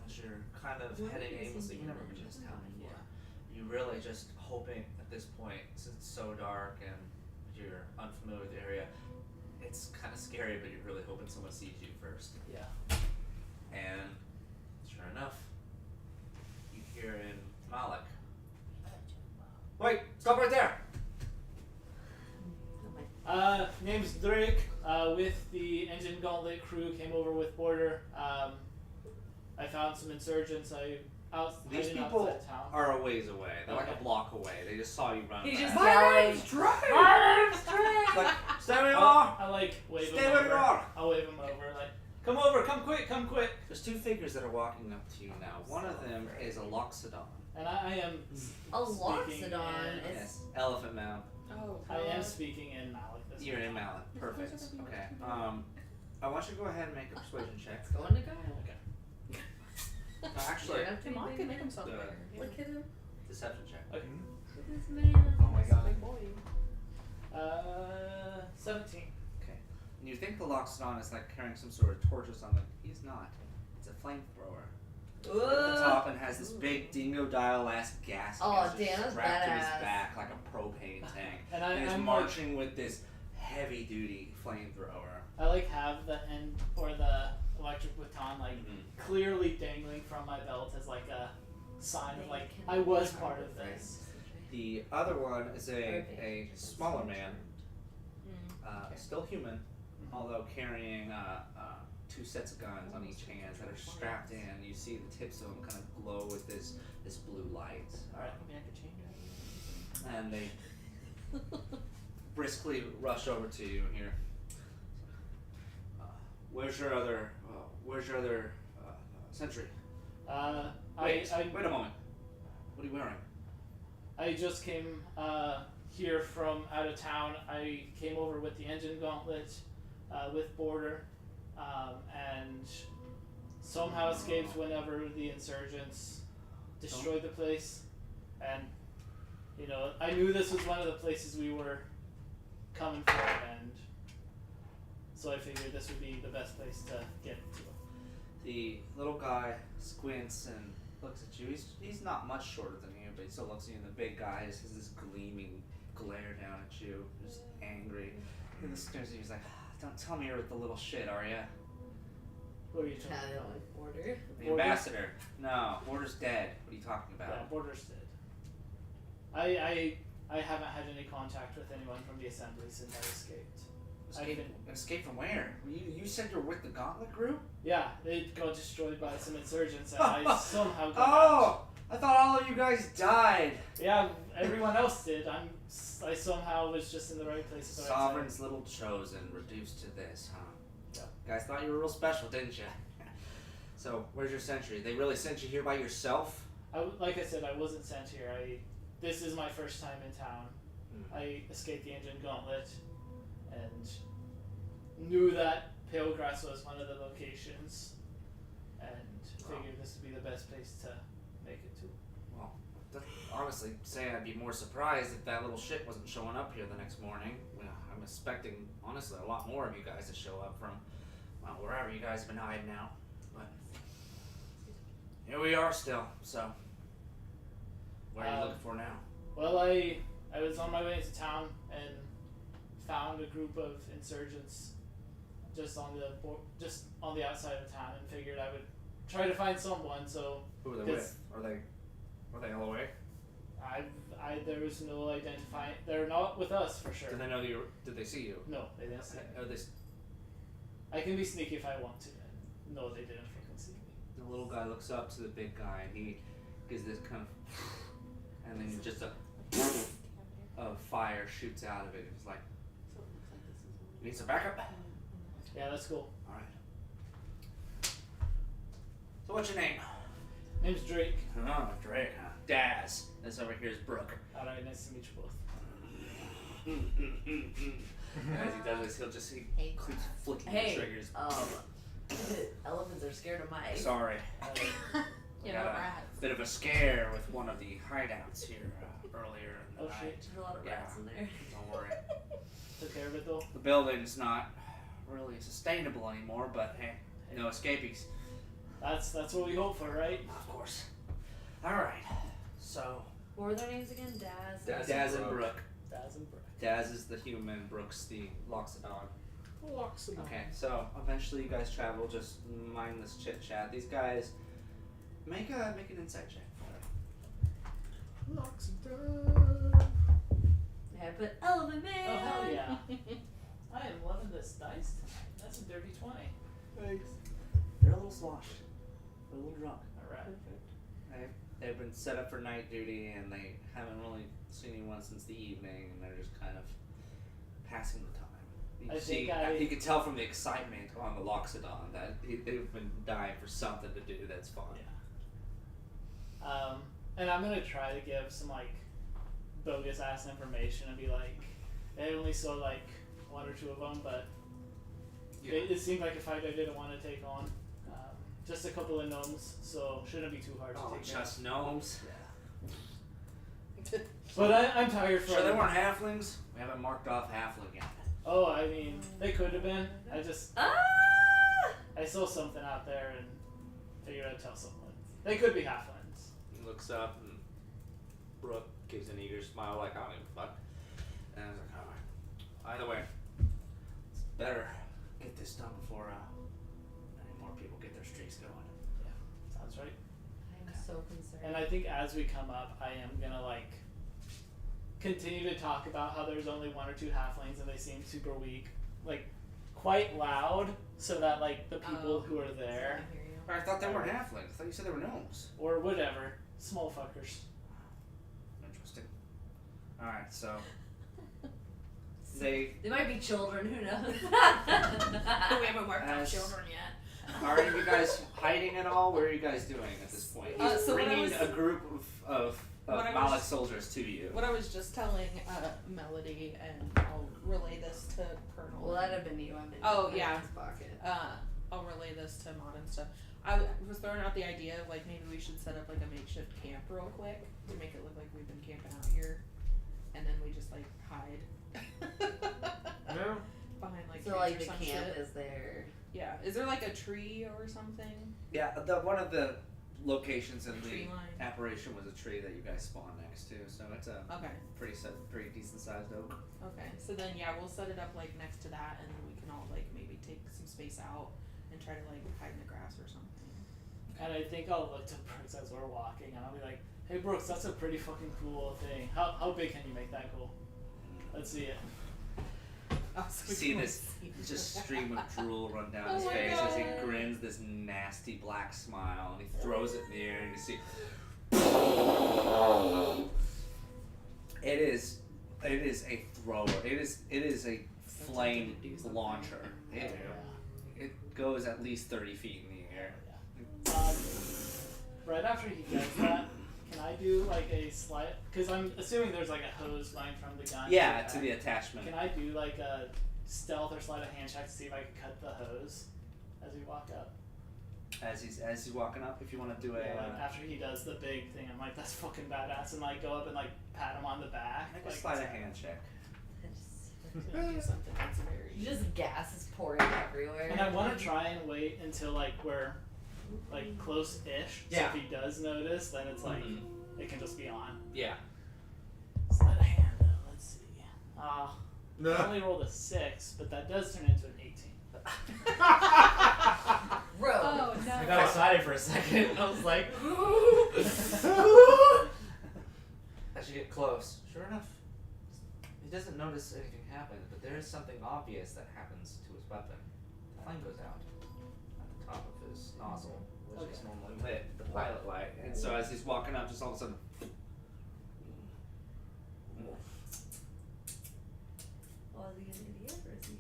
as you're kind of heading aimlessly, you've never been to this town before. You really just hoping at this point, since it's so dark and you're unfamiliar with the area, it's kind of scary, but you're really hoping someone sees you first. Yeah. And sure enough, you hear in Malik. Wait, stop right there! Oh my. Name's Drake. With the Engine Gauntlet crew, came over with Border. I found some insurgents. These hiding people outside town. are a ways away. They're like Okay. a block away. They just saw you run. He's by. just yelling. My name's Drake! Like, stay where you are! I like wave Stay them where over. you are! I'll wave them over. Like, come over, come quick, come quick. There's 2 figures that are walking up to you now. One of them is a Loxodon. And I am A speaking Loxodon in- is. Yes, elephant mount. Oh, I am God. speaking in Malik this You're time. in Mallet. Perfect. Okay. I want you to go ahead and make a persuasion check. It's going to go. Actually, You're up to Come on, me, can baby. make himself The- bigger. Yeah. Look at him. deception check. Okay. Look at this man. Oh my god. Big boy. 17. Okay. And you think the Loxodon is like carrying some sort of torch or something. He's not. It's a flamethrower. At the top and has this big dingo dial-ass gas Oh, canister Dana's strapped to his badass. back like a propane tank. And And he's I'm marching with this heavy-duty flamethrower. I like have the end or the electric baton like clearly dangling from my belt as like a sign of like I was part of this. The other one is a smaller man, still human, although carrying 2 sets of guns on each hand that are strapped in. You see the tips of them kind of glow with this blue light. Alright. I mean, I could change it. And they briskly rush over to you here. Where's your other sentry? Wait a moment. What are you wearing? I just came here from out of town. I came over with the Engine Gauntlet with Border and somehow escaped whenever the insurgents destroyed the place. And, you know, I knew this was one of the places we were coming for, and so I figured this would be the best place to get to. The little guy squints and looks at you. He's not much shorter than you, but he still looks at you. And the big guy just has this gleaming glare down at you, just angry. And he stares at you. He's like, "Don't tell me you're with the little shit, are you? Who are you talking Yeah, they don't about? like Border. The Border? ambassador? No, Border's dead. What are you talking about?" Yeah, Border's dead. I haven't had any contact with anyone from the assembly since I escaped. Escape from where? You said you're with the Gauntlet group? Yeah, it got destroyed by some insurgents, and I somehow got Oh! I thought all of you guys died. out. Yeah, everyone else did. I somehow was just in the right place at the right time. Sovereign's little chosen, reduced to this, huh? Yeah. Guys thought you were real special, didn't you? So, where's your sentry? They really sent you here by yourself? Like I said, I wasn't sent here. This is my first time in town. Hmm. I escaped the engine gauntlet and knew that Palegrass was one of the locations and figured this would be the best place to make it to. Well, honestly, say I'd be more surprised if that little ship wasn't showing up here the next morning. Well, I'm expecting, honestly, a lot more of you guys to show up from, well, wherever you guys have been hiding out. But here we are still, so what are you looking for now? Well, I was on my way into town and found a group of insurgents just on the outside of town and figured I would try to find someone. So Who are they Yes. with? Are they all away? there was no identifying. They're not with us for sure. Did they know you? Did they see you? No, they didn't see me. Are they? I can be sneaky if I want to. And no, they didn't fucking see me. The little guy looks up to the big guy and he gives this kind of, and then just a fire shoots out of it. It's like, you need some backup? Yeah, that's cool. Alright. So what's your name? Name's Drake. Oh, Drake, huh? Daz. This over here is Brooke. Alright, nice to meet you both. As he does this, he'll just keeps flicking Hey, the triggers. Elephants are scared of mice. Sorry. You Got know, a rats. bit of a scare with one of the hideouts here earlier in the Oh night. shit. There's a lot of rats in there. Don't worry. Took care of it though. The building's not really sustainable anymore, but hey, no escapees. That's what we hope for, right? Of course. Alright. So, What were their names again? Daz. Daz and Brooke. Daz and Brooke. Daz is the human, Brooke's the Loxodon. Locks them Okay, so eventually you guys travel, just mindless chit chat. These guys make an insight check for me. Locks done. I put Elephant Man. Oh hell yeah! I am loving this dice tonight. That's a dirty 20. Thanks. They're a little sloshed. They're a little drunk. Alright. They've been set up for night duty and they haven't really seen anyone since the evening and they're just kind of passing the time. You can tell from the excitement on the Loxodon that they've been dying for something to do that's fun. Yeah. And I'm gonna try to give some like bogus ass information and be like, I only saw like one or two of them, but it seemed like a fight I didn't want to take on. Just a couple of gnomes, so shouldn't be too hard to Oh, take down. just gnomes? But I'm tired from. Sure they weren't halflings? We haven't marked off halfling yet. Oh, I mean, they could have been. Ah! I saw something out there and figured I'd tell someone. They could be halflings. He looks up and Brooke gives an eager smile like, I don't give a fuck. And I was like, alright. Either way, it's better get this done before any more people get their streaks going. Sounds right. I'm so concerned. And I think as we come up, I am gonna like continue to talk about how there's only one or two halflings and they seem super weak, like quite loud, so that like the people who are there I hear you. I thought they weren't halflings. I thought you said they were gnomes. or whatever, small fuckers. Interesting. Alright, so they They might be children. Who knows? We haven't worked on As- children yet. are you guys hiding at all? What are you guys doing at this point? He's So what I bringing was- a group of what I was- Malik soldiers to you. What I was just telling Melody, and I'll relay this to Colonel. Well, that'd have been you. I'm in Oh, my yeah. pants pocket. I'll relay this to Mod and stuff. I was throwing out the idea of like maybe we should set up like a makeshift camp real quick to make it look like we've been camping out here, and then we just like hide. No. Behind like So trees like or the some camp shit. is there. Yeah. Is there like a tree or something? Yeah, one of the locations in Tree the line. apparition was a tree that you guys spawned next to, so it's a Okay. pretty decent sized oak. Okay. So then yeah, we'll set it up like next to that, and then we can all like maybe take some space out and try to like hide in the grass or something. And I think I'll look to Brooks as we're walking, and I'll be like, "Hey Brooks, that's a pretty fucking cool thing. How big can you make that cool? Let's see it." Oh, so we See can this see. just stream of drool run down Oh his my face as he God. grins this nasty black smile and he throws it in the air and you see it is a thrower. It is a flame launcher. It goes at least 30 feet in the air. Right after he does that, can I do like a slide? Because I'm assuming there's like a hose going from the gun. Yeah, to to the attachment. Can I do like a stealth or sleight of hand check to see if I can cut the hose as we walk up? As he's walking up, if you want to do a. Yeah, like after he does the big thing, I'm like, that's fucking badass, and like go up and like pat him on the back. Make a like, sleight of hand check. Do something that's very. Just gas is pouring everywhere. And I want to try and wait until like we're like close-ish. Yeah. So if he does notice, then it's like Mhm. it can just be on. Yeah. Sleight of hand. Let's see. I No. only rolled a 6, but that does turn into an 18. Rogue. Oh no. I got excited for a second. I was like, as you get close, sure enough, he doesn't notice anything happen, but there is something obvious that happens to his weapon. The flame goes out at the top of his nozzle, which is normally lit. The pilot light. And so as he's walking up, just all of a sudden. Oh, is he an idiot or is he?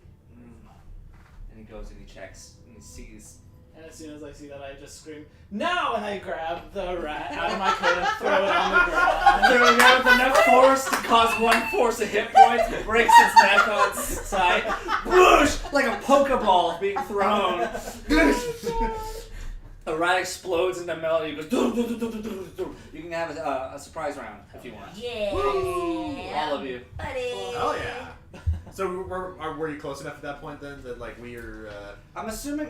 And he goes and he checks and he sees. And as soon as I see that, I just scream, "No!" And I grab the rat out of my coat and throw it on the ground. There we go, with enough force to cause one force a hit point, breaks its neck on its side. Whoosh! Like a Pokeball being thrown. A rat explodes into melody. He goes. "Doo, doo, doo, doo, doo, doo, doo." You can have a surprise round if you want. Yeah. All of you. Buddy. Hell yeah. So were you close enough at that point then that like we are? I'm assuming.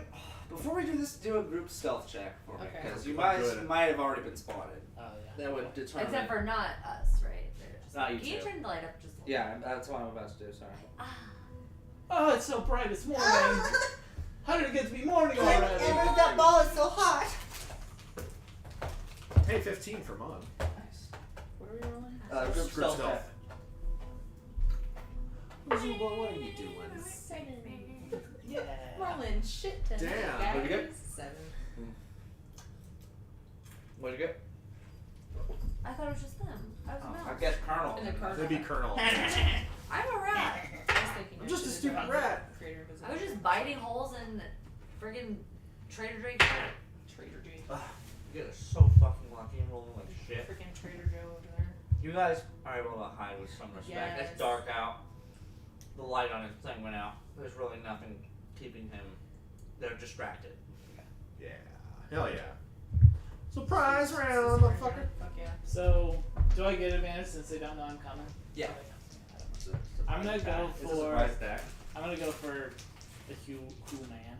Before we do this, do a group stealth check for me, Okay. because you Good. might have already been spotted. Oh yeah. That would determine. Except for not us, right? They're just Not you Can you two. turn the light up just a little? Yeah, that's what I'm about to do. Sorry. Oh, it's so bright. It's morning. How did it get to be morning already? that ball is so hot. Hey, 15 for Mon. Nice. What are we rolling? Group Group stealth stealth. check. What are you doing? Yeah. Rolling shit tonight, Damn. guys. What'd you get? 7. What'd you get? I thought it was just them. I was a I mouse. guess Colonel. And the card. That'd be Colonel. I'm a rat. I was thinking I'm I just a should've stupid done rat. Trader Visit. I was just biting holes in friggin' Trader Drake's shirt. Trader Joe. You guys are so fucking lucky and rolling like shit. Freaking Trader Joe over there. You guys are able to hide with some respect. Yes. It's dark out. The light on his thing went out. There's really nothing keeping him. They're distracted. Yeah. Hell yeah. Surprise round, Fuck motherfucker. yeah. So, do I get advantage since they don't know I'm coming? Yeah. I'm gonna go It's a for. surprise attack. I'm gonna go for the cool man.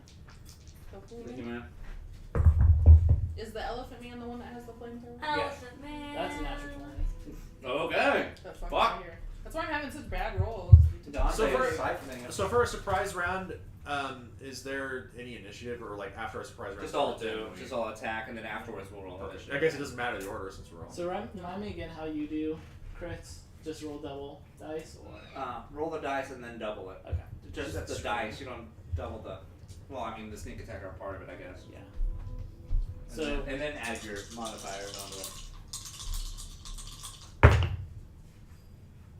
Thank you, man. Is the elephant man the one that has the flamethrower? Elephant man. That's a natural 20. Okay. That fucking Fuck. right here. That's why I'm having such bad rolls. Dante So for- is siphoning it. So for a surprise round, is there any initiative or like after a surprise round? Just all then do. we- Just all attack, and then afterwards we'll roll Perfect. initiative. I guess it doesn't matter the order since we're all. So remind me again how you do crits. Just roll double dice, or Roll the dice and then double it. okay. Just That's the true. dice. You don't double the. Well, I mean the sneak attack are part of it, I guess. Yeah. And So then add your modifiers onto it.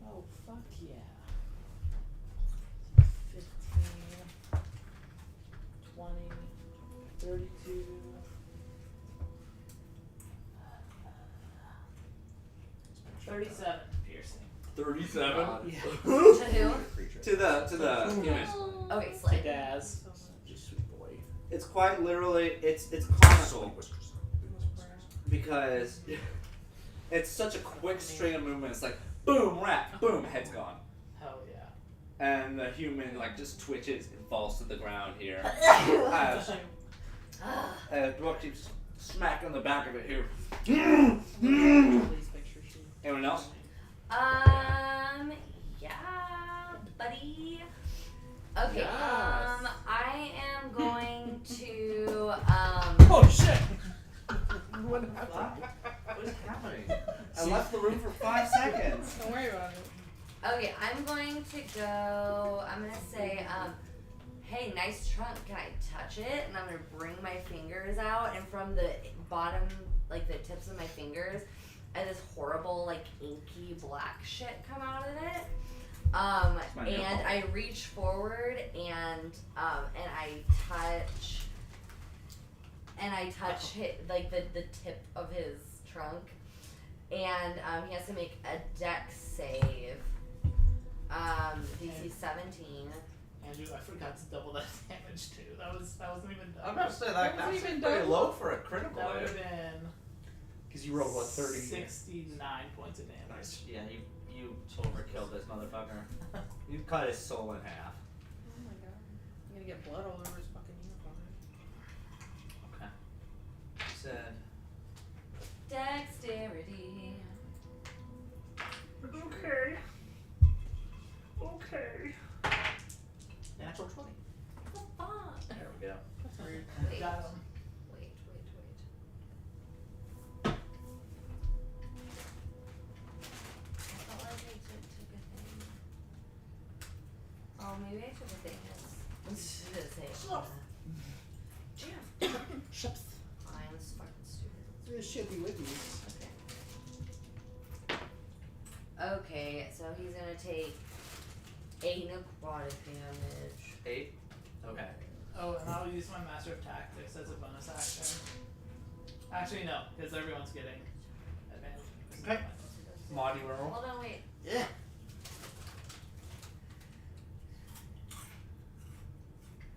oh fuck yeah. 15, 20, 32. 37 piercing. 37. Yeah. To who? Creature. To the human. Okay, To Slade. Daz. Just sweet boy. It's quite literally. It's comical because it's such a quick string of movements. Like boom, rat, boom, head's gone, Hell yeah. and the human like just twitches and falls to the ground here. Dwarf keeps smacking the back of it here. Please picture sheet. Anyone else? Yeah, buddy. Okay, Yes. I am going to, Oh shit! What happened? What is happening? I left the room for 5 seconds. Don't worry about it. okay, I'm going to go, I'm gonna say, hey, nice trunk, can I touch it? And I'm gonna bring my fingers out, and from the bottom, like the tips of my fingers, and this horrible, like, inky black shit come out of it. my And nipple. I reach forward and I touch like the tip of his trunk, and he has to make a dex save. DC 17. Andrew, I forgot to double that damage too. That wasn't even done. I'm about to say That that wasn't that's even pretty double. low for a critical. That would have hit. been Because you rolled what 30. 69 points of damage. Nice. Yeah, you overkilled this motherfucker. You cut his soul in half. Oh my god. I'm gonna get blood all over his fucking uniform. Okay. You said Dexterity. Okay. Okay. natural 20. Oh, fuck. There we go. That's rude. Wait. Got him. Wait. I felt like I took a thing. Oh, maybe I took a thing. Let's just say. Stop. Shucks. I'm fucking stupid. This should be with you. Okay, so he's gonna take 8 necrotic damage. 8. Okay. Oh, and I'll use my Master of Tactics as a bonus action. Actually, no, because everyone's getting advantage. Okay. Maudie roll. Hold on, wait. Yeah.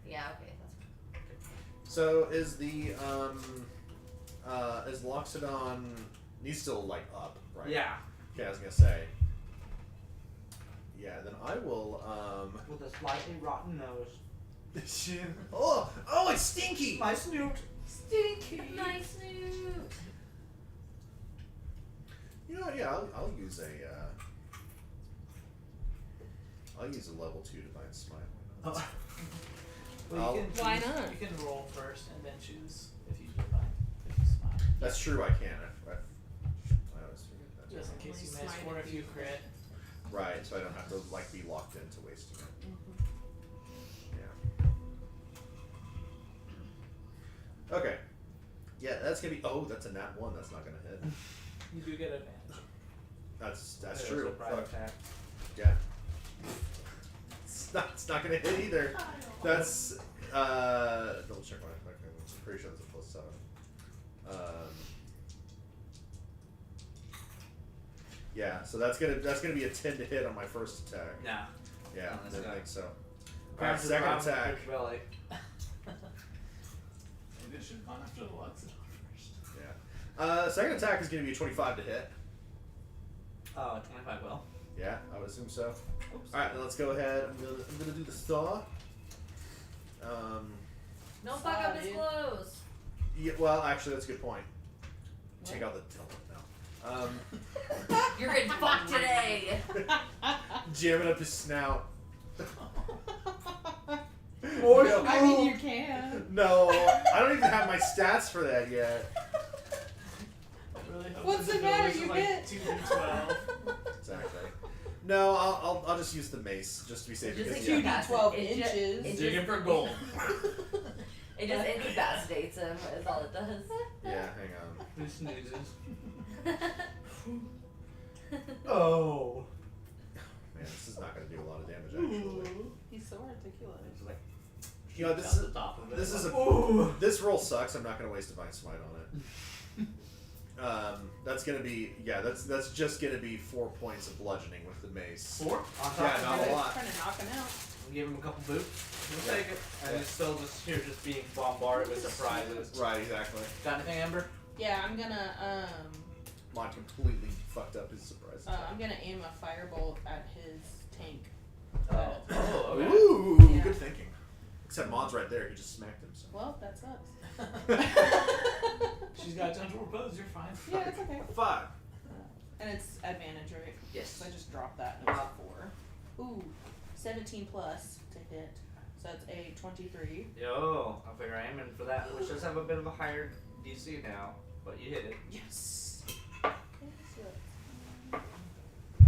Yeah, okay, that's So is the is Loxodon? He's still like up, right? Yeah. Okay, I was gonna say. Yeah, then I will With a slightly rotten nose. oh, it's stinky. My snoot. Stinky! nice snoot. You know what? Yeah, I'll use a level 2 divine smite. Why not? Oh. Well, I'll- you can Why You not? can roll first and then choose if you divine, if you smite. That's true. I can. I always forget that. Just in case you Only miss smite or if if you you- crit. Right, so I don't have to like be locked into wasting it. Yeah. Okay. Yeah, that's gonna be. Oh, that's a nat 1. That's not gonna hit. You do get advantage. That's There's true. a private Fuck. attack. Yeah. It's not gonna hit either. That's double check my effect. I'm pretty sure that's a +7. Yeah, so that's gonna be a 10 to hit on my first attack. Yeah. Yeah, Oh, I that's didn't good. think so. Grabs Alright, his second arm with attack. his belly. Maybe I should have gone after the Luxodon first. Yeah. Second attack is gonna be a 25 to hit. Oh, 25 will. Yeah, I would assume so. Oops. Alright, then let's go ahead. I'm gonna do the saw. No fuck up his Sorry. clothes. Yeah, well, actually, that's a good point. Take out the dildo now. You're getting fucked today. Jam it up his snout. More I mean, you can. No, I don't even have my stats for that yet. I really hope What's this the matter? ability is You like hit. 2d12. Exactly. No, I'll just use the mace just to be safe Just because like yeah. 2d12 It ju- inches. it Digging just- for gold. It just incapacitates him, is all it does. Yeah, hang on. Who sneezes? Oh. Man, this is not going to do a lot of damage actually. He's so articulate. It's like You know, this out is the top of it. this is a Ooh. this roll sucks. I'm not going to waste divine smite on it. That's gonna be that's just gonna be 4 points of bludgeoning with the mace. 4 on top Yeah, of not it. a lot. Trying to knock him out. We'll give him a couple boots. We'll Yeah. take it. And Yeah. he's still just here, just being bombarded with surprises. Right, exactly. Got anything, Amber? Yeah, I'm gonna Mod completely fucked up his surprise. I'm gonna aim a firebolt at his tank. Oh, okay. Ooh, Yeah. good thinking. Except Mod's right there. He just smacked him. So. Well, that sucks. She's got gentle repose, you're fine. Yeah, it's okay. 5. And it's advantage, right? Yes. So I just dropped that and it was a 4. Ooh, 17 plus to hit. So that's a 23. Yo, I'll figure aiming for that, which does have a bit of a higher DC now, but you hit it. Yes.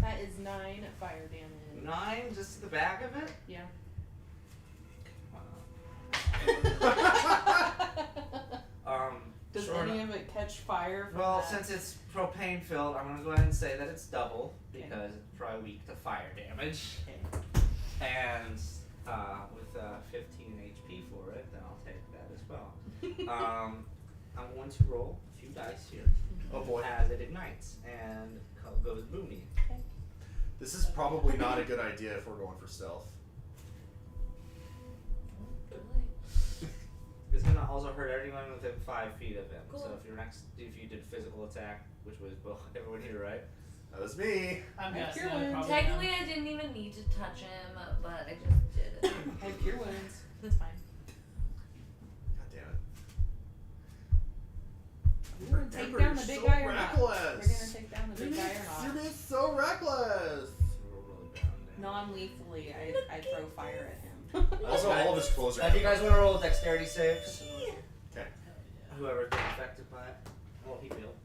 That is 9 fire damage. 9 just to the back of it? Yeah. Um, Does sure any enough. of it catch much fire from Well, that? since it's propane filled, I'm gonna go ahead and say that it's double because it's probably weak to fire damage. And with 15 HP for it, then I'll take that as well. I'm going to roll a few dice here Oh boy. as it ignites and goes booming. This is probably not a good idea if we're going for stealth. It's gonna also hurt everyone within 5 feet of him. So Cool. if you did physical attack, which was everyone here, right? That was me. I'm Have guessing cure I wounds. probably Technically, I didn't even need to touch him, but I just did it. I have cure wounds. That's fine. God damn it. We're gonna take Ember, down the you're big so guy or not? reckless. We're gonna take down the big guy or You're not? being so reckless. Non-lethally, I throw fire at him. Also, all of his clothes are. If you guys want to roll dexterity saves, Okay. whoever's been affected by it, well, he failed.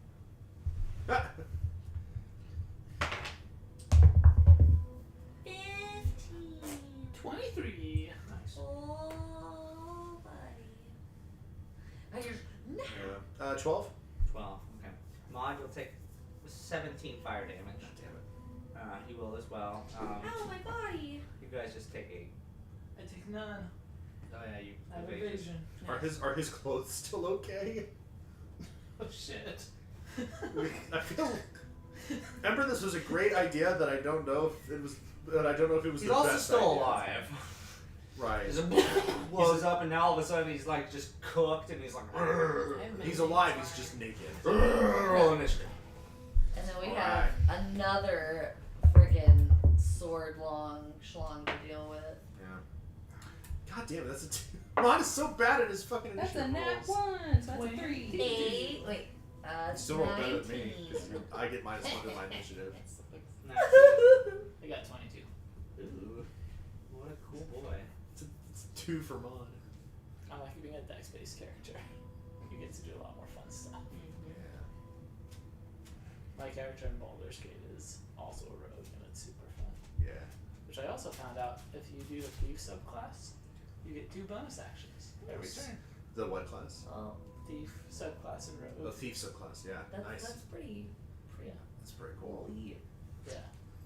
23. Nice. Oh, buddy. I just Yeah. 12. 12. Okay. Maud, you'll take 17 fire damage. God damn it. He will as well. ow, my body. You guys just take 8. I take none. Oh yeah, you I have evasion. evasion. Are his clothes still okay? Oh shit. I feel. Remember, this was a great idea that I don't know if it was. That I don't know if it was He's the also best still idea. alive. Right. He's blows up, and now all of a sudden he's like just cooked, and he's like. He's alive. He's just naked. Roll initiative. And then we Alright. have another freaking sword long schlong to deal with. Yeah. God damn it! That's a. Ron is so bad at his fucking That's a initiative nat rolls. 1, so that's a 3. 8. Wait. You still roll better than me 19. because I get -1 to my initiative. I got 22. Ooh, what a cool boy. It's 2 for Mon. I like being a dex-based character. You get to do a lot more fun stuff. Yeah. My character in Baldur's Gate is also a rogue, and it's super fun. Yeah. Which I also found out if you do the thief subclass, you get 2 bonus actions every Nice. turn. The what class? Oh, Thief subclass and rogue. The thief subclass. Yeah. Nice. that's pretty. Yeah, That's pretty cool. Holy. yeah,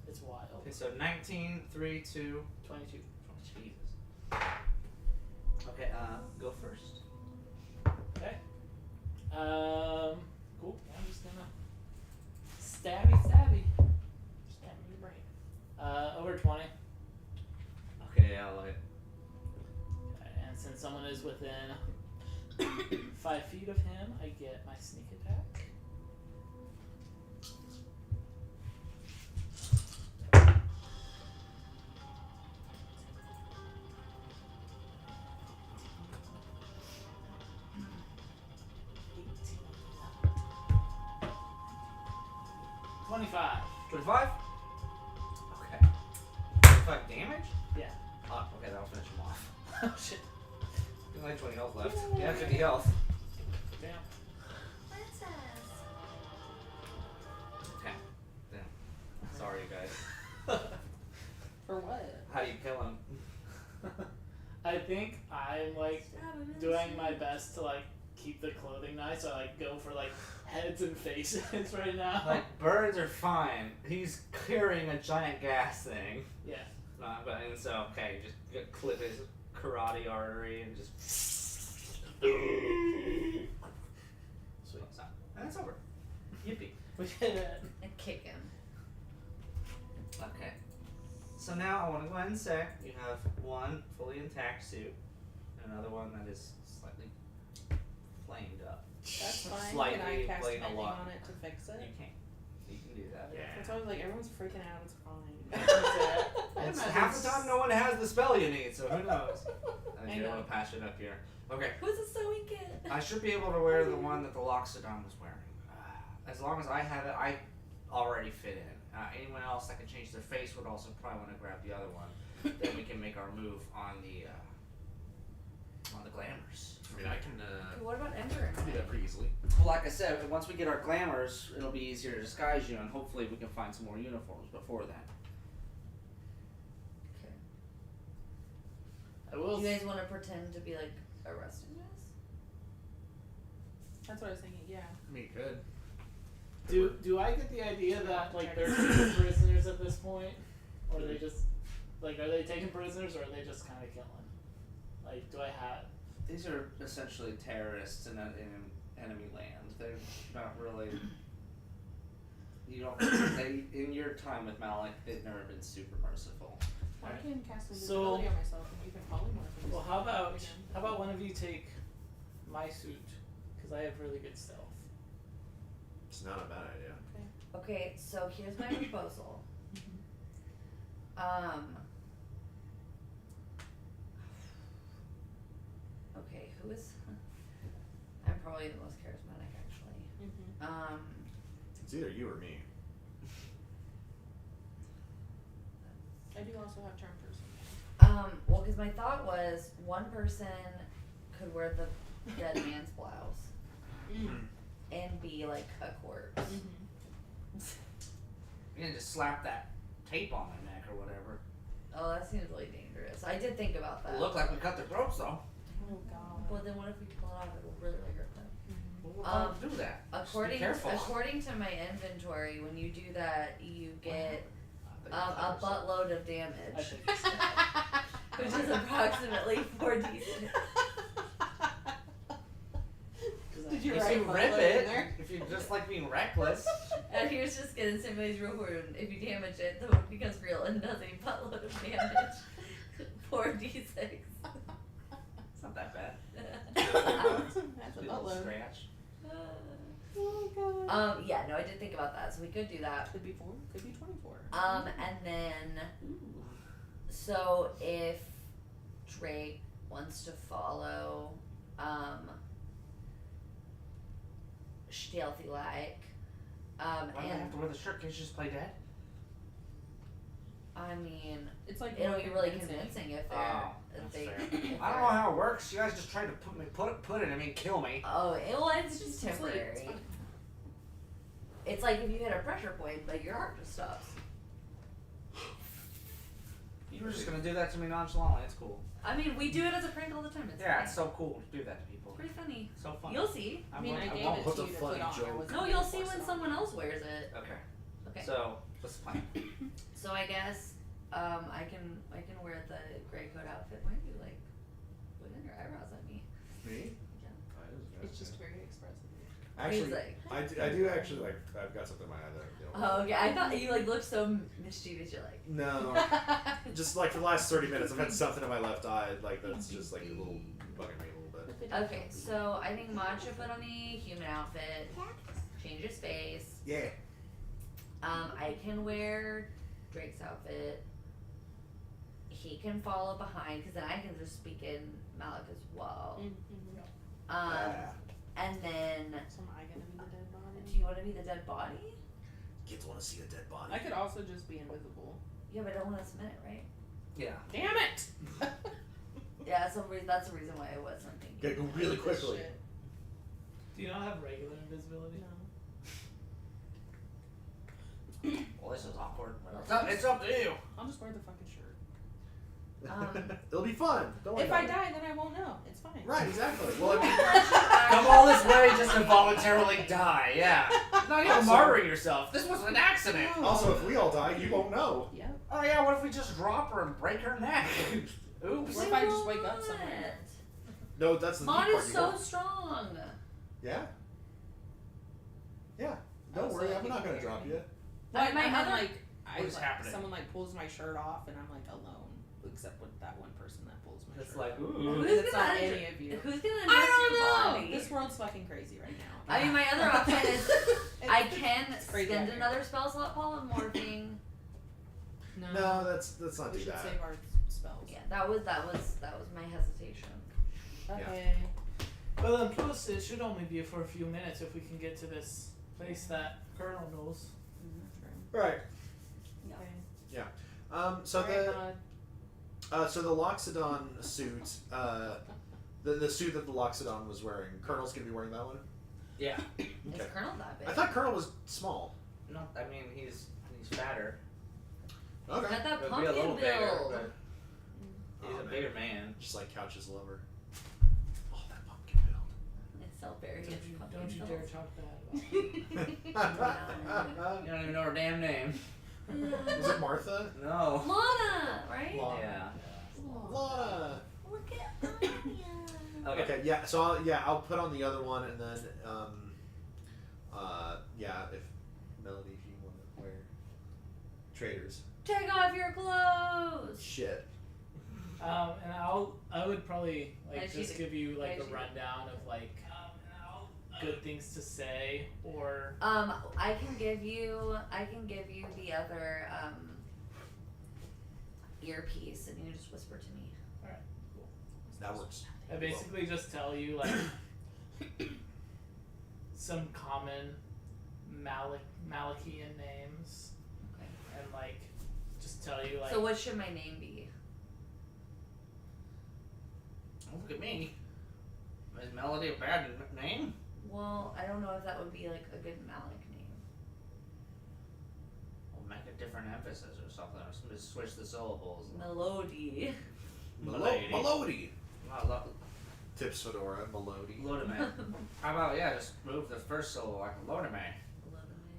it's wild. Okay, so 19, 3, 2. 22. Jesus. Okay, go first. Okay. Cool. I'm just gonna stabby. Stab me in the brain. Over 20. Okay, I love it. Okay, and since someone is within 5 feet of him, I get my sneak attack. $25. 25? Okay. 25 damage? Yeah. Okay, that'll finish him off. Oh shit. You only have 20 health left. Yeah, 50 health. Damn. Princess. Okay. Damn. Sorry, guys. For what? How do you kill him? I think I'm like Stab him in the doing my side. best to like keep the clothing nice, so I like go for like heads and faces right now. Like, birds are fine. He's carrying a giant gas thing. Yeah. And so, okay, you just clip his karate artery and just. Sweet. And it's over. Yippee. We did it. And kick him. Okay. So now I want to go ahead and say you have one fully intact suit and another one that is slightly flamed up. That's fine. Slightly Can I cast playing a mending lot. on it to fix it? You can. You can do that. That's why I was like, everyone's freaking out. It's fine. It's half the time no one has the spell you need, so who knows? I I think I know. want to patch it up here. Okay. Who's a sewing kit? I should be able to wear the one that the Loxodon was wearing. As long as I have it, I already fit in. Anyone else that can change their face would also probably want to grab the other one. Then we can make our move on the glamours. I mean, I can Okay, what about Ember? do that pretty easily. Well, like I said, once we get our glamours, it'll be easier to disguise you, and hopefully we can find some more uniforms before then. Okay. I will. Do you guys want to pretend to be like arresting us? That's what I was thinking. Yeah. I mean, you could. Do I get the idea that like they're taking prisoners at this point, or they just like are they taking prisoners or are they just kind of killing? Like, do I have? These are essentially terrorists in enemy land. They're not really. You don't. They in your time with Malik, they've never been super merciful. I Alright. can cast So- invisibility on myself and you can polymorph. Well, how about one of you take my suit because I have really good stealth. It's not a bad idea. Okay, so here's my proposal. Okay, who is? I'm probably the most charismatic, actually. It's either you or me. I do also have charm person. Well, because my thought was one person could wear the dead man's blouse and be like a corpse. You can just slap that tape on their neck or whatever. Oh, that seems really dangerous. I did think about that. It looked like we cut their throats though. Oh god. Well, then what if we pull it off? It'll really hurt them. Well, we'll do that. Just be careful. According to my inventory, when you do that, you get a buttload of I damage, think it's which is approximately 4d6. Did you If write you buttload rip in it, there? if you just like being reckless. And here's just getting somebody's real wound. If you damage it, the wound becomes real and does a buttload of damage. 4d6. It's not that bad. That's a Little buttload. scratch. Oh god. Yeah, no, I did think about that, so we could do that. Could be 4, could be 24. And then, so if Drake wants to follow, stealthy like, Why do I have and to wear the shirt? Can't you just play dead? I mean, It's like it'll more be really convincing if they're, Oh, if that's they, fair. if I don't they're- know how it works. You guys just tried to put it in me, kill me. Oh, well, it's just It's like- temporary. it's fine. It's like if you hit a pressure point, like your heart just stops. You were just gonna do that to me nonchalantly. It's cool. I mean, we do it as a prank all the time. It's Yeah, fine. it's so cool to do that to people. Pretty funny. So fun. You'll see. I mean, I gave won't it put to the you to funny put on. I joke. wasn't No, gonna you'll see force when it on. someone else wears it. Okay. Okay. So what's the plan? So I guess I can wear the gray coat outfit. Why are you like putting your eyebrows at me? Me? Yeah. It's just very expressive. Actually, He's like, I do actually like. I've got something in my eye that you know. oh, okay. I thought you like looked so mischievous. You're like, No, just like for the last 30 minutes, I've had something in my left eye like that's just like a little bugging me a little bit. okay. So I think Mod should put on a human outfit, change his face. Yeah. I can wear Drake's outfit. He can follow behind, because then I can just speak in Malik as well. And then, So am I gonna be the dead body? do you want to be the dead body? Kids want to see a dead body. I could also just be invisible. Yeah, but I don't want to submit it, right? Yeah. Damn it! Yeah, that's the reason why I wasn't thinking. Gotta go really This quickly. shit. Do you not have regular invisibility? No. Well, this is awkward. What else? It's up to you. I'll just wear the fucking shirt. It'll be fun. Don't worry If about I it. die, then I won't know. It's fine. Right, exactly. Well, I mean, Come all this way just to voluntarily die. Yeah. Not even Also- martyring yourself. This was an accident. also, if we all die, you won't know. Yep. Oh yeah. What if we just drop her and break her neck? Oops. What if I just wake up somewhere? No, that's the Mod deep part. is You so won't- strong. Yeah. Yeah. Don't Also, worry, I'm you not gonna can drop carry you. But my and then, other- like, What is happening? someone like pulls my shirt off, and I'm like alone, except with that one person that pulls my It's shirt. like off. ooh. Who's It's gonna not undress- any of you. Who's gonna I undress don't your know. body? This world's fucking crazy right now. I mean, my other option is I can crazy spend out here. another spell slot polymorphing. No, let's not we do should that. save our spells. Yeah, that was my hesitation. Okay. But then plus it should only be for a few minutes if we can get to this place that Colonel knows. Right. Okay. So Alright, Mod. so the Loxodon suit, the suit that the Loxodon was wearing, Colonel's gonna be wearing that one. Yeah. Is Okay. Colonel that big? I thought Colonel was small. No, I mean he's fatter. Okay. Got that It would be a pumpkin little bigger, build. but he's Oh, a man. bigger man. Just like Couch's lover. Oh, that pumpkin build. It's so very Don't it's you, pumpkin don't talk bad about. You don't even know her damn name. Was it Martha? No. Lana, right? Lana. Yeah. Lana. Look at Anya. Okay. Okay, yeah. So I'll put on the other one, and then yeah, if Melody, if you want to wear traders. Take off your clothes. Shit. And I would probably like Like just she's- give you like like a she's- rundown of like good things to say or I can give you the other earpiece, and you just whisper to me. That works. I basically just tell you like some common Malachian names Okay. and like just tell you like So what should my name be? Look at me. Is Melody a bad name? Well, I don't know if that would be like a good Malik name. We'll make a different emphasis or something. Or just switch the syllables. Melody. Melody. Melody. Well, Tips Fedora. Melody. Lodame. How about just move the first syllable like Lodame?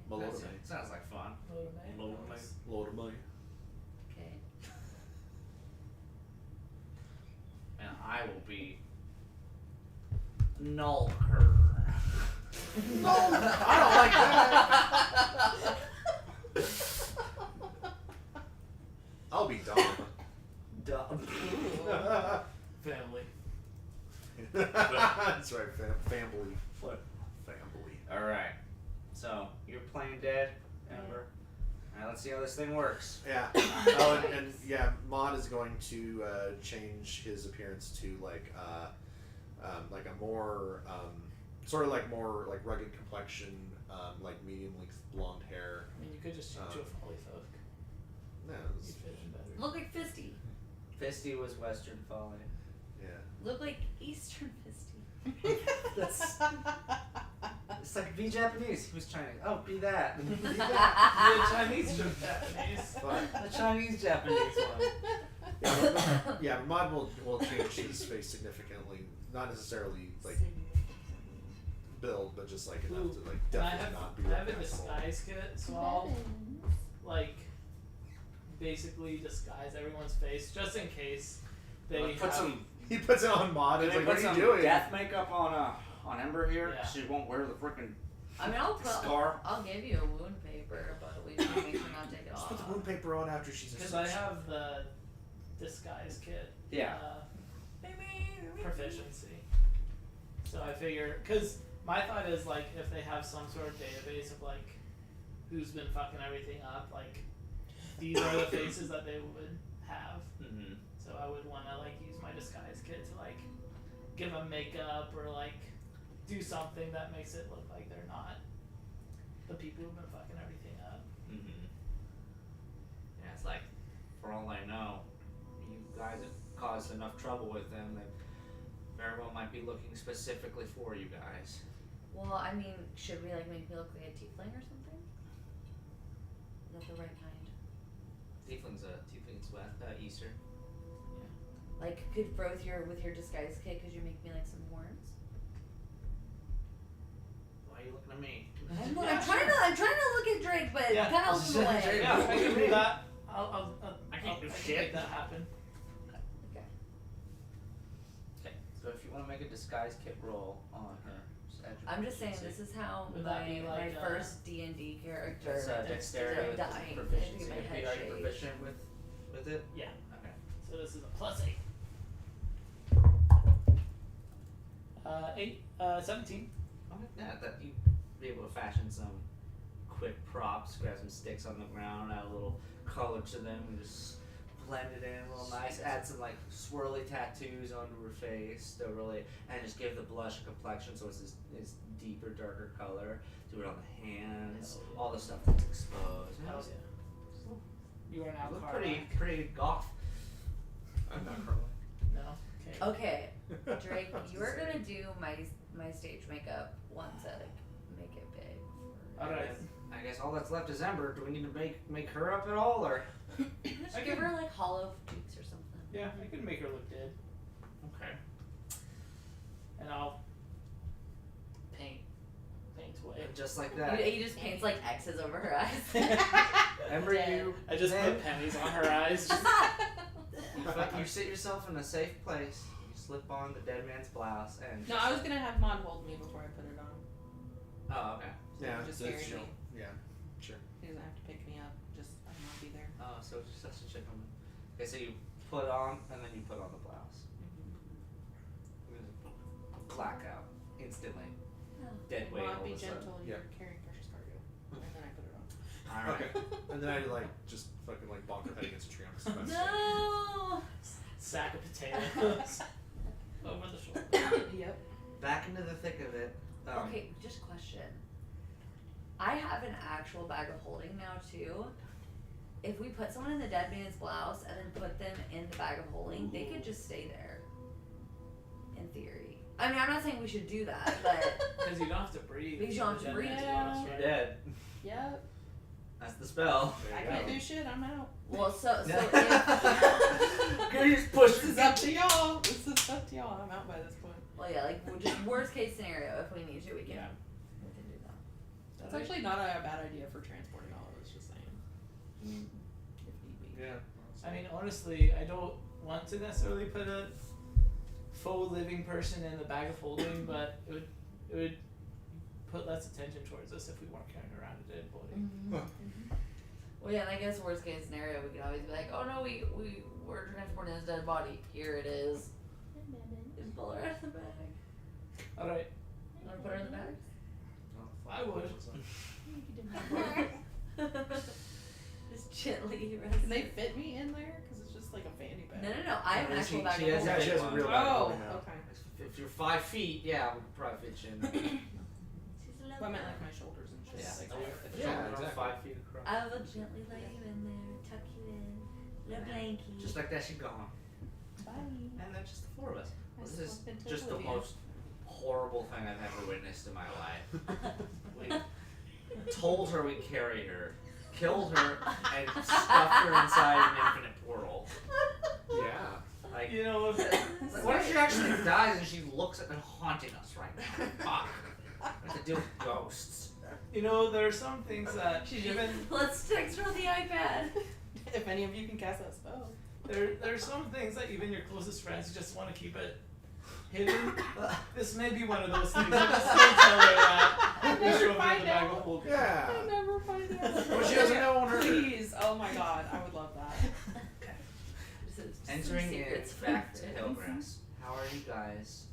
Melody. Sounds like fun. Lodame. Load of money. Okay. And I will be Nulker. No, I don't like that. I'll be Dom. Dumb. Family. That's right, family. What? Family. Alright. So, you're playing dead, Ember. Alright, let's see how this thing works. Yeah. Oh, and yeah, Mod is going to change his appearance to like a more sort of like more like rugged complexion, like medium length blonde hair. I mean you could just change to a folly folk. No, You'd it's- fit in better. Look like Fisty. Fisty was Western Folly. yeah. Look like Eastern Fisty. That's. It's like be Japanese. He was Chinese. Oh, be that. The Chinese or Japanese. But, The Chinese Japanese one. yeah, Mod will change his face significantly. Not necessarily like build, but just like enough to like And I definitely have not be I have a recognizable. disguise kit, so I'll like basically disguise everyone's face just in case they Put have some. He puts it on Mod. And Can he's we like, put "What are some you doing?" death makeup on Ember here? Yeah. She won't wear the freaking I mean, scar. I'll give you a wound paper, but we should make sure not to take it Just off. put the wound paper on after she's because I have the disguise kit Yeah. proficiency. So I figure because my thought is like if they have some sort of database of like who's been fucking everything up, like these are the faces that they would have. Mm-hmm. So I would want to like use my disguise kit to like give them makeup or like do something that makes it look like they're not the people who've been fucking everything up. Mm-hmm. Yeah, it's like, for all I know, you guys have caused enough trouble with them that very well might be looking specifically for you guys. Well, I mean, should we like make me look like a tiefling or something? Is that the right kind? Tiefling's Eastern. Like, could both with your disguise kit, could you make me like some horns? Why are you looking at me? I'm trying to look at Drake, but Yeah. kind of away. Yeah, I can do that. I'll I can't do I can shit. make that happen. Okay, so if you want to make a disguise kit roll on her, I'm just saying, this is how Would my that be like, first D&D character It's dexterity with dying. proficiency. My Are head you shakes. proficient with it? Yeah. Okay. So this is a +8. 17. Okay. Yeah, that you be able to fashion some quick props, grab some sticks on the ground, add a little color to them, and just blend it in a little nice. Add some like swirly tattoos onto her face to really, and just give the blush a complexion so it's this deeper, darker color. Do it on the hands, all the stuff that's exposed. Hell yeah. You are now You look Carlac. pretty goth. I'm not Carlac. No? Okay. Okay, Drake, you are gonna do my stage makeup once I like make it big. Alright. I guess all that's left is Ember. Do we need to make her up at all, or? Just I give can- her like hollow cheeks or something. Yeah, I can make her look dead. Okay. And I'll paint just like that. He just paints like X's over her eyes. Remember you? I just then put pennies on her eyes. you sit yourself in a safe place. You slip on the dead man's blouse and. No, I was gonna have Mon hold me before I put it on. Oh, okay. Yeah, Just that's carry chill. me. Yeah, sure. He doesn't have to pick me up. Just I'll not be there. Oh, so it's just such a chicken. Okay, so you put on and then you put on the blouse. Clack out instantly. Dead weight all Mon, be of a sudden. gentle. Yeah. You're carrying precious cargo. And then I put it on. All right. Okay. And then I like just fucking like bonk her head against a tree. I'm just No. Sack of potatoes over the shoulder. Yep. Back into the thick of it. Okay, just question. I have an actual bag of holding now too. If we put someone in the dead man's blouse and then put them in the bag of holding, they could just stay there. In theory. I mean, I'm not saying we should do that, but Because you don't have to breathe. Because you don't have to breathe. Yeah. You're dead. Yep. That's the spell. I can't do shit. I'm out. well, so Yeah. if You just push This is up to y'all. This is up to y'all. I'm out by this point. well, yeah, like we're just worst case scenario, if we need to, we can. Yeah. We can do that. That's actually not a bad idea for transporting all of us. Just saying. If need be. Yeah. I mean, honestly, I don't want to necessarily put a faux living person in the bag of holding, but it would put less attention towards us if we weren't carrying around a dead body. Well, yeah, and I guess worst case scenario, we could always be like, oh no, we're transporting this dead body. Here it is. Just pull her out of the bag. Alright, You wanna put her in the bag? I would. Just gently Can they fit me in there? Because it's just like a fanny bag. No. I have an Yeah, actual she- bag she of has holding. that she has a one. real bag of Oh, holding now. okay. If you're 5 feet, yeah, we could probably fit you in there. Well, I meant like my shoulders and shit. Yeah. Like, Yeah. if Yeah, Around exactly. 5 feet across. I will gently lay you in there, tuck you in, little blankie. Just like that, she's gone. Bye. And that's just the 4 of us. I This is slipped into just the oblivion. most horrible thing I've ever witnessed in my life. We told her we carried her, killed her, and stuffed her inside an infinite portal. Yeah. Like, You know, like, what if she actually dies and she looks at and haunting us right now? Fuck. We have to deal with ghosts. there are some things that She's even Let's text her on the iPad. If any of you can cast that spell. there are some things that even your closest friends just want to keep it hidden. This may be one of those things. I just don't tell her that. I'll We never shove it in find the bag out. of holding. Yeah. I'll never find out. Well, she doesn't know on her. Please. Oh my god. I would love that. Just Entering some in secrets back to for Hillgrass, how are you guys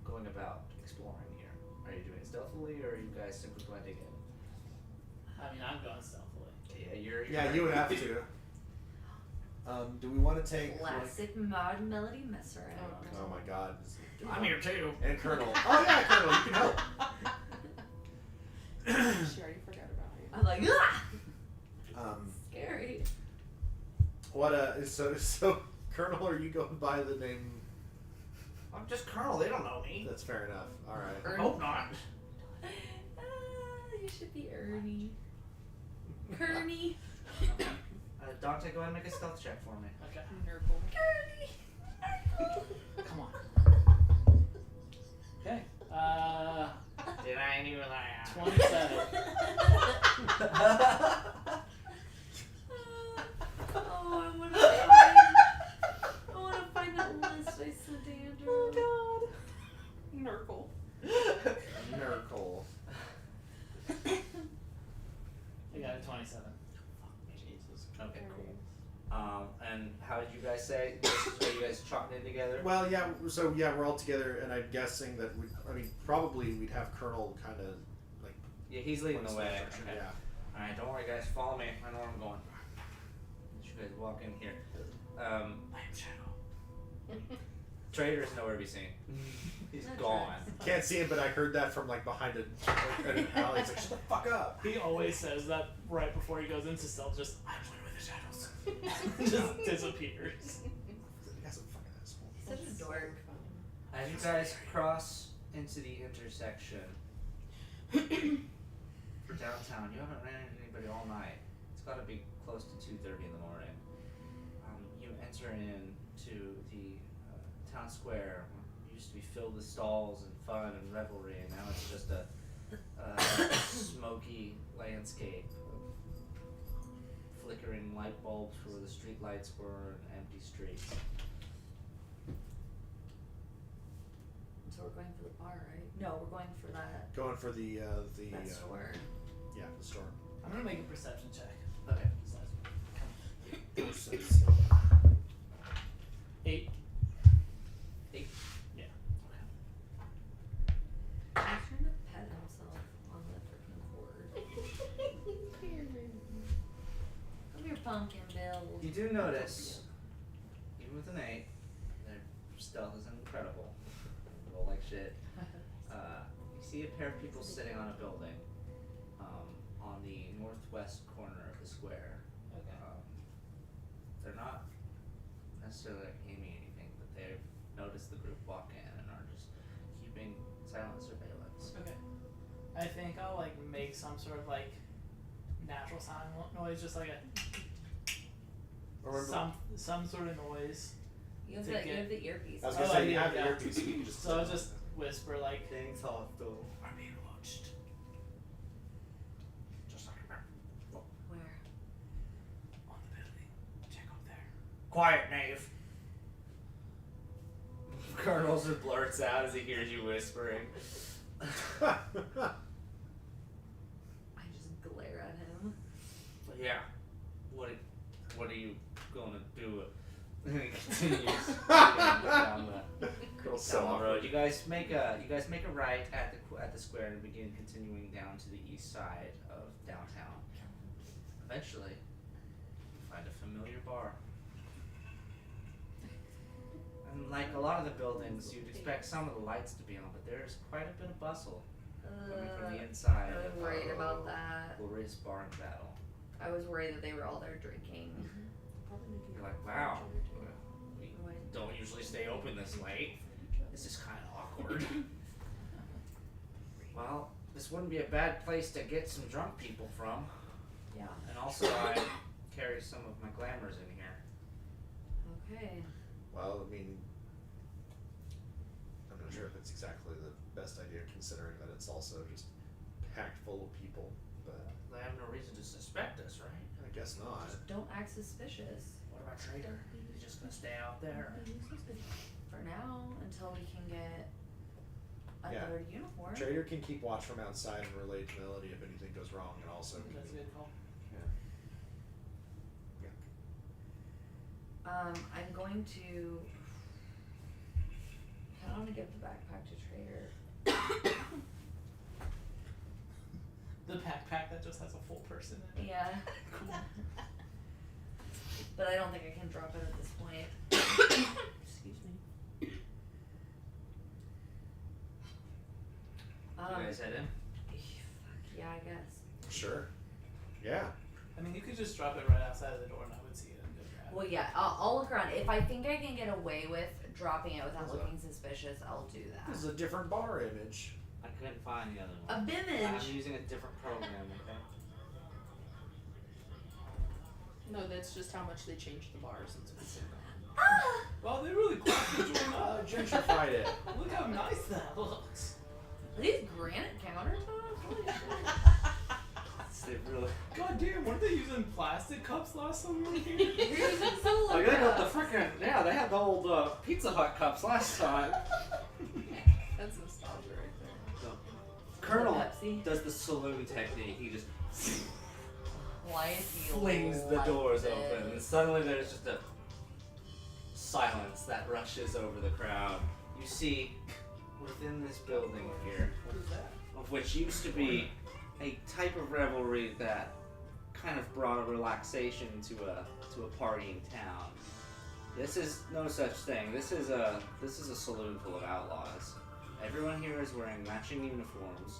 going about exploring here? Are you doing it stealthily or are you guys simply blending in? I mean, I'm going stealthily. Yeah, you're Yeah, you would have to. Do we want to take? Like, Classic modern melody mess around. oh my god. I'm here too. And Colonel. Oh yeah, Colonel, you can help. She already forgot about you. I'm like, ah! Um, Scary. what? So Colonel, are you going by the name? I'm just Colonel, they don't know me. That's fair enough. All right. I hope not. You should be Ernie. Kearney. Dante, go ahead and make a stealth check for me. Okay. Nurgle. Kearney. Come on. Okay. Did I knew that? 27. Oh, I wanna find that list I sent Andrew. Oh god. Nurgle. Nurgle. I got a 27. Jesus. Okay, cool. And how did you guys say? Are you guys chalking in together? Well, yeah. So yeah, we're all together, and I'm guessing that probably we'd have Colonel kind of like. Yeah, he's leading point the us in way. direction, Okay. Yeah. Alright, don't worry guys, follow me. I know where I'm going. You guys walk in here. I am Shadow. Trader's nowhere to be seen. He's That gone. tracks. Can't see him, but I heard that from like behind an alley. It's like, shut the fuck up. He always says that right before he goes into stealth, just, I'm one with the shadows. Just disappears. You guys are fucking asshole. Such a dork. As you guys cross into the intersection for downtown, you haven't ran into anybody all night. It's got to be close to 2:30 in the morning. You enter into the town square. It used to be filled with stalls and fun and revelry, and now it's just a smoky landscape of flickering light bulbs where the street lights were and empty streets. So we're going for the bar, right? No, we're going for that Going for the store. yeah, the store. I'm gonna make a perception check. Okay. Besides- 8. 8. Yeah. He's trying to pet himself on the freaking cord. Come here, Pumpkin Bill. You do notice, even with an 8, their stealth is incredible. Roll like shit. You see a pair of people sitting on a building on the northwest corner of the square. Okay. They're not necessarily like aiming anything, but they've noticed the group walk in and are just keeping silent surveillance. Okay. I think I'll like make some sort of like natural sound noise, just like a some sort of noise. You have, To the, you get- have the earpiece. I was Oh, gonna say you yeah, have the yeah. earpiece, so you can just. So I'll just whisper like, Things off though. "Are being watched." Just like Where? On the building. Check up there. Quiet, knave. Colonel just blurts out as he hears you whispering. I just glare at him. Yeah. What are you gonna do? And he continues down the road. You guys make a right at the square and begin continuing down to the east side of downtown. Eventually, you find a familiar bar. And like a lot of the buildings, you'd expect some of the lights to be on, but there's quite a bit of bustle coming from the inside I was of worried about that. Glorious Bar and Battle. I was worried that they were all there drinking. You're like, wow, we don't usually stay open this late. This is kind of awkward. Well, this wouldn't be a bad place to get some drunk people from. Yeah. And also, I carry some of my glamours in here. Okay. Well, I mean, I'm not sure if it's exactly the best idea considering that it's also just packed full of people, but They have no reason to suspect us, right? I guess not. Just don't act suspicious What about Trader? He's just gonna stay out there. for now until we can get Yeah. another uniform. Trader can keep watch from outside and relay to Melody if anything goes wrong, and also can That's a good call. I'm going to. I want to give the backpack to Trader. The backpack that just has a full person in it. Yeah. But I don't think I can drop it at this point. Excuse me. You guys head in? Fuck yeah, I guess. Sure. Yeah. I mean, you could just drop it right outside of the door and I would see it and go grab it. Well, yeah, I'll look around. If I think I can get away with dropping it without What's looking suspicious, I'll do This is that. a different bar image. I couldn't find the other A one. Bimage! I'm using a different program, okay? No, that's just how much they changed the bar since we've been gone. Ah! Well, they really classed the joint up. Gentrified it. Look how nice that looks. Are these granite countertops? Holy shit. They really. God damn, weren't they using plastic cups last time we were here? You're using solo Like they got cups. the freaking they had the old Pizza Hut cups last time. That's nostalgia right there. So, Colonel Pepsi. does the saloon technique. He just Why is he flings the like doors this? open, and suddenly there's just a silence that rushes over the crowd. You see, within this building here, What is that? of which used to be a type of revelry that kind of brought a relaxation to a party in town. This is no such thing. This is a saloon full of outlaws. Everyone here is wearing matching uniforms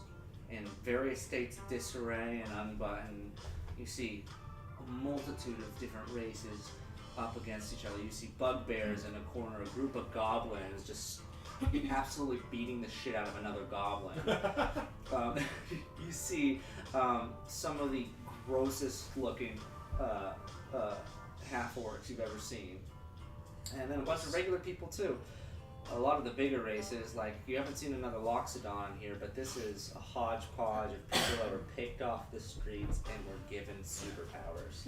in various states of disarray and unbuttoned. You see a multitude of different races up against each other. You see bugbears in a corner, a group of goblins just absolutely beating the shit out of another goblin. You see some of the grossest looking half orcs you've ever seen, and then a bunch of regular people too. a lot of the bigger races, like you haven't seen another Loxodon here, but this is a hodgepodge of people that were picked off the streets and were given superpowers.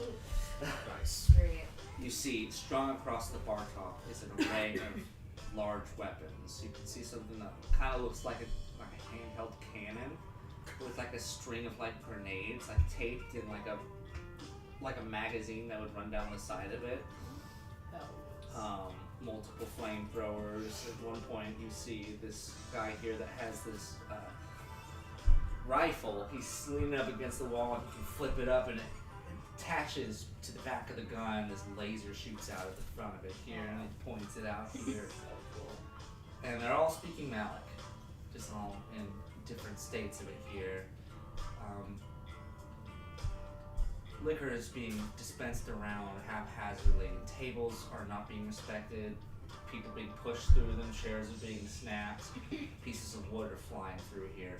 Nice. Great. You see, strung across the bar top is an array of large weapons. You can see something that kind of looks like a handheld cannon with like a string of like grenades, like taped in like a magazine that would run down the side of it. Multiple flamethrowers. At one point, you see this guy here that has this rifle. He's leaning up against the wall, and he can flip it up, and it attaches to the back of the gun. This laser shoots out at the front of it here, and he points it out here. And they're all speaking Malik, just all in different states of it here. Liquor is being dispensed around haphazardly. Tables are not being respected. People being pushed through them. Chairs are being snapped. Pieces of wood are flying through here.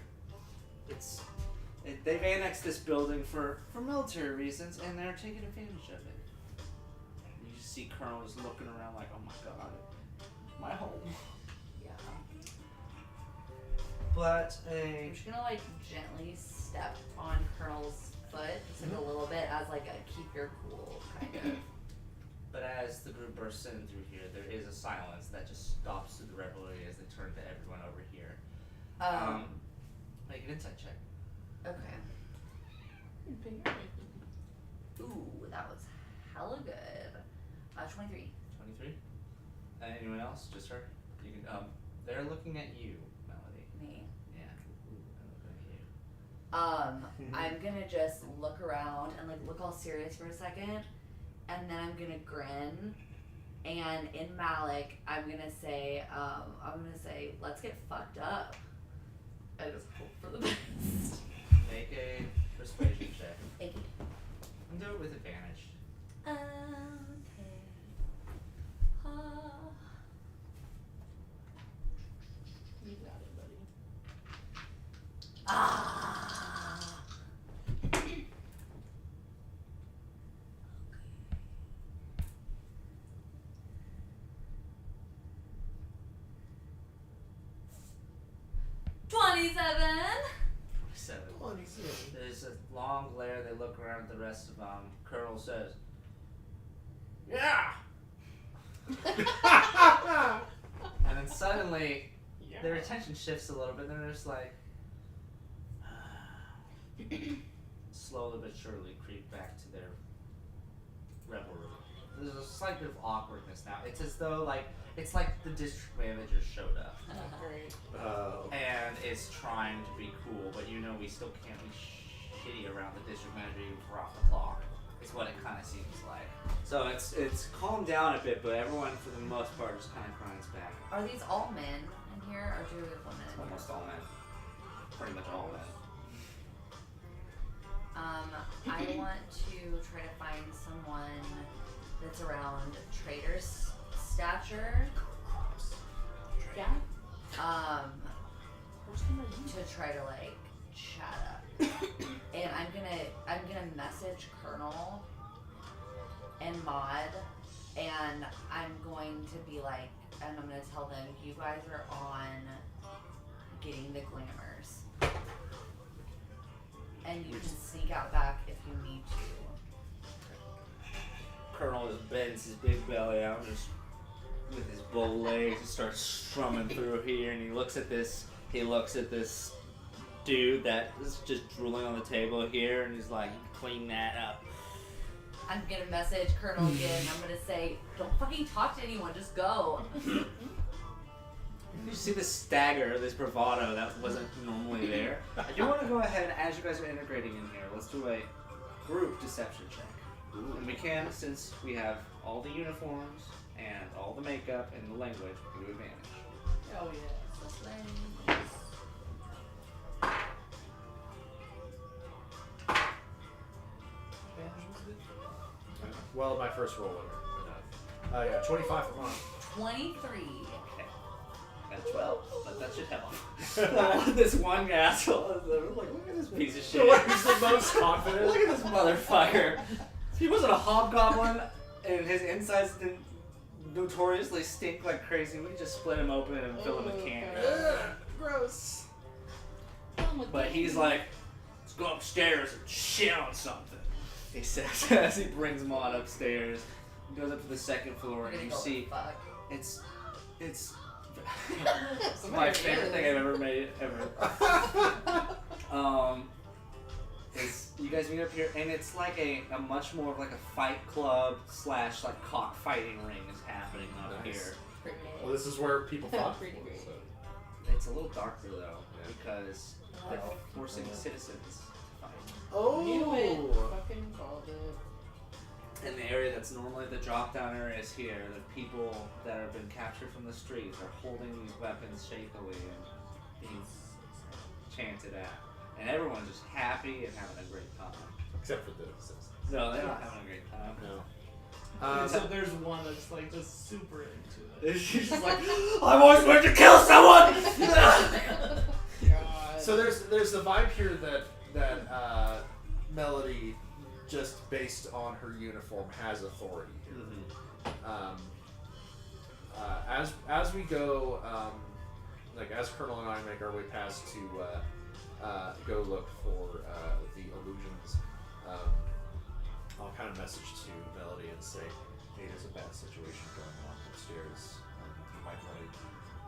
They've annexed this building for military reasons, and they're taking advantage of it. You just see Colonel just looking around like, oh my god, my home. Yeah. But I'm just gonna like gently step on Colonel's foot, just like a little bit as like a keep your cool kind of. But as the group bursts in through here, there is a silence that just stops the revelry as they turn to everyone over here. Make an insight check. Okay. Ooh, that was hella good. 23. 23. Anyone else? Just her? You can. They're looking at you, Melody. Me. Yeah. They're looking at you. I'm gonna just look around and like look all serious for a second, and then I'm gonna grin, and in Malik, I'm gonna say, let's get fucked up. I just hope for the best. Make a persuasion check. Thank you. And do it with advantage. Okay. You got it, buddy. Ah. 27. 27. There's a long glare. They look around at the rest of them. Colonel says, "Yeah!" And then suddenly, their attention shifts a little bit. And they're just like, slowly but surely creep back to their revelry. There's a slight bit of awkwardness now. It's as though it's like the district manager showed up. Great. And is trying to be cool, but you know we still can't be shitty around the district manager even for off the clock. Is what it kind of seems like. So it's calmed down a bit, but everyone for the most part just kind of grinds back. Are these all men in here, or do we have women in here? Almost all men. Pretty much all men. I want to try to find someone that's around Trader's stature. Yeah. To try to like chat up. And I'm gonna message Colonel and Maud, and I'm going to be like, and I'm gonna tell them you guys are on getting the glamours. And you can sneak out back if you need to. Colonel just bends his big belly out just with his bow legs and starts strumming through here, and he looks at this dude that is just drooling on the table here, and he's like, clean that up. I'm gonna message Colonel again. I'm gonna say, don't fucking talk to anyone, just go. You see this stagger, this bravado that wasn't normally there. I do want to go ahead, as you guys are integrating in here, let's do a group deception check. And we can, since we have all the uniforms and all the makeup and the language, we do advantage. Oh yeah. Well, my first roll went enough. Yeah, 25 for mine. 23. Okay. Got 12, but that should help. This one asshole, like, look at this piece of shit. He's the most confident. Look at this motherfucker. He wasn't a hobgoblin, and his insides didn't notoriously stink like crazy. We just split him open and fill him with candy. Ugh, gross. But he's like, let's go upstairs and shit on something. He says as he brings Maud upstairs. He goes up to the second floor We're and gonna you go see fuck. it's my favorite thing I've ever made ever. Is you guys meet up here and it's like a much more of like a fight club / like cockfighting ring is happening up Nice. here. Pretty Well, this is where people fought. Pretty great. So. It's a little darker though Yeah. because they're forcing citizens to fight. Knew it. Oh. Fucking called it. In the area that's normally the drop down area is here. The people that have been captured from the streets are holding these weapons shakily and being chanted at. And everyone's just happy and having a great time. Except for the citizens. No, they're not having a great time. No. So there's one that's like just super into it. She's just like, I've always wanted to kill someone! God. So there's the vibe here that Melody, just based on her uniform, has authority here. As we go, like as Colonel and I make our way past to go look for the illusions, I'll kind of message to Melody and say, hey, there's a bad situation going on upstairs. You might want to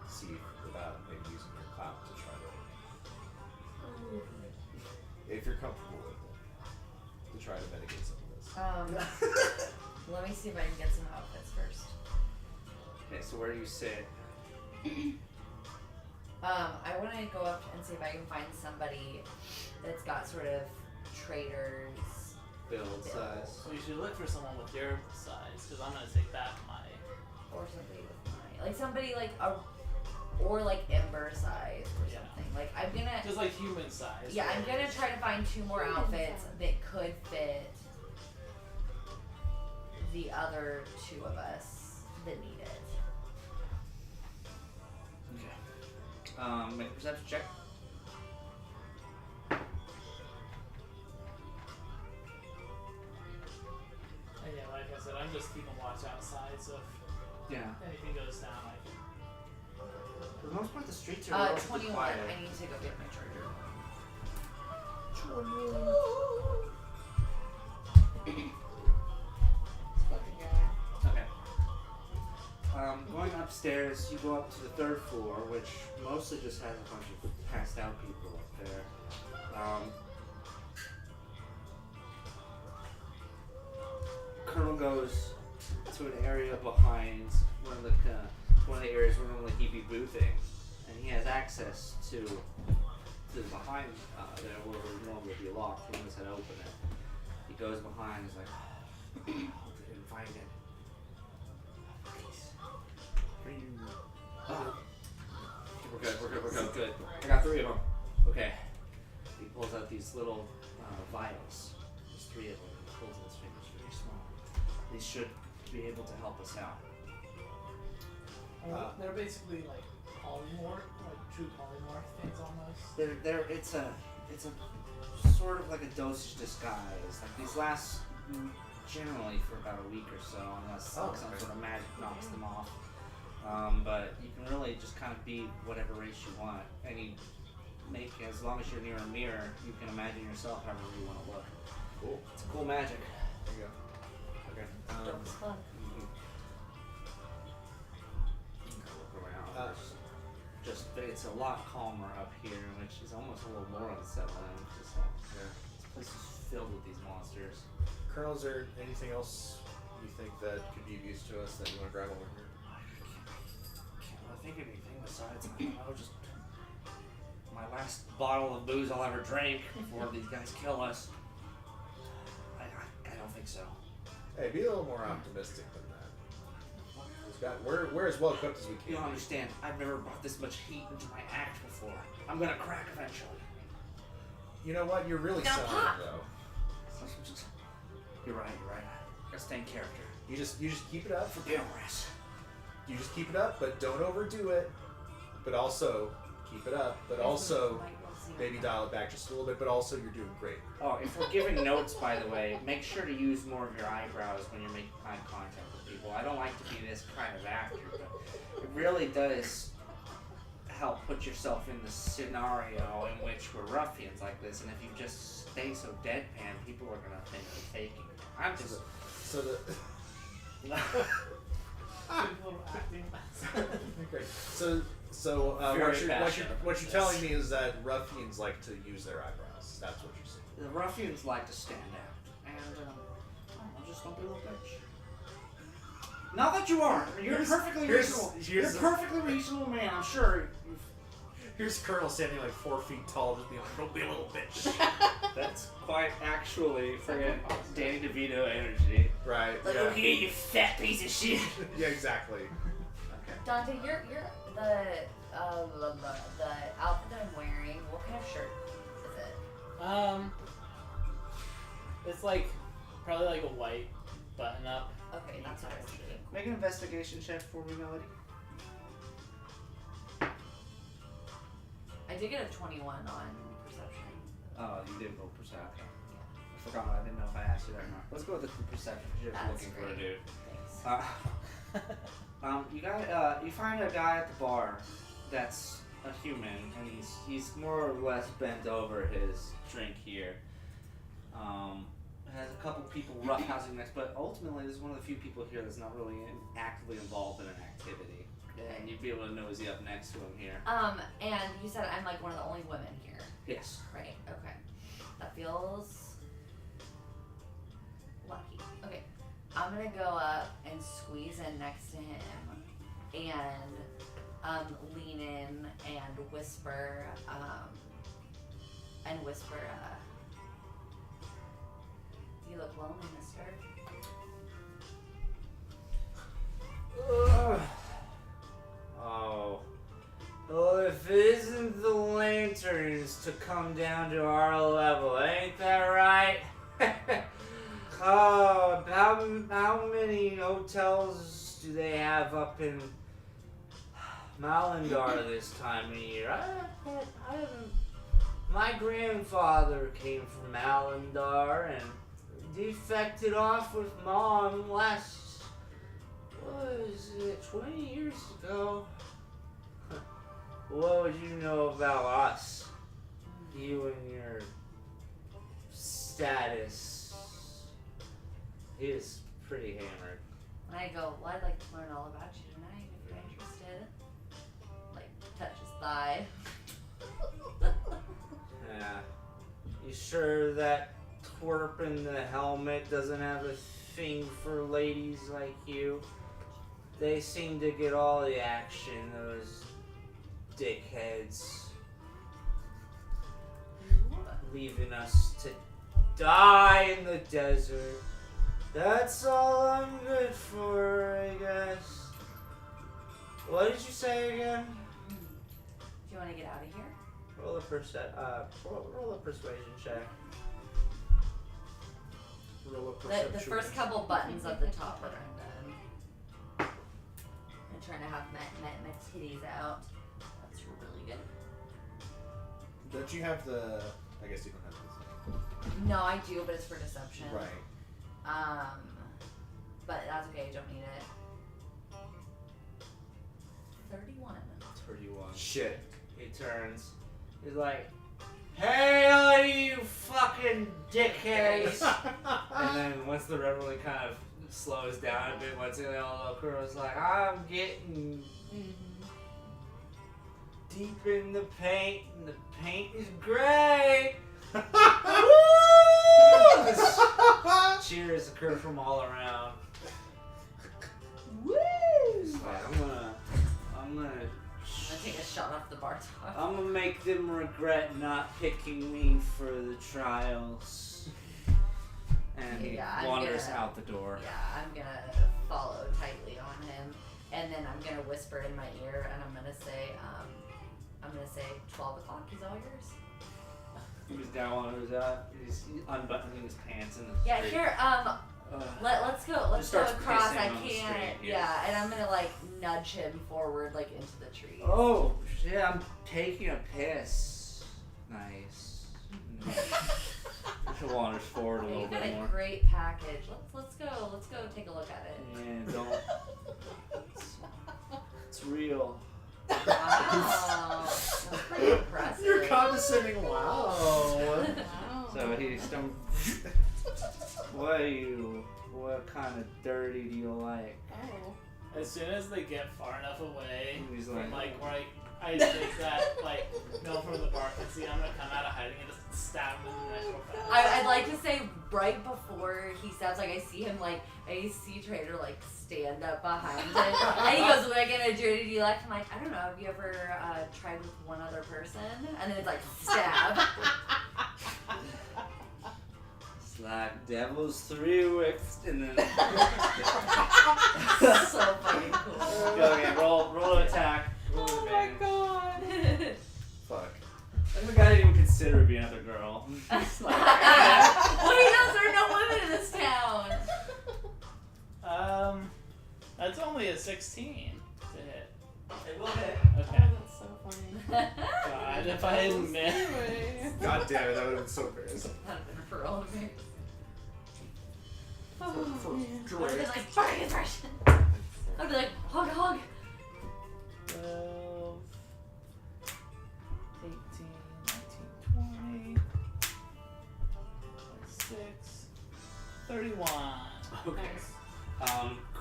see about maybe using your clout to try to, if you're comfortable with it, to try to mitigate some of this. Let me see if I can get some outfits first. Okay, so where do you sit? I want to go up and see if I can find somebody that's got sort of traders. Build size. So you should look for someone with your size, because I'm gonna take back my. Or somebody with my, like somebody like or like Ember size or Yeah. something. Like I'm gonna, Just like human size. yeah, I'm gonna try to find 2 more outfits that could fit the other 2 of us that need it. Okay. Make a perception check. And yeah, like I said, I'm just keeping watch outside, so Yeah. if anything goes down, I can. For the most part, the streets are relatively 21. quiet. I need to go get my charger. Fucking guy. Okay. Going upstairs, you go up to the 3rd floor, which mostly just has a bunch of passed out people up there. Colonel goes to an area behind one of the areas where normally he'd be boothing, and he has access to the behind there where it would normally be locked. He knows how to open it. He goes behind. He's like, hope they didn't find it. We're good. I got 3 of them. Okay. He pulls out these little vials. There's 3 of them. He pulls in his fingers very small. These should be able to help us out. They're basically like polymorph, like true polymorph things almost. It's a sort of like a dosage disguise. Like these last generally for about a week or so, unless some sort of magic knocks them off. But you can really just kind of be whatever race you want, and you make, as long as you're near a mirror, you can imagine yourself however you want to look. Cool. It's cool magic. There you go. Okay. Dope as fuck. Look around. It's a lot calmer up here, which is almost a little more unsettling. It's just like, this place is filled with these monsters. Colonel, is there anything else you think that could be of use to us that you want to grab over here? Can't really think of anything besides, I don't know, just my last bottle of booze I'll ever drink before these guys kill us. I don't think so. Hey, be a little more optimistic than that. We're as well equipped as we You can. don't understand. I've never brought this much heat into my act before. I'm gonna crack eventually. You know what? You're really Now selling pop. it, though. You're right. Gotta stay in character. You just keep it up. For Gilras. You just keep it up, but don't overdo it. But also keep it up. But also maybe dial it back just a little bit. But also you're doing great. Oh, if we're giving notes, by the way, make sure to use more of your eyebrows when you're making eye contact with people. I don't like to be this kind of actor, but it really does help put yourself in the scenario in which we're ruffians like this, and if you just stay so deadpan, people are gonna think you're faking it. I'm just So the Simple acting. great. So Very what you're telling me is that ruffians like to use their eyebrows. That's what you're saying. the ruffians like to stand out, and I don't know, just don't be a little bitch. Not that you are. You're perfectly reasonable. You're a perfectly reasonable man. I'm sure. Here's Colonel standing like 4 feet tall, just being like, "Don't be a little bitch." That's quite actually friggin' Danny DeVito energy. Right. Like, Yeah. okay, you fat piece of shit. Yeah. Exactly. Okay. Dante, you're the outfit that I'm wearing. What kind of shirt is it? It's like probably like a white button up. Okay, that's what I was thinking. Make an investigation check for me, Melody. I did get a 21 on perception. Oh, you did roll perception. Okay. I forgot. I didn't know if I asked you that or not. Let's go with the perception. You're just That's looking for a great. dude. Thanks. You find a guy at the bar that's a human, and he's more or less bent over his drink here. Has a couple people roughhousing next, but ultimately this is one of the few people here that's not really actively involved in an activity. And you'd be able to nosy up next to him here. And you said I'm like one of the only women here, Yes. right? Okay. That feels lucky. Okay. I'm gonna go up and squeeze in next to him and lean in and whisper, you look lonely, mister. Oh. Well, if it isn't the lanterns to come down to our level, ain't that right? Oh, how many hotels do they have up in Malandar this time of year? I haven't. My grandfather came from Malandar and defected off with Mom last, what was it, 20 years ago? What would you know about us? You and your status. He is pretty hammered. And I go, well, I'd like to learn all about you tonight if you're interested. Like, touch his thigh. Yeah. You sure that twerp in the helmet doesn't have a thing for ladies like you? They seem to get all the action, those dickheads. Leaving us to die in the desert. That's all I'm good for, I guess. What did you say again? Do you want to get out of here? Roll a persuasion check. Roll a The perception first check. couple buttons of the top are undone. I'm trying to have my titties out. That's really good. Don't you have the? I guess you don't have this. No, I do, but it's for deception. Right. But that's okay. I don't need it. 31. 31. Shit. He turns. He's like, "Hey, all you fucking dickheads!" And then once the reveille kind of slows down a bit, once the little girl's like, "I'm getting deep in the paint, and the paint is gray." Cheers occur from all around. Woo! It's like, I'm gonna take a shot off the bar top. I'm gonna make them regret not picking me for the trials. And he Yeah, I'm wanders gonna- out the door. Yeah, I'm gonna follow tightly on him, and then I'm gonna whisper in my ear, and I'm gonna say 12 o'clock is all yours. He was down on his he's unbuttoning his pants in the Yeah, street. here, let's go Just go starts across. pissing I on the can't. street, Yeah, and I'm gonna like nudge him forward, like into the tree. Oh shit! I'm taking a piss. Nice. He wanders forward a Yeah, little you've got bit a more. great package. Let's go take a look at it. And don't. It's real. Wow, that's pretty impressive. You're condescending. Wow. Wow. So he's what kind of dirty do you like? Oh. As soon as they get far enough away He's from like, like where I think that like no from the bar can see, I'm gonna come out of hiding and just stab him in the neck real fast. I'd like to say right before he stabs, like I see him like I see Trader like stand up behind him, and he goes, "What am I gonna do? Do you like?" I'm like, "I don't know. Have you ever tried with one other person?" And then it's like stab. it's like devil's 3 wicks, and then So fucking cool. go again. Roll to attack. Roll Oh my advantage. god. Fuck. Like the guy didn't even consider being another girl. It's like, Well, he knows there are no women in this town. That's only a 16 to hit. it will hit. Okay. Oh, that's so funny. God, if I hadn't missed. Anyway. God damn it, that would have been so embarrassing. That'd have been for all of me. Oh, man. I would have been like, bargain version. I'd be like, hug. 12, 18, 19, 20, 26, 31. Okay. Nice.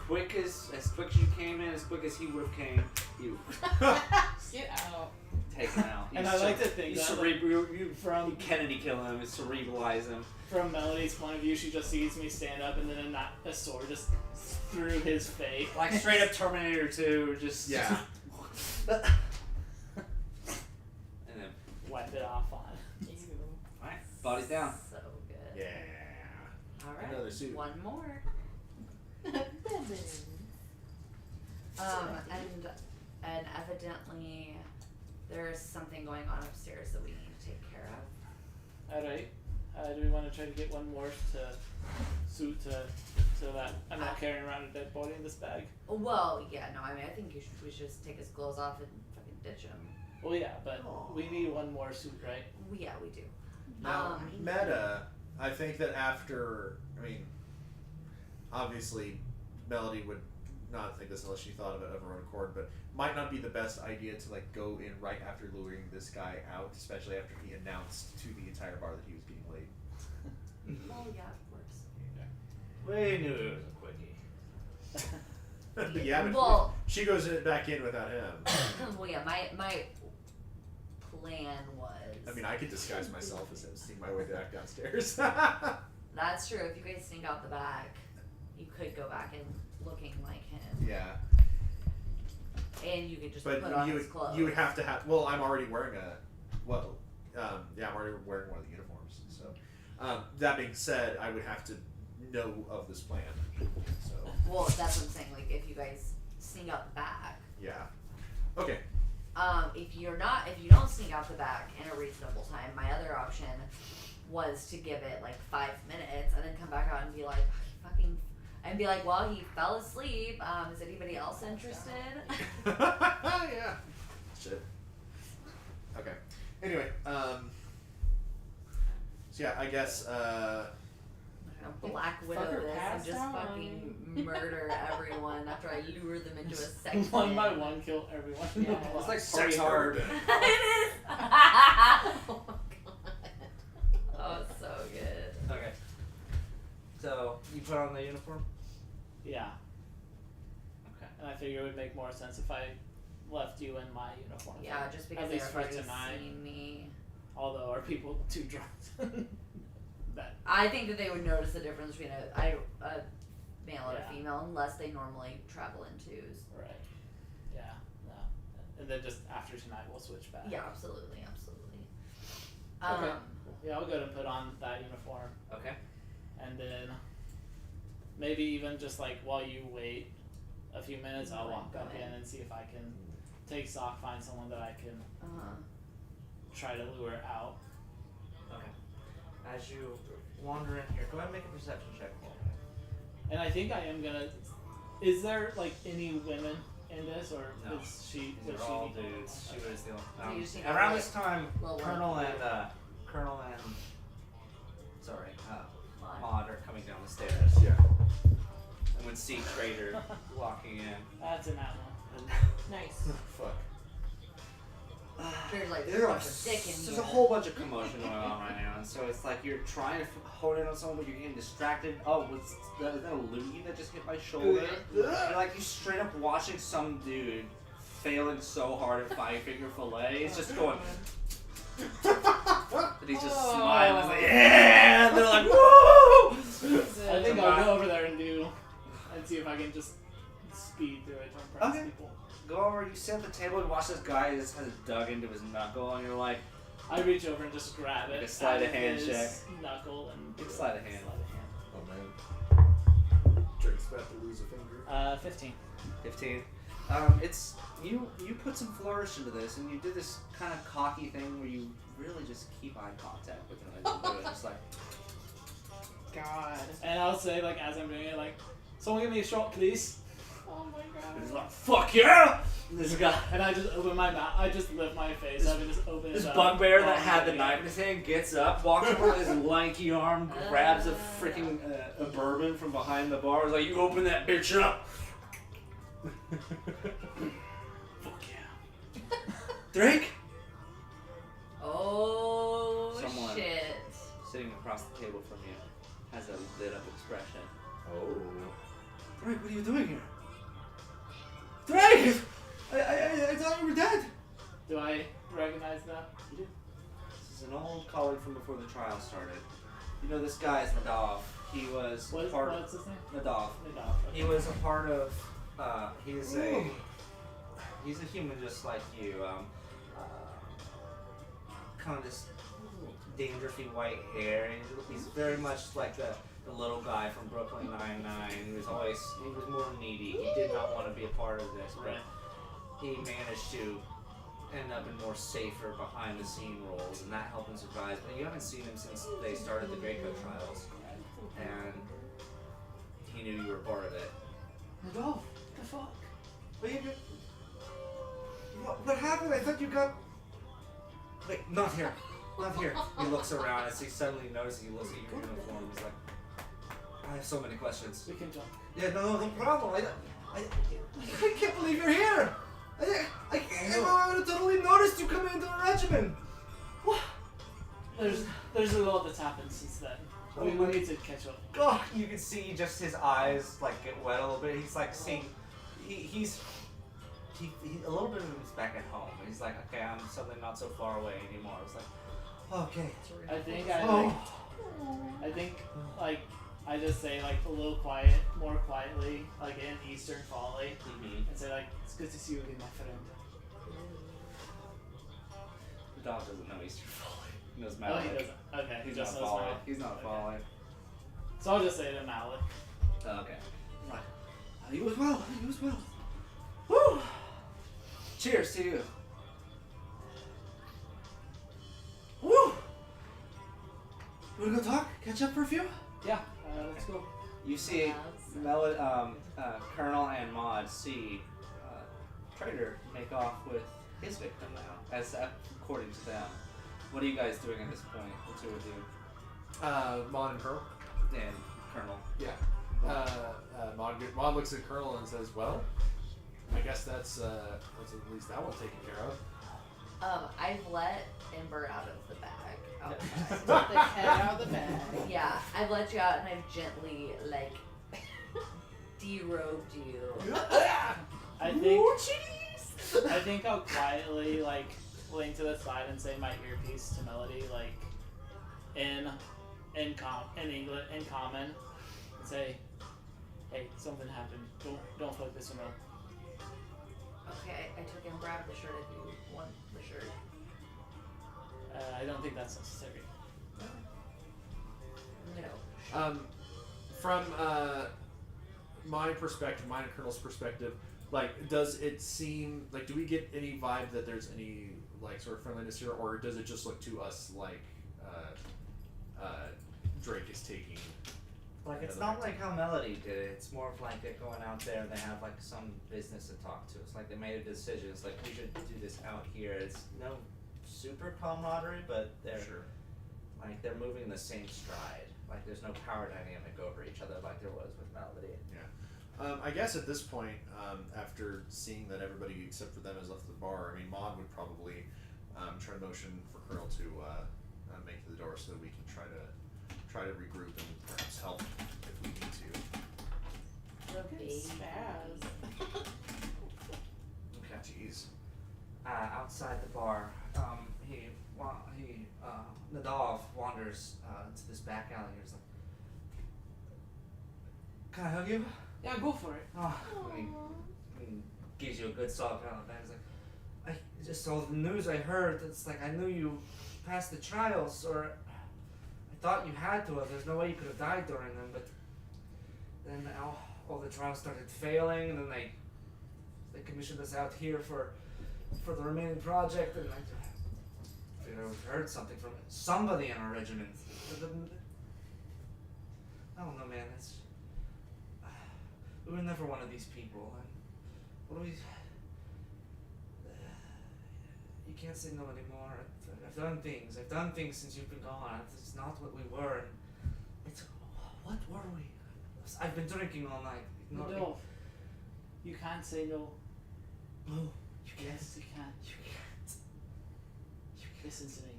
Quick as quick as you came in, as quick as he would have came, you Get out. take him out. And You I like to think you that you from Kennedy kill him, cerebralize him. from Melody's point of view, she just sees me stand up and then a sword just through his face. Like straight up Terminator 2, just Yeah. and then Wipe it off on. Ew. alright, body's down. So good. Yeah. All right. Another suit. One more. And evidently there's something going on upstairs that we need to take care of. Alright. Do we want to try to get one more to suit to so that I'm not carrying around a dead body in this bag? Well, yeah, no, I mean, I think we should just take his clothes off and fucking ditch him. Well, yeah, but we need one more suit, right? Yeah, we do. Now, meta, I think that after, I mean, obviously, Melody would not think this unless she thought of it of her own accord, but might not be the best idea to like go in right after luring this guy out, especially after he announced to the entire bar that he was being late. Oh, yeah, of course. We knew it was a quickie. Yeah, but Well- she goes back in without him. Well, yeah, my plan was. I mean, I could disguise myself as him, sneak my way back downstairs. That's true. If you guys sneak out the back, you could go back in looking like him, Yeah, and you could just but put on his clothes. you would have to have. Well, I'm already wearing I'm already wearing one of the uniforms. So, that being said, I would have to know of this plan. So, Well, that's what I'm saying. Like, if you guys sneak out the back, yeah. Okay. if you don't sneak out the back in a reasonable time, my other option was to give it like 5 minutes and then come back out and be like, well, he fell asleep. Is anybody else interested? Yeah. Shit. Okay. Anyway, so yeah, I guess. Black Widow Fucker this and passed just out. fucking murder everyone after I lure them into a sex One by den. one, kill everyone in the Yeah. block. It's like Sex Party Hard. burden. It is. Oh my god. Oh, it's so good. Okay. So you put on the uniform? Yeah. Okay. And I figure it would make more sense if I left you in my uniform. Yeah, just because At they've least for already tonight. seen me. Although, are people too drunk? that I think that they would notice the difference between a male and Yeah. a female unless they normally travel in twos. right. Yeah. No. And then just after tonight, we'll switch back. Yeah, absolutely. Okay. Yeah, I'll go ahead and put on that uniform, Okay. and then maybe even just like while you wait a few minutes, I'll walk Go back ahead. in and see if I can take stock, find someone that I can try to lure out. Okay. As you wander in here, go ahead and make a perception check for me. And I think I am gonna. Is there like any women in this, or No. is she? These was are she all the- dudes. She Okay. was the So you only. just need Around to, this time, little Colonel one. and sorry, Mod. Maud are coming down the stairs. Yeah. And would see Trader walking in. That's an animal. Nice. Fuck. There's like There are a stick in there's here. a whole bunch of commotion going on right now, and so it's like you're trying to hone in on someone, but you're getting distracted. Oh, was that a Louie that just hit my shoulder? You're like you straight up watching some dude failing so hard at Five Finger Fillet. He's just going, and he's just smiling. He's like, yeah! And they're like, woo! I think I'll go over there and see if I can just speed through it to impress Okay. people. Go over, you sit at the table and watch this guy just has dug into his knuckle, and you're like, I reach over and just grab it. Like a sleight of out hand his check. Knuckle and Big do sleight it. of hand. Oh man. Drake's about to lose a finger. 15. 15. It's you put some flourish into this, and you did this kind of cocky thing where you really just keep eye contact with him as you do it, just like, God. And I'll say, like, as I'm doing it, like, someone give me a shot, please. Oh my and he's god. like, fuck yeah! And this guy, And I just open my mouth. I just lift my face up and just open this it up. bugbear that Oh, had the yeah. knife in his hand gets up, walks over with his lanky arm, grabs a freaking a bourbon from behind the bar, is like, you open that bitch up. Fuck yeah. Drake? Oh Someone. shit. Sitting across the table from you has a lit up expression. Oh. Drake, what are you doing here? Drake! I thought you were dead! Do I recognize that? This is an old colleague from before the trial started. You know, this guy is Nadav. He was What's part his name? Nadav. Nadav. He was a part of. He's a human just like you. Kind of this dangerously white hair. He's very much like the little guy from Brooklyn Nine-Nine. He was more needy. He did not want to be a part of this, but Right. he managed to end up in more safer behind the scene roles, and that helped him survive. But you haven't seen him since they started the Draco trials, and he knew you were part of it. Nadav, the fuck? What happened? I thought you got. Wait, not here. Not here. He looks around as he suddenly notices he looks at your uniform. He's like, I have so many questions. We can jump. Yeah, no problem. I can't believe you're here. I would have totally noticed you coming into the regiment. What? There's a lot that's happened since then. We need to catch up. God, you can see just his eyes like get wet a little bit. He's like seeing, he's a little bit of him is back at home. He's like, okay, I'm suddenly not so far away anymore. It's like, okay. I think like I just say like a little quiet, more quietly, like in Eastern Folly, and say like, it's good to see you again, my friend. The dog doesn't know Eastern Folly. He knows Oh, Malik. he doesn't. Okay, he He's just not knows Folly. Malik. He's not Okay. Folly. So I'll just say to Malik. Okay. Right. You as well. You as well. Woo! Cheers to you. Woo! You wanna go talk? Catch up for a few? Yeah, let's go. You see Colonel and Maud see Trader make off with his victim now, as according to them. What are you guys doing at this point, the two of you? Maud and Colonel. And Colonel. Yeah. Maud looks at Colonel and says, "Well, I guess that's at least that one taken care of." I've let Ember out of the bag. outside. Let the cat out of the bag. Yeah, I've let you out and I've gently like derobed you. I think I'll quietly like lean to the side and say my earpiece to Melody like in common and say, hey, something happened. Don't fuck this one up. Okay, I took and grabbed the shirt if you want the shirt. I don't think that's necessary. No. From my perspective, mine and Colonel's perspective, like, does it seem like, do we get any vibe that there's any like sort of friendliness here, or does it just look to us like Drake is taking? Like, it's not like how Melody did it. It's more of like they're going out there and they have like some business to talk to. It's like they made a decision. It's like, we should do this out here. It's no super camaraderie, but they're Sure. Like they're moving the same stride. Like there's no power dynamic over each other like there was with Melody. I guess at this point, after seeing that everybody except for them has left the bar, I mean, Maud would probably try to motion for Colonel to make it to the door so that we can try to regroup and perhaps help if we need to. Baby. Spaz. Okay. Jeez. Outside the bar, Nadav wanders into this back alley. He's like, "Can I hug you?" Yeah, go for it. Oh, he gives you a good soft pat on the back. He's like, I just saw the news I heard. It's like I knew you passed the trials, or I thought you had to have. There's no way you could have died during them, but then all the trials started failing, and then they commissioned us out here for the remaining project, and I figured I would have heard something from somebody in our regiment. I don't know, man. We were never one of these people, and what do we? You can't say no anymore. I've done things. I've done things since you've been gone. It's not what we were, and it's what were we? I've been drinking all night. No, you can't say no. No, you can't. Yes, you can. You can't. You can't. Listen to me.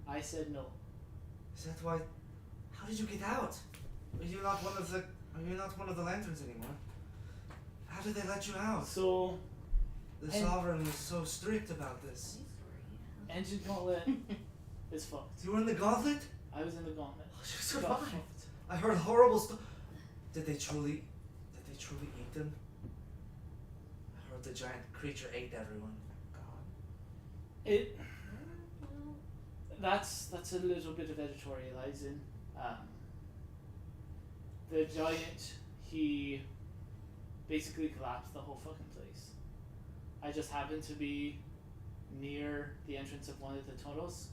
I said no. Is that why? How did you get out? Are you not one of the? Are you not one of the lanterns anymore? How did they let you out? So, The And- Sovereign was so strict about this. engine gauntlet is fucked. You were in the gauntlet? I was in the gauntlet. Oh, you Got survived. fucked. I heard horrible stuff. Did they truly eat them? I heard the giant creature ate everyone. It. That's a little bit of editorializing. The giant, he basically collapsed the whole fucking place. I just happened to be near the entrance of one of the tunnels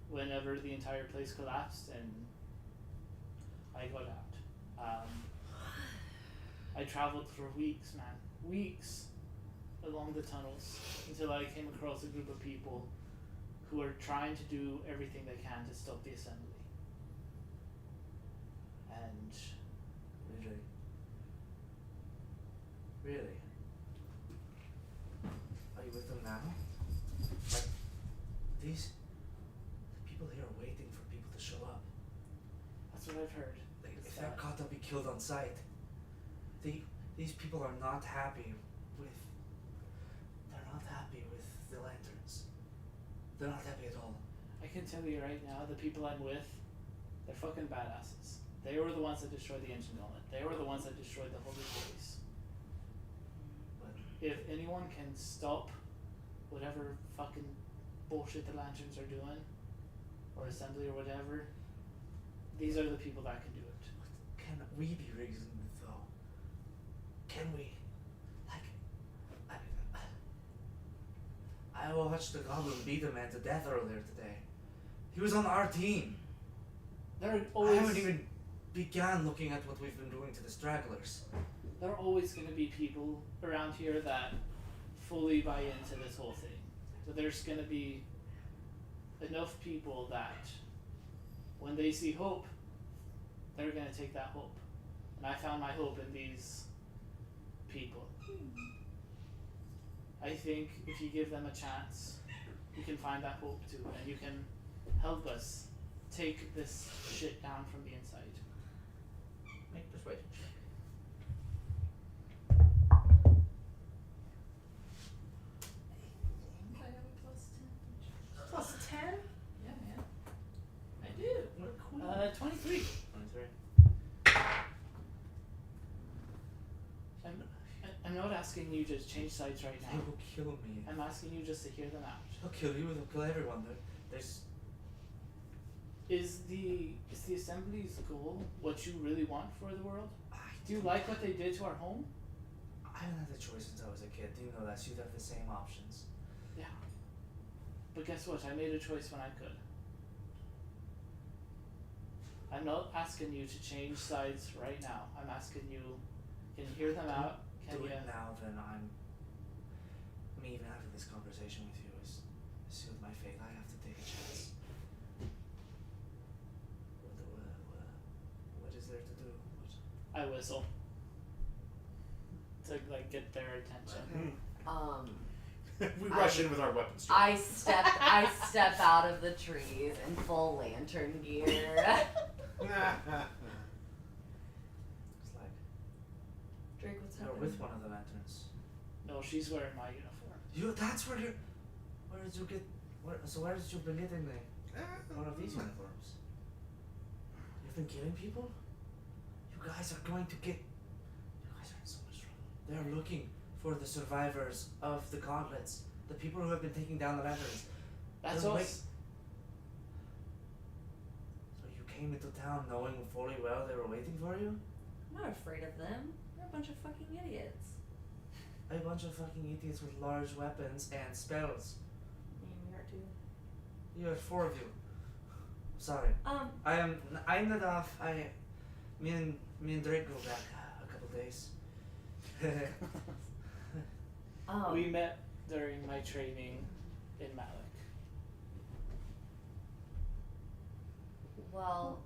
whenever the entire place collapsed, and I got out. I traveled for weeks, man. Weeks along the tunnels until I came across a group of people who are trying to do everything they can to stop the assembly. And Really? Really? Are you with them now? Like, the people here are waiting for people to show up. that's what I've heard. Like, It's if they're that- caught, they'll be killed on sight. These people are not happy with. They're not happy with the lanterns. They're not happy at all. I can tell you right now, the people I'm with, they're fucking badasses. They were the ones that destroyed the engine gauntlet. They were the ones that destroyed the Holy Place. But If anyone can stop whatever fucking bullshit the lanterns are doing, or assembly or whatever, these are the people that can do it. what can we be reasoned with, though? Can we? Like, I watched the Goblin beat a man to death earlier today. He was on our team. There are I always haven't even began looking at what we've been doing to the stragglers. there are always going to be people around here that fully buy into this whole thing. But there's going to be enough people that when they see hope, they're going to take that hope. And I found my hope in these people. I think if you give them a chance, you can find that hope too, and you can help us take this shit down from the inside. Make persuasion check. I have a +10. Plus 10? Yeah, man. I do. What a queen. 23. 23. I'm not asking you to change sides right They now. will kill me. I'm asking you just to hear them out. They'll kill you, they'll kill everyone. There's Is the assembly's goal what you really want for the world? I Do you like what they did to our home? I haven't had the choice since I was a kid. Do you know that? So you'd have the same options. Yeah. But guess what? I made a choice when I could. I'm not asking you to change sides right now. I'm asking you, can you hear them out? Can Do you? it now, then even having this conversation with you is sealed my fate. I have to take a chance. I whistle to like get their attention. We rush in with our weapons. I step out of the trees in full lantern gear. It's like Drake, what's you're happening? with one of the lanterns. No, she's wearing my uniform. That's where you. Where did you get? Where did you been getting one of these uniforms? You've been killing people. You guys are going to get. You guys are in so much trouble. They are looking for the survivors of the gauntlets, the people who have been taking down the lanterns. That's They're us. So you came into town knowing fully well they were waiting for you? I'm not afraid of them. They're a bunch of fucking idiots. A bunch of fucking idiots with large weapons and spells. We are too. You have 4 of you. Sorry. I'm Nadav. Me and Drake go back a couple days. We met during my training in Malik. Well,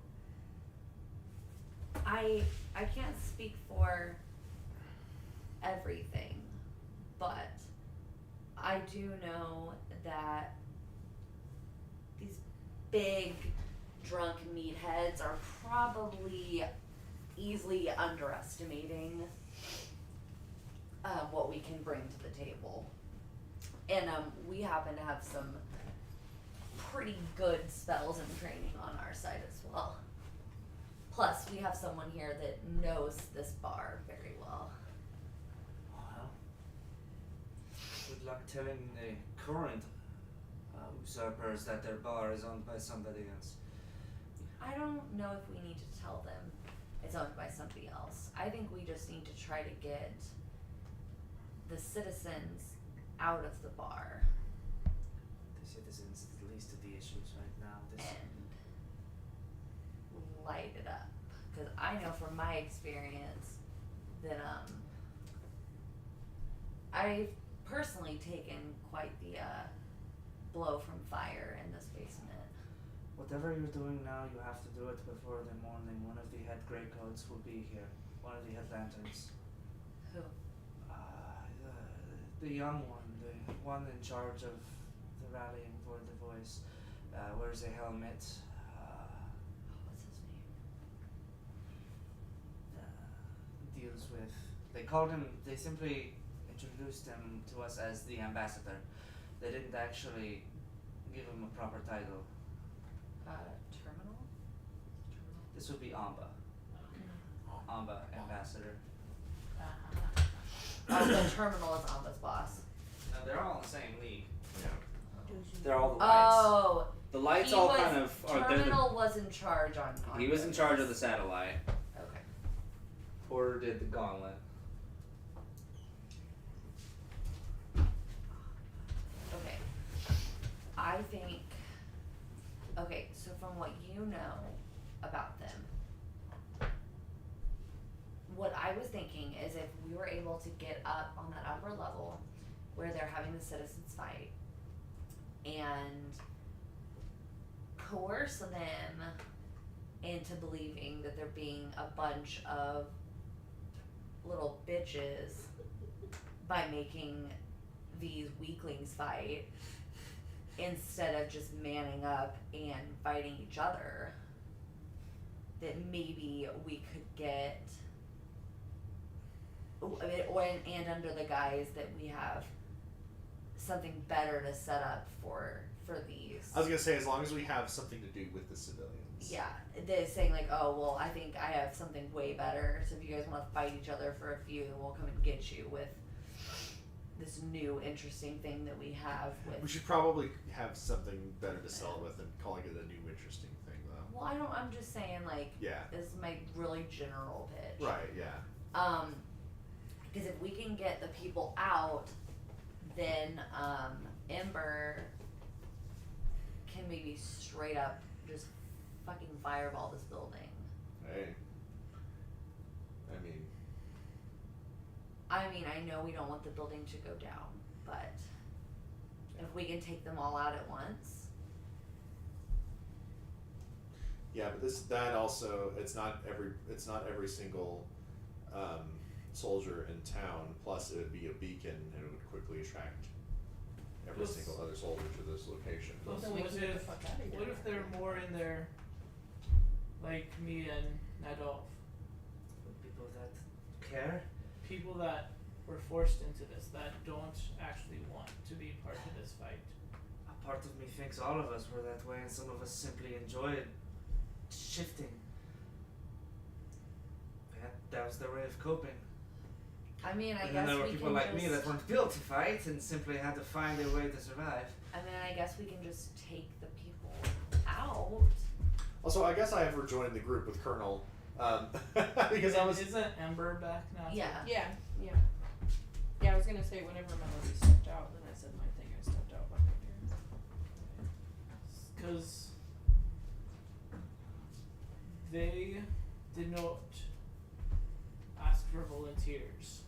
I can't speak for everything, but I do know that these big drunk meatheads are probably easily underestimating what we can bring to the table. And we happen to have some pretty good spells and training on our side as well. Plus, we have someone here that knows this bar very well. Well, good luck telling the current usurpers that their bar is owned by somebody else. I don't know if we need to tell them it's owned by somebody else. I think we just need to try to get the citizens out of the bar The citizens is the least of the issues right now. This and light it up. Because I know from my experience that I've personally taken quite the blow from fire in this basement. Whatever you're doing now, you have to do it before the morning. One of the head greycoats will be here. One of the head lanterns. Who? The young one, the one in charge of the rallying for the voice, wears a helmet. What's his name? Deals with. They called him. They simply introduced him to us as the ambassador. They didn't actually give him a proper title. Terminal? This would be Amba. Amba, ambassador. The terminal is Amba's boss. No, they're all in the same league. Yeah. They're all the lights. Oh, The lights he all was, kind of are. They're Terminal was in charge on he was in this. charge of the satellite. Okay. Porter did the gauntlet. Okay. I think. Okay, so from what you know about them, what I was thinking is if we were able to get up on that upper level where they're having the citizens fight and coerce them into believing that they're being a bunch of little bitches by making these weaklings fight instead of just manning up and fighting each other, that maybe we could get and under the guise that we have something better to set up for these. I was gonna say, as long as we have something to do with the civilians. Yeah, they're saying like, oh well, I think I have something way better. So if you guys want to fight each other for a few, then we'll come and get you with this new interesting thing that we have We with. should probably have something better to sell it with than calling it a new interesting thing, though. Well, I'm just saying like Yeah. this is my really general pitch. Right. Yeah. Because if we can get the people out, then Ember can maybe straight up just fucking fireball this building. Hey. I mean, I know we don't want the building to go down, but if we can take them all out at once. yeah, but that also it's not every single soldier in town. Plus, it would be a beacon, and it would quickly attract every Plus- single other soldier to this location. Plus, Then we what can get the if, fuck outta here. what if they're more in there, like me and Nadolf? People that care. People that were forced into this, that don't actually want to be part of this fight. A part of me thinks all of us were that way, and some of us simply enjoyed shifting. That was their way of coping. I mean, I And then guess there were we people can like just. me that weren't built to fight and simply had to find a way to survive. I mean, I guess we can just take the people out. Also, I guess I have rejoined the group with Colonel, because I was. Isn't Ember back now? too? Yeah. Yeah, I was gonna say whenever Melody stepped out, then I said my thing, I stepped out behind her. Because they did not ask for volunteers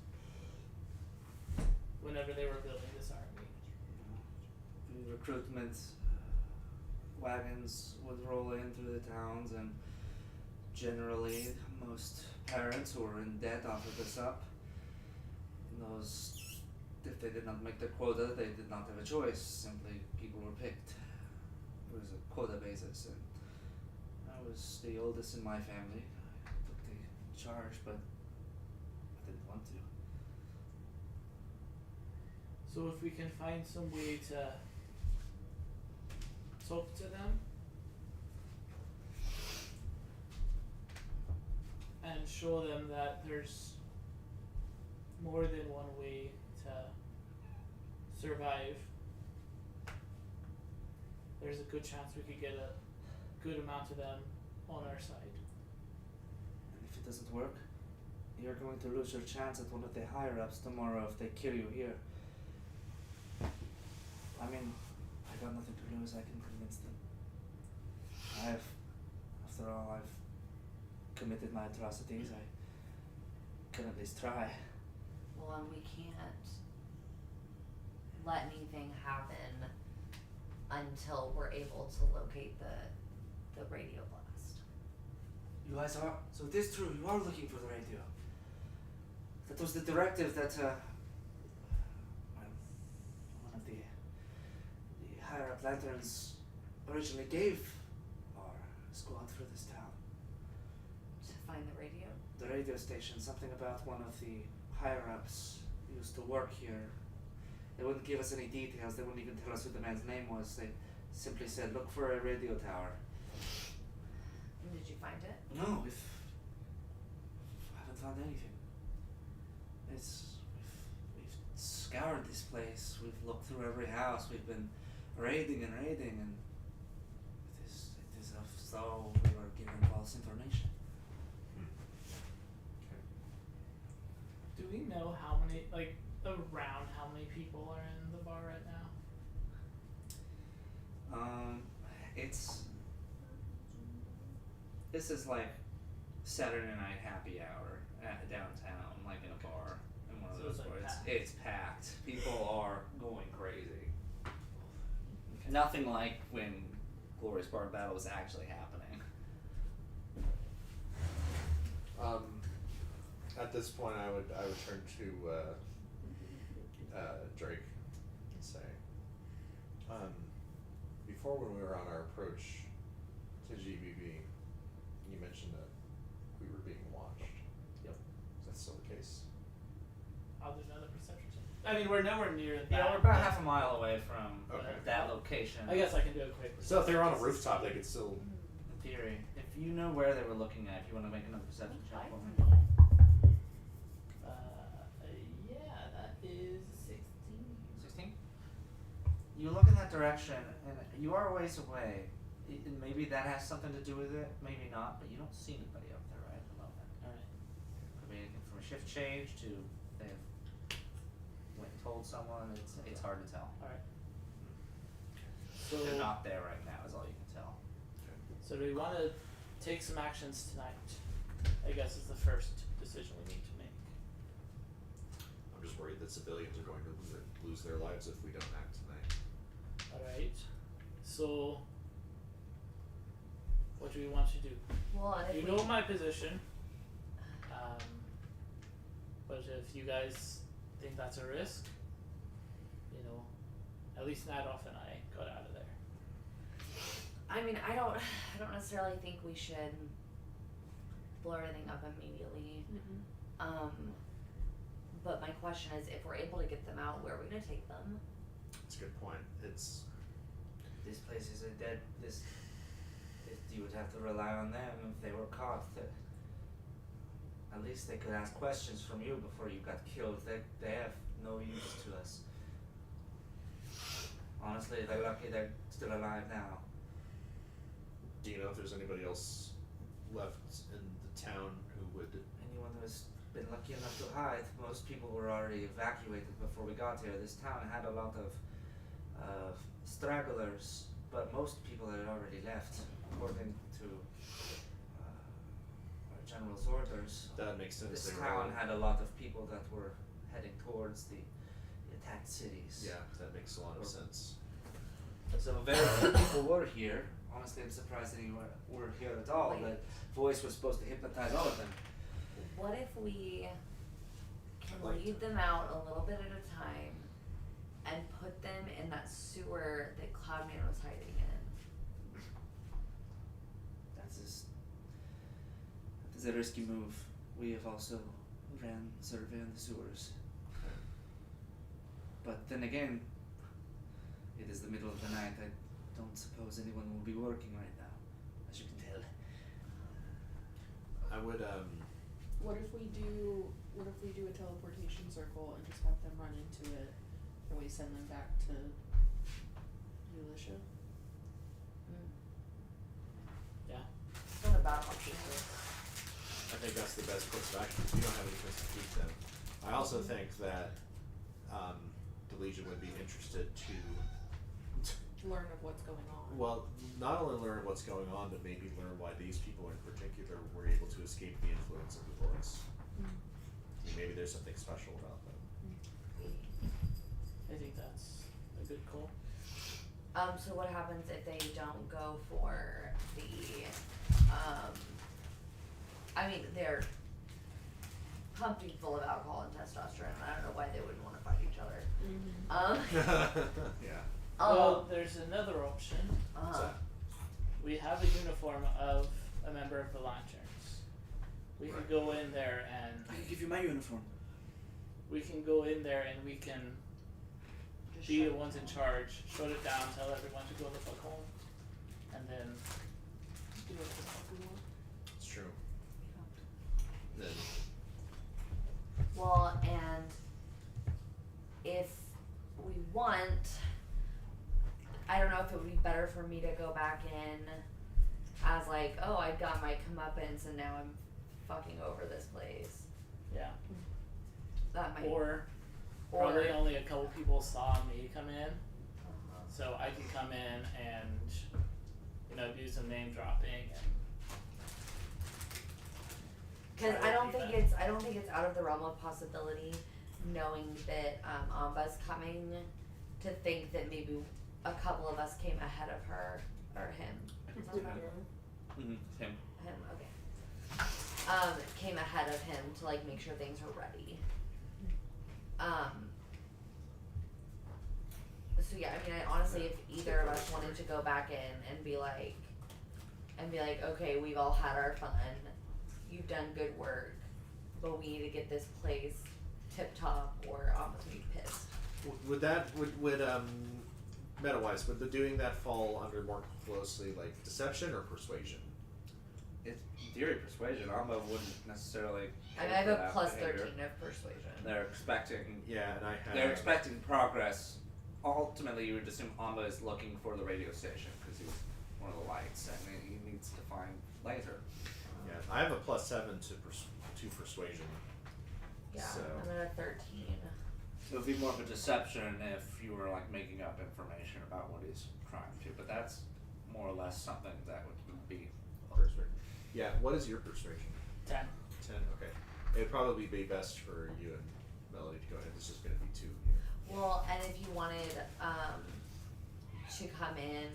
whenever they were building this army. The recruitment wagons would roll in through the towns, and generally most parents who were in debt offered this up. And those, if they did not make their quota, they did not have a choice. Simply, people were picked. It was a quota basis, and I was the oldest in my family. I took the charge, but I didn't want to. So if we can find some way to talk to them and show them that there's more than one way to survive, there's a good chance we could get a good amount of them on our side. And if it doesn't work, you're going to lose your chance at one of the higher ups tomorrow if they kill you here. I mean, I got nothing to lose, I can convince them. After all, I've committed my atrocities, I can at least try. Well, and we can't let anything happen until we're able to locate the radio blast. You guys are, so it is true, you are looking for the radio. That was the directive that, one of the higher up lanterns originally gave our squad for this town. To find the radio? The radio station, something about one of the higher ups used to work here. They wouldn't give us any details, they wouldn't even tell us who the man's name was. They simply said, look for a radio tower. And did you find it? No, I haven't found anything. We've scoured this place, we've looked through every house, we've been raiding, and it is as though we were given false information. Do we know how many, like, around how many people are in the bar right now? This is like Saturday night happy hour at downtown, like in a bar, in one of So those it's like where packed. it's packed. People are going crazy. Nothing like when Glorious Bar Battle was actually happening. At this point, I would turn to Drake and say, before when we were on our approach to GBB, you mentioned that we were being watched. Yep. Is that still the case? I'll do another perception check. I mean, we're nowhere near that. Yeah, we're about half a mile away from Okay. that location. I guess I can do a quick So if they were on a perception. rooftop, they could still. In theory, if you know where they were looking at, if you want to make another perception check for me. Yeah, that is 16. 16? You look in that direction, and you are a ways away. And maybe that has something to do with it, maybe not, but you don't see anybody up there right at the moment. Alright. Could be anything from a shift change to they've went and told someone, it's hard to tell. Alright. So, They're not there right now is all you can tell. so do we want to take some actions tonight? I guess is the first decision we need to make. I'm just worried that civilians are going to lose their lives if we don't act tonight. Alright. So, what do we want to do? Well, and if You we know my position. But if you guys think that's a risk, you know, at least Nadoff and I got out of there. I mean, I don't necessarily think we should blow everything up immediately. But my question is, if we're able to get them out, where are we gonna take them? That's a good point. It's This place is a dead. You would have to rely on them if they were caught. At least they could ask questions from you before you got killed. They have no use to us. Honestly, they're lucky they're still alive now. do you know if there's anybody else left in the town who would? Anyone who's been lucky enough to hide. Most people were already evacuated before we got here. This town had a lot of stragglers, but most people had already left, according to our general's orders. That makes sense. This They were town all- had a lot of people that were heading towards the attacked cities. Yeah, that makes a lot of sense. So very few people were here. Honestly, I'm surprised anyone were here at all. Wait. That voice was supposed to hypnotize all of them. What if we can I'd like lead them out a little bit at a time and put them in that sewer that Cloudman was hiding in? That is a risky move. We have also ran survey on the sewers. But then again, it is the middle of the night. I don't suppose anyone will be working right now, as you can tell. I would What if we do a teleportation circle and just have them run into it, and we send them back to Elisha? It's not a bad option. I think that's the best course of action because we don't have any place to keep them. I also think that the Legion would be interested to, Learn of what's going on. well, not only learn what's going on, but maybe learn why these people in particular were able to escape the influence of the bullets. I mean, maybe there's something special about them. I think that's a good call. So what happens if they don't go for the, I mean, they're pumping full of alcohol and testosterone. I don't know why they wouldn't want to fight each other. Yeah. Well, there's another option. What's that? We have a uniform of a member of the Lanterns. We Right. could go in there and I can give you my uniform. we can go in there and we can Just be shut the it ones in down. charge, shut it down, tell everyone to go the fuck home, and then Do what the fuck we want. It's true. Then Well, and if we want, I don't know if it would be better for me to go back in as like, oh, I got my comeuppance and now I'm fucking over this place. yeah. That might. Or probably only a couple people saw me come in, so I can come in and do some name dropping and Because Try I to don't do think that. it's out of the realm of possibility, knowing that Amba's coming, to think that maybe a couple of us came ahead of her or him. Is that right? Mm-hmm. Him. Him, okay. Came ahead of him to like make sure things were ready. So yeah, I mean, I honestly, if either of us wanted to go back in and be like, okay, we've all had our fun, you've done good work, but we need to get this place tip top, or almost be pissed. would meta-wise, would the doing that fall under more closely like deception or persuasion? It's in theory persuasion. Alma wouldn't necessarily. I mean, I have a plus 13 of persuasion. They're expecting. Yeah, and I have. They're expecting progress. Ultimately, you would assume Amba is looking for the radio station because he's one of the lights, and he needs to find later. Yeah, I have a +7 to persuasion. Yeah, So. I'm at a 13. It would be more of a deception if you were like making up information about what he's trying to, but that's more or less something that would be. Persuasion. Yeah, what is your persuasion? 10. 10. Okay. It'd probably be best for you and Melody to go ahead. This is going to be 2 here. Well, and if you wanted to come in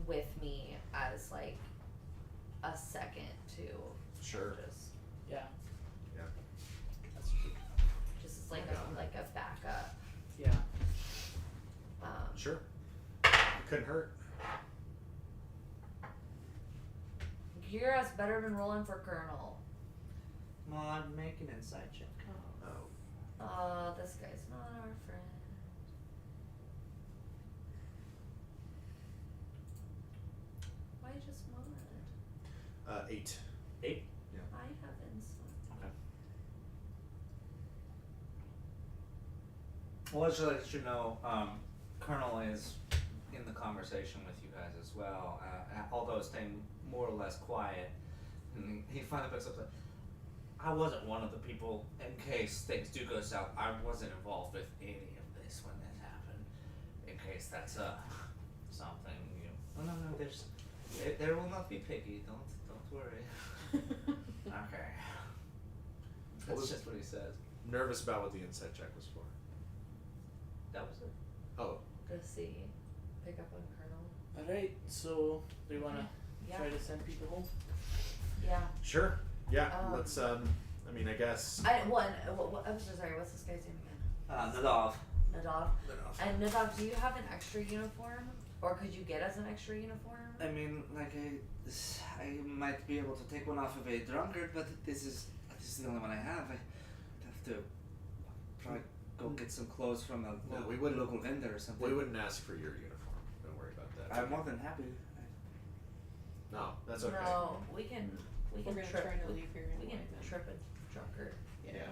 with me as like a second to Sure. just Yeah. just like Yeah. a backup. Yeah. Sure. Couldn't hurt. Kira's better than rolling for Colonel. Mod, make an insight check. Oh. This guy's not our friend. Why just mod? 8. I have insight. Well, just to let you know, Colonel is in the conversation with you guys as well, although staying more or less quiet. And he finally picks up. I wasn't one of the people. In case things do go south, I wasn't involved with any of this when this happened. In case that's something you. No. There will not be piggy. Don't worry. Okay. What was- That's just what he says. Nervous about what the inside check was for. That was it. Oh. To see. Pick up on Colonel. Alright, so do you wanna Yeah. try to send people home? Yeah. Sure. Yeah. Um, Let's. I mean, I guess. I'm so sorry, what's this guy's name again? Nadav. Nadav. And Nadav, do you have an extra uniform? Or could you get us an extra uniform? I mean, like I might be able to take one off of a drunkard, but this is the only one I have. I'd have to probably go get some clothes from a No, local, we wouldn't- local vendor or something. We wouldn't ask for your uniform. Don't worry about that. I'm more than happy. No, that's okay. No, we can We're gonna trip. try to leave here We anyway. can then. trip a drunkard. Yeah.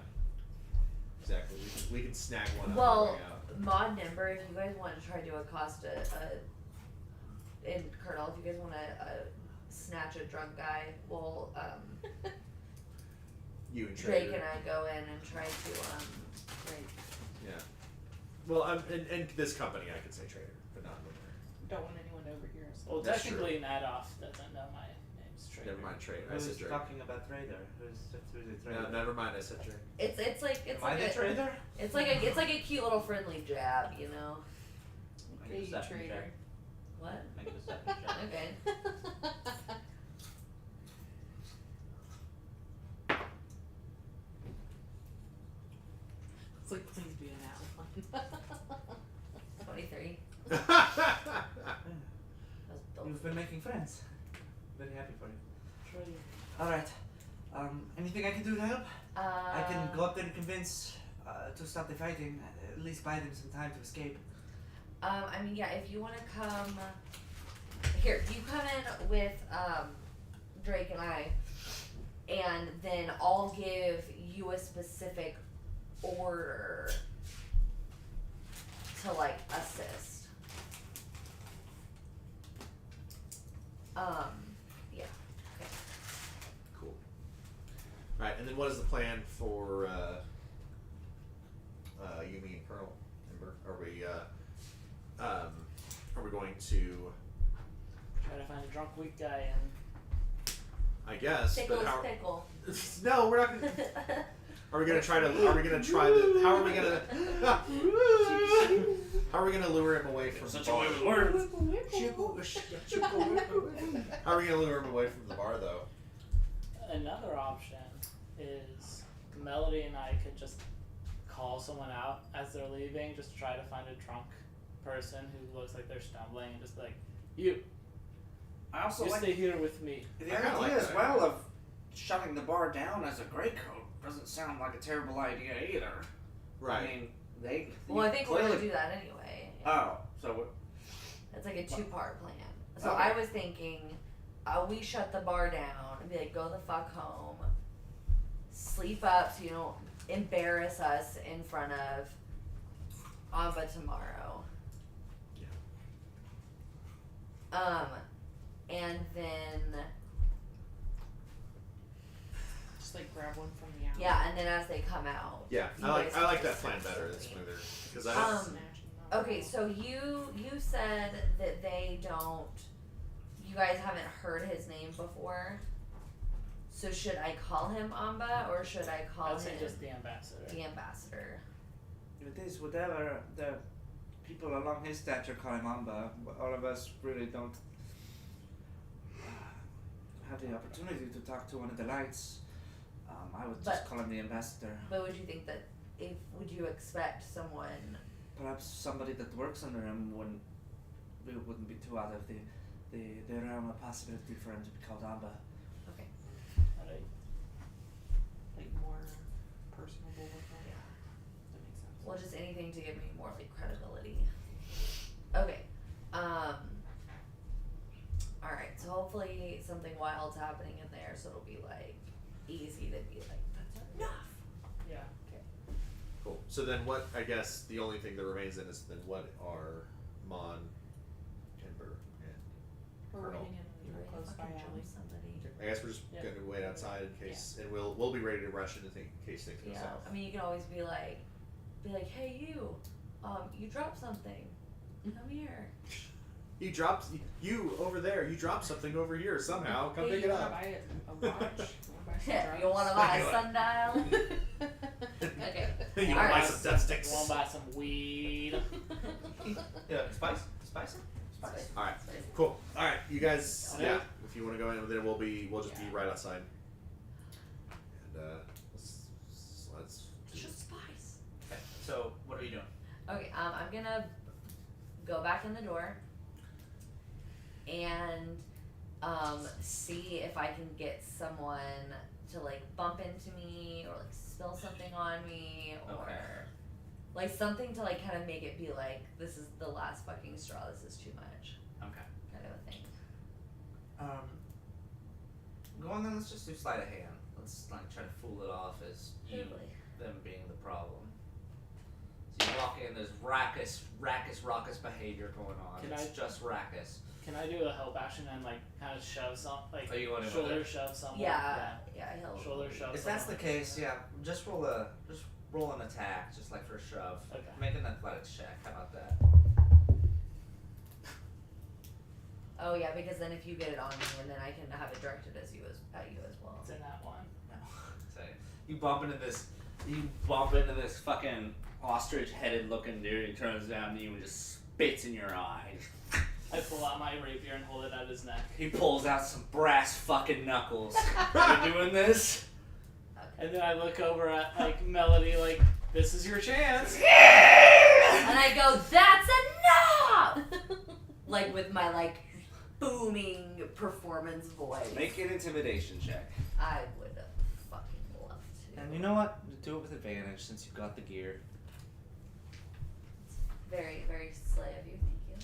Exactly. We can snag one up. Well, on the way out. Mod Nimber, if you guys want to try to accost and Colonel, if you guys want to snatch a drunk guy, we'll You and Drake Trader. and I go in and try to Right. Yeah. Well, in this company, I could say Trader, but not Nimber. Don't want anyone to overhear us. Well, That's true. technically Nadoff doesn't know my name's Trader. Never mind Trader. I Who's said Drake. talking about trader? Who's the trader? No, never mind. I said Drake. it's like Am I the trader? it's like a cute little friendly jab, you know. Make Okay, a you deception traitor. check. What? Make a deception check. Okay. It's like, please be an that one. 23. That's That's dope. You've been making friends. Very happy for you. Trader. Alright. Anything I can do to help? I can go up there and convince to stop the fighting, at least buy them some time to escape. I mean, yeah, if you want to come here, you come in with Drake and I, and then I'll give you a specific order to like assist. Yeah. Okay. Cool. Right, and then what is the plan for you, me, and Colonel Ember? Are we going to? Try to find a drunk weak guy and I guess. Tickles but how? tickle. No, we're not gonna. Are we gonna try to? Are we gonna try the? How are we gonna? How are we gonna lure him away from the bar? How are we gonna lure him away from the bar, though? another option is Melody and I could just call someone out as they're leaving, just to try to find a drunk person who looks like they're stumbling and just be like, you I also like stay here with me. the I kinda idea like as that. well of shutting the bar down as a gray coat doesn't sound like a terrible idea either. Right. I mean, they. Well, I think we're gonna clearly- do that anyway. Oh, so It's like a two-part plan. So Okay. I was thinking, we shut the bar down and be like, go the fuck home, sleep up so you don't embarrass us in front of Amba tomorrow. And then Just like grab one from the alley. yeah, and then as they come out. Yeah, you I guys like can that plan just better. It's simply- smoother because I don't. Um, Snatching them. Okay, so you said that they don't. You guys haven't heard his name before. So should I call him Amba or should I call I'd say him just the ambassador. the ambassador? it is whatever the people along his stature call him Amba. All of us really don't have the opportunity to talk to one of the lights. I would just But- call him the ambassador. But would you think that if would you expect someone? Perhaps somebody that works under him wouldn't be too out of the realm of possibility for him to be called Amba. Okay. Alright. Like more personable with that. Yeah. That makes sense. Well, just anything to give me more like credibility. Okay. Alright, so hopefully something wild's happening in there, so it'll be like easy to be like, that's enough. Yeah. Cool. So then, what? I guess the only thing that remains then is then what are Mon, Timber, and We're Colonel. waiting in a real close by Fucking alley. jump somebody. I guess we're just Yeah. gonna wait outside in case, and we'll be ready to rush in case things go Yeah. south. I mean, you can always be like, hey you, you dropped something. Come here. You dropped you over there. You dropped something over here somehow. Come Hey, pick you it wanna up. buy a watch? You wanna buy a sundial? Okay. You wanna buy Alright. some death sticks? You wanna buy some weed? Yeah, spice. All right. Cool. All right, you guys. Okay. Yeah. If you want to go in, then we'll just be Yeah. right outside. And let's It's just spice. Okay, so what are you doing? Okay, I'm gonna go back in the door and see if I can get someone to like bump into me or like spill something on me or Okay. like something to like kind of make it be like this is the last fucking straw, this is too much Okay. kind of a thing. Go on then. Let's just do sleight of hand. Let's like try to fool it off as you Totally. them being the problem. So you walk in. There's raucous behavior going on. Can It's I- just raucous. Can I do a help action and like kind of shove some like Oh, you want to shoulder shove someone? Yeah, he'll Shoulder shove. If that's the someone. case, yeah, just roll an attack, just like for a shove. Okay. Make an athletics check. How about that? Oh yeah, because then if you get it on me and then I can have it directed at you as well. It's in that one. So, You bump into this fucking ostrich-headed looking dude. He turns down to you and just spits in your eye. I pull out my rapier and hold it at his neck. He pulls out some brass fucking knuckles. You doing this? And then I look over at like Melody like, this is your chance. And I go, that's enough! Like with my like booming performance voice. Make an intimidation check. I would fucking love to. And you know what? Do it with advantage since you've got the gear. Very, very slay of you, thank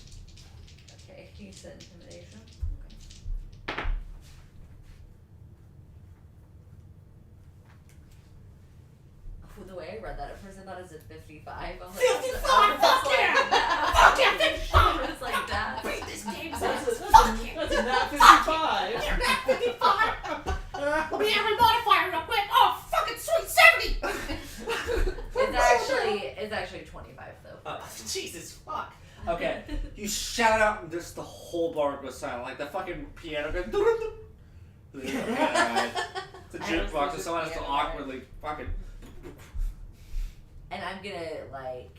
you. Okay, you said intimidation. Okay. Oh, the way I read that at first, I thought it said 55. I was like, 55, I was fuck like yeah! that. Fuck yeah, 55! It's like that. Beat this game, That's fuck yeah! a nat 55. You're not 55! Let me have my modifier real quick! Oh, fucking sweet 70! It's actually 25 though. Jesus fuck. Okay. You shout out and just the whole bar goes silent. Like the fucking piano goes. It's a I jukebox was and someone has to piano, awkwardly fucking. And I'm gonna like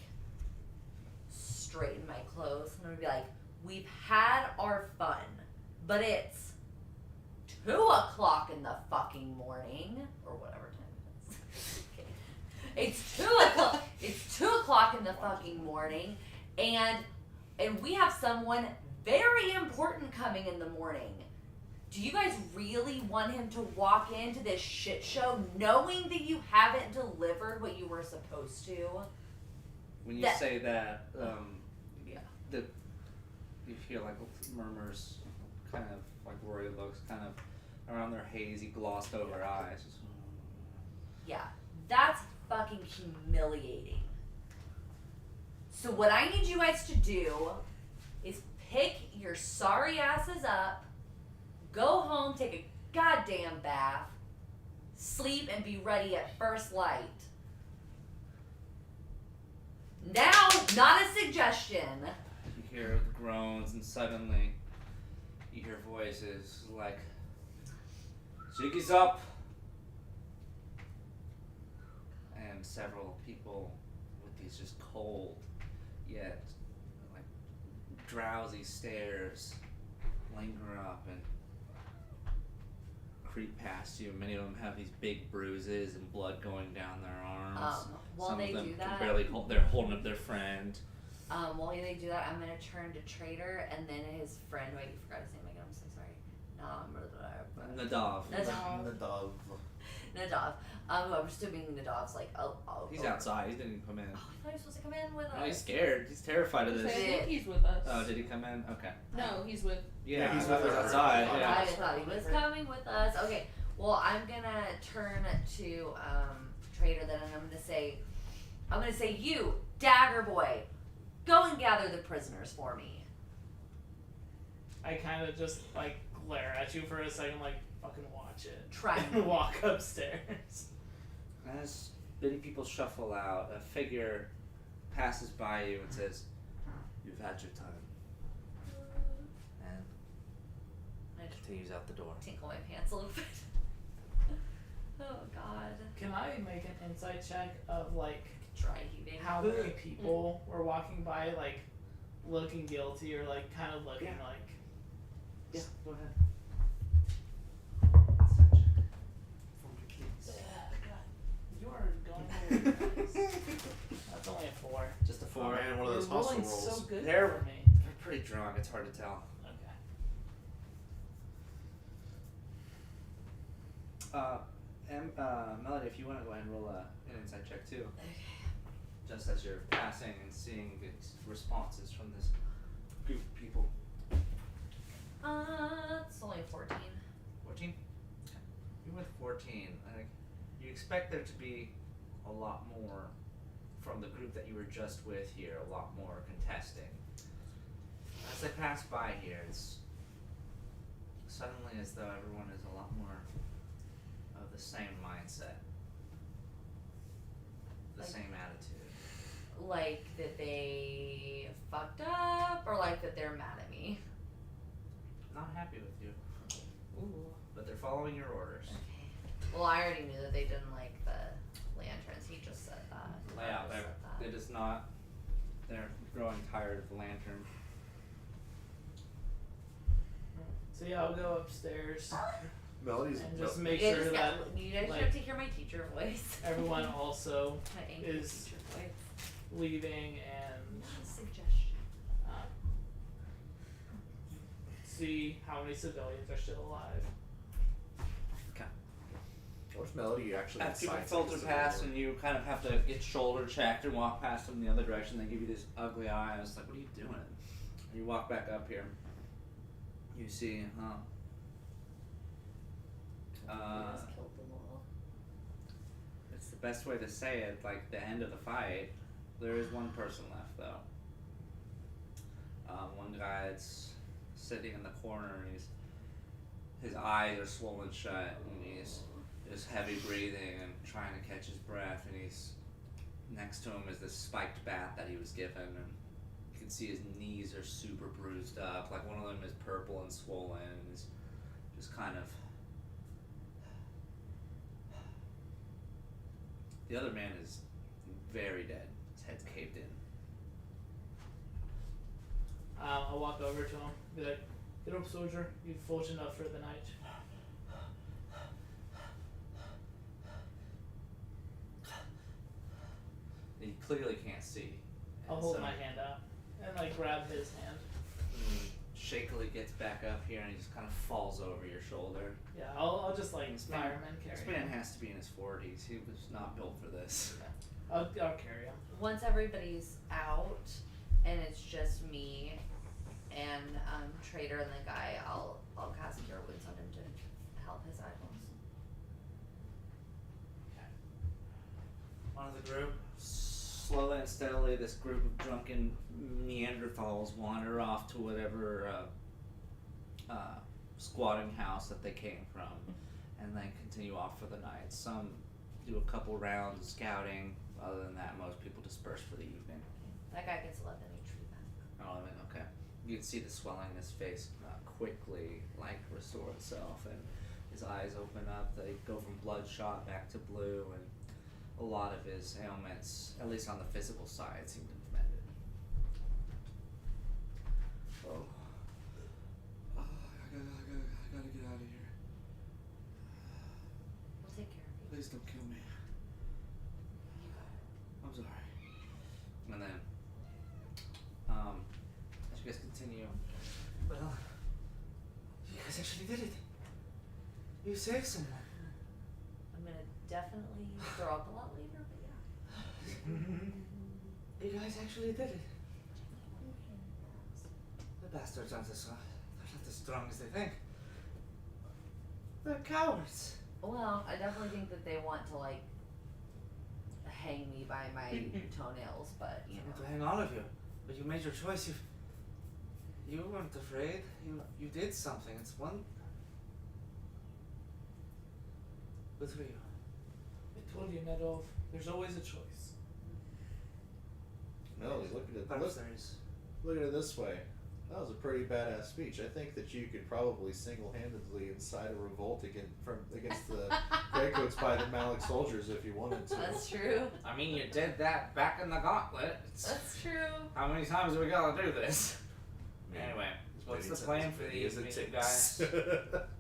straighten my clothes. I'm gonna be like, we've had our fun, but it's 2 o'clock in the fucking morning, or whatever time it is. Okay. It's 2 o'clock. It's 2 o'clock in the fucking morning, and we have someone very important coming in the morning. Do you guys really want him to walk into this shit show knowing that you haven't delivered what you were supposed to? When you That- say that, Yeah. you hear like murmurs, kind of like worried looks, kind of around their hazy, glossed over eyes. Yeah. That's fucking humiliating. So what I need you guys to do is pick your sorry asses up, go home, take a goddamn bath, sleep, and be ready at first light. Now, not a suggestion. You hear the groans, and suddenly you hear voices like, "Jiggy's up!" And several people with these just cold, yet like drowsy stares linger up and creep past you. Many of them have these big bruises and blood going down their arms. While Some they of them do can that, barely hold. They're holding up their friend. while they do that, I'm gonna turn to Trader and then his friend. Wait, you forgot his name again. I'm so sorry. Nadav. Nadav. Nadav. I'm assuming Nadav's like, He's outside. He didn't come in. Oh, I thought he was supposed to come in with us. No, he's scared. He's terrified of I this. think he's with us. Oh, did he come in? Okay. No, he's with. Yeah, he's I thought with he was her. outside. I Yeah. thought he was coming with us. Okay, well, I'm gonna turn to Trader then, and I'm gonna say, you, Dagger Boy, go and gather the prisoners for me. I kind of just like glare at you for a second, like fucking watch it. Try and me. walk upstairs. As many people shuffle out, a figure passes by you and says, "You've had your time," and I just continues out the door. tinkle my pants a little bit. Oh God. Can I make an insight check of like Dry heaving. how many people were walking by, like looking guilty or like kind of looking Yeah. like? Yeah, go ahead. You are going over nice. That's only a 4. Just a Oh 4. man, one of those You're hustle rolling rolls. so good They're- for me. They're pretty drunk. It's hard to tell. Okay. Melody, if you want to go ahead and roll an insight check too, just as you're passing and seeing the responses from this group of people. It's only 14. 14? You went 14. Like, you expect there to be a lot more from the group that you were just with here, a lot more contesting. As they pass by here, it's suddenly as though everyone is a lot more of the same mindset, the Like- same attitude. Like that they fucked up, or like that they're mad at me. Not happy with you, Ooh. but they're following your orders. Okay. Well, I already knew that they didn't like the lanterns. He just said that. Yeah, He they're, said that. it is not. They're growing tired of the lantern. So yeah, I'll go upstairs Melody's and just Mel- make You sure guys that got- you guys like, have to hear my teacher voice. everyone also My angry is- teacher voice. leaving and Not a suggestion. see how many civilians are still alive. What if Melody actually As people incites filter like a past civil and you kind of have to get shoulder checked and walk past them in the other direction, they give you this ugly eye. I was like, what are you doing? And you walk back up here. You see, You just killed them all. it's the best way to say it, like the end of the fight. There is one person left though. One guy that's sitting in the corner and his eyes are swollen shut and he's just heavy breathing and trying to catch his breath, and he's next to him is this spiked bat that he was given, and you can see his knees are super bruised up, like one of them is purple and swollen and is just kind of. The other man is very dead. His head's caved in. I'll walk over to him, be like, "Get up, soldier. You've fought enough for the night." He clearly can't see. I'll And hold so my hand out and like grab his hand. he shakily gets back up here and he just kind of falls over your shoulder. Yeah, I'll just like This man- fireman carry This him. man has to be in his 40s. He was not built for this. I'll carry him. Once everybody's out and it's just me and Trader and the guy, I'll cast Cure Wounds on him to help his eyeballs. One of the group, slowly and steadily, this group of drunken Neanderthals wander off to whatever squatting house that they came from, and then continue off for the night. Some do a couple rounds of scouting. Other than that, most people disperse for the evening. That guy gets 11 HP back. Oh, I mean, okay. You can see the swelling in his face quickly, like, restore itself, and his eyes open up. They go from bloodshot back to blue, and a lot of his ailments, at least on the physical side, seem to have mended. Oh. I gotta get out of here. guys actually did it. You saved someone. I'm gonna definitely throw up a lot later, but yeah. You guys actually did it. The bastards aren't as they're not as strong as they think. They're cowards. Well, I definitely think that they want to like hang me by my toenails, but you I want to know. hang all of you, but you made your choice. You weren't afraid. You did something. It's one. Good for you. I told you, Nedolf, there's always a choice. Melody, look at it. Perhaps there is. Look at it this way. That was a pretty badass speech. I think that you could probably single-handedly incite a revolt against the Greycoats by the Malik soldiers if you wanted to. That's true. I mean, you did that back in the gauntlet. That's true. How many times do we gotta do this? Anyway, what's the plan for the evening, guys?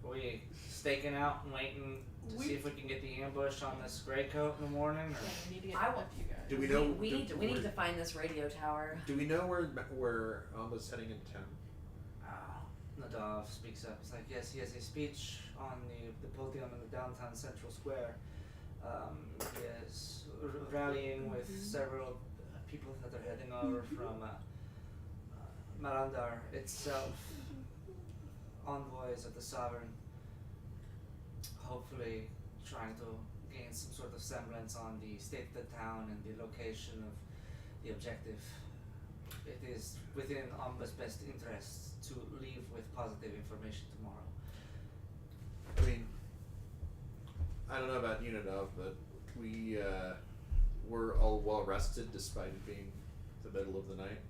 We staking out and waiting to see if we can get the ambush on this Greycoat in the morning, Yeah, or we need to get I enough want- of you guys. Do we know? We need to find this radio tower. Do we know where Amba's heading into town? Nadav speaks up. It's like, yes, he has a speech on the podium in the downtown central square. He is rallying with several people that are heading over from Marandar itself, envoys of the sovereign, hopefully trying to gain some sort of semblance on the state of the town and the location of the objective. It is within Amba's best interests to leave with positive information tomorrow. I mean, I don't know about Unidov, but we were all well rested despite it being the middle of the night.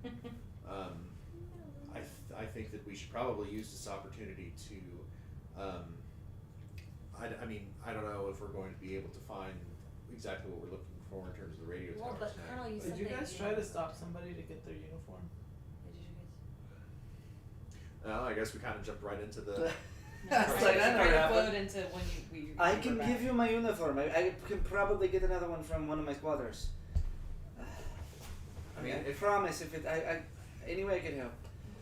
I think that we should probably use this opportunity to. I mean, I don't know if we're going to be able to find exactly what we're looking for in terms of the radio Well, towers but tonight. Colonel, you said Did you that guys try to stop somebody to get their uniform? Did you I guess we kind of jumped right into the. That's Right, like, I know straight that, but flowed into when we I were can back. give you my uniform. I can probably get another one from one of my squatters. I mean, I if promise. If it, any way I can help.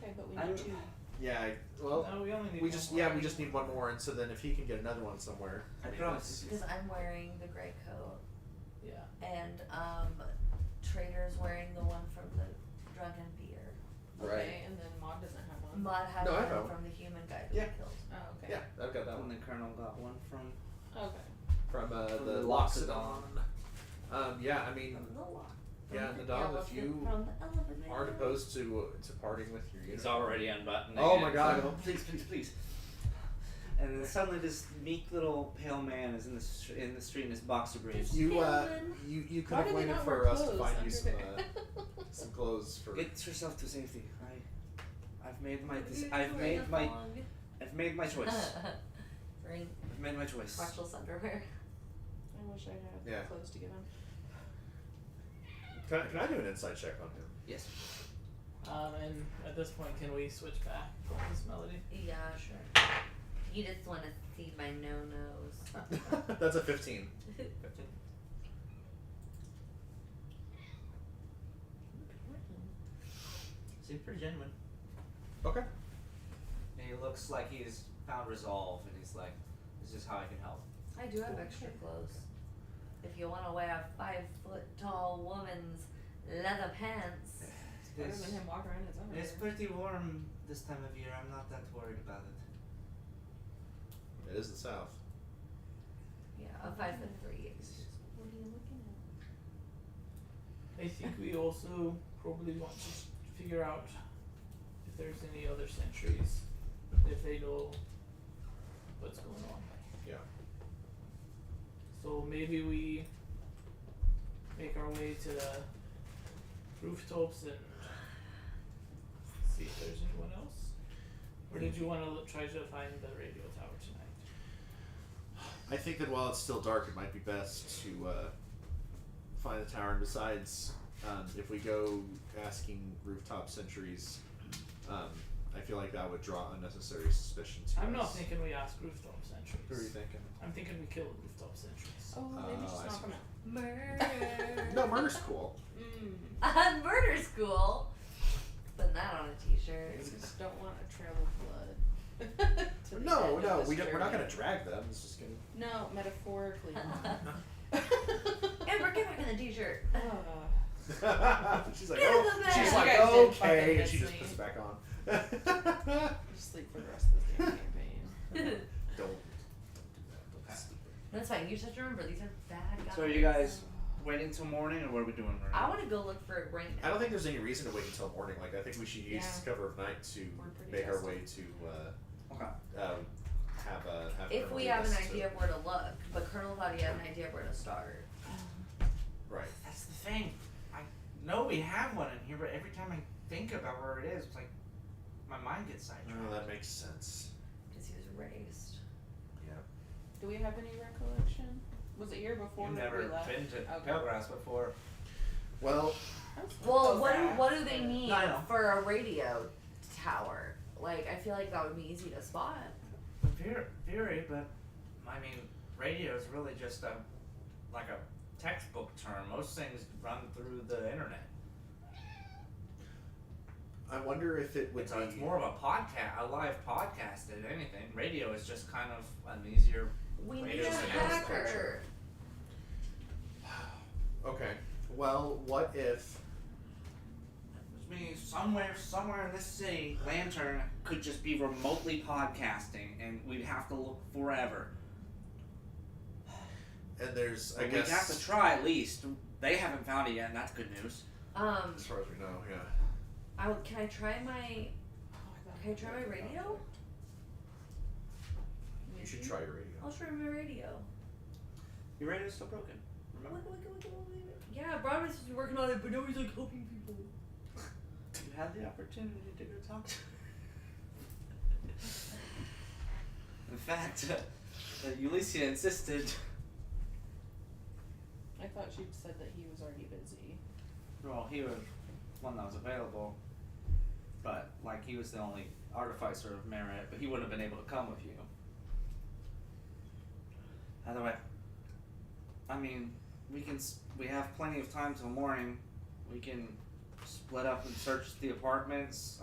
Okay, but we I'm- need to. yeah, well, No, we only need we one just more. we just need one more, and so then if he can get another one somewhere, I mean, promise. Because I'm wearing the gray coat, Yeah. and Trader's wearing the one from the Drunken Beer. Right. Okay, and then Maud doesn't have one. Maud had No, I one have from the human guy that Yeah. we killed. Oh, okay. Yeah, I've got that And one the Colonel got one from. Okay. from From the the Loxodon. Yeah, I mean, From the lock. yeah, From the Nadav, if elephant, you from the elephant aren't man. opposed to parting with your He's uniform. already unbuttoned. Oh again. my God. Oh, please, please, please. And then suddenly, this meek little pale man is in the street in his boxer briefs. You Gentlemen. you could Why have do they waited not for wear us to clothes find you under some there? some clothes for. Get yourself to safety. I've made my You I've do made the my thong. I've made my choice. Ring, I've made my choice. crotchless underwear. I wish I had Yeah. clothes to give him. Can I do an insight check on him? Yes. And at this point, can we switch back to this melody? Yeah, sure. You just want to see my no-nos. That's a 15. Seems pretty genuine. Okay. And he looks like he's found resolve, and he's like, "This is how I can help." I do have extra clothes. If you want to wear a 5-foot-tall woman's leather pants. Better It's, than him walking around in his underwear. it's pretty warm this time of year. I'm not that worried about it. It is the South. Yeah, a 5'3". What are you looking at? I think we also probably want to figure out if there's any other sentries, if they know what's going on. Yeah. So maybe we make our way to the rooftops and see if there's anyone else. Or did you want to try to find the radio tower tonight? I think that while it's still dark, it might be best to find the tower. And besides, if we go asking rooftop sentries, I feel like that would draw unnecessary suspicion to I'm us. not thinking we ask rooftop sentries. Who are you thinking? I'm thinking we kill rooftop sentries. Oh, maybe just I knock see. him out. Murder. No, murder's cool. Murder school. Putting that on a t-shirt. I just don't want a trail of blood. to No, end of no, this we're not gonna journey. drag them. It's just gonna. No, metaphorically. Amber, get back in the t-shirt. She's like, Get in the oh, bed. she's You like, guys did fucking okay, and miss she just me. puts it back on. Just sleep for the rest of this damn campaign. Don't do that. Don't sleep. That's fine. You just have to remember these are bad guys. So are you guys waiting till morning, or what are we doing right I now? want to go look for it right now. I don't think there's any reason to wait until morning. Like, I think we should use Yeah. cover of night to We're pretty make our tested. way to Okay. have If Colonel we lead have an us to- idea of where to look, but Colonel thought he had an idea of where to start. Right. That's the thing. I know we have one in here, but every time I think about where it is, it's like my mind gets sidetracked. Oh, that makes sense. Because he was erased. Yeah. Do we have any recollection? Was it here before You've we never left? been to Okay. Pelgrass before. Well, Well, Oh, what do they need I know. for a radio tower? Like, I feel like that would be easy to spot. Very, but I mean, radio is really just like a textbook term. Most things run through the internet. I wonder if it would It's, be. it's more of a podcast, a live podcast than anything. Radio is just kind of an easier. We Wait, need a just an hacker. Okay. Well, what if? Which means somewhere in this city, Lantern could just be remotely podcasting, and we'd have to look forever. And there's, I But guess. we'd have to try at least. They haven't found it yet, and that's good news. As far as we know, yeah. Can I try my? Can I try my radio? You should try your radio. I'll try my radio. Your radio's still broken. Remember? Yeah, Broadway's supposed to be working on it, but nobody's like helping people. You had the opportunity to go talk to. In fact, Ulysses insisted. I thought she said that he was already busy. Well, he was one that was available, but like he was the only artificer of merit, but he wouldn't have been able to come with you. Either way, I mean, we have plenty of time till morning. We can split up and search the apartments,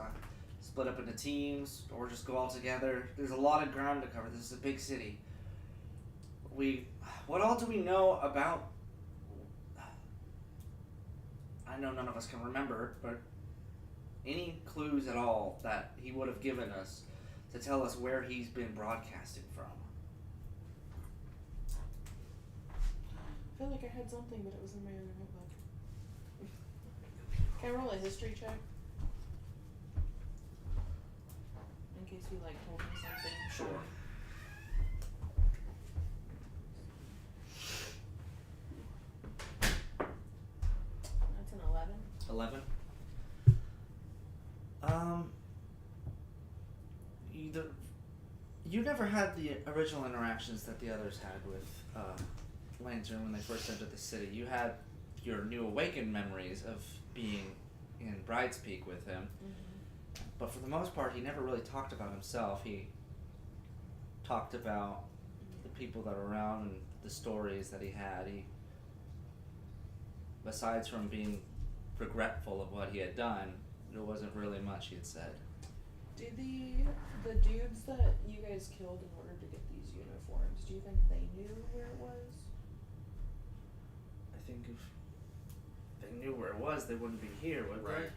split up into teams, or just go all together. There's a lot of ground to cover. This is a big city. What all do we know about? I know none of us can remember, but any clues at all that he would have given us to tell us where he's been broadcasting from? I feel like I had something, but it was in my other notebook. Can I roll a history check? In case you like told me something. Sure. That's an 11. 11. You never had the original interactions that the others had with Lantern when they first entered the city. You had your new awakened memories of being in Bride's Peak with him, but for the most part, he never really talked about himself. He talked about the people that were around and the stories that he had. Besides from being regretful of what he had done, there wasn't really much he had said. Do the dudes that you guys killed in order to get these uniforms, do you think they knew where it was? I think if they knew where it was, they wouldn't be here, would Right.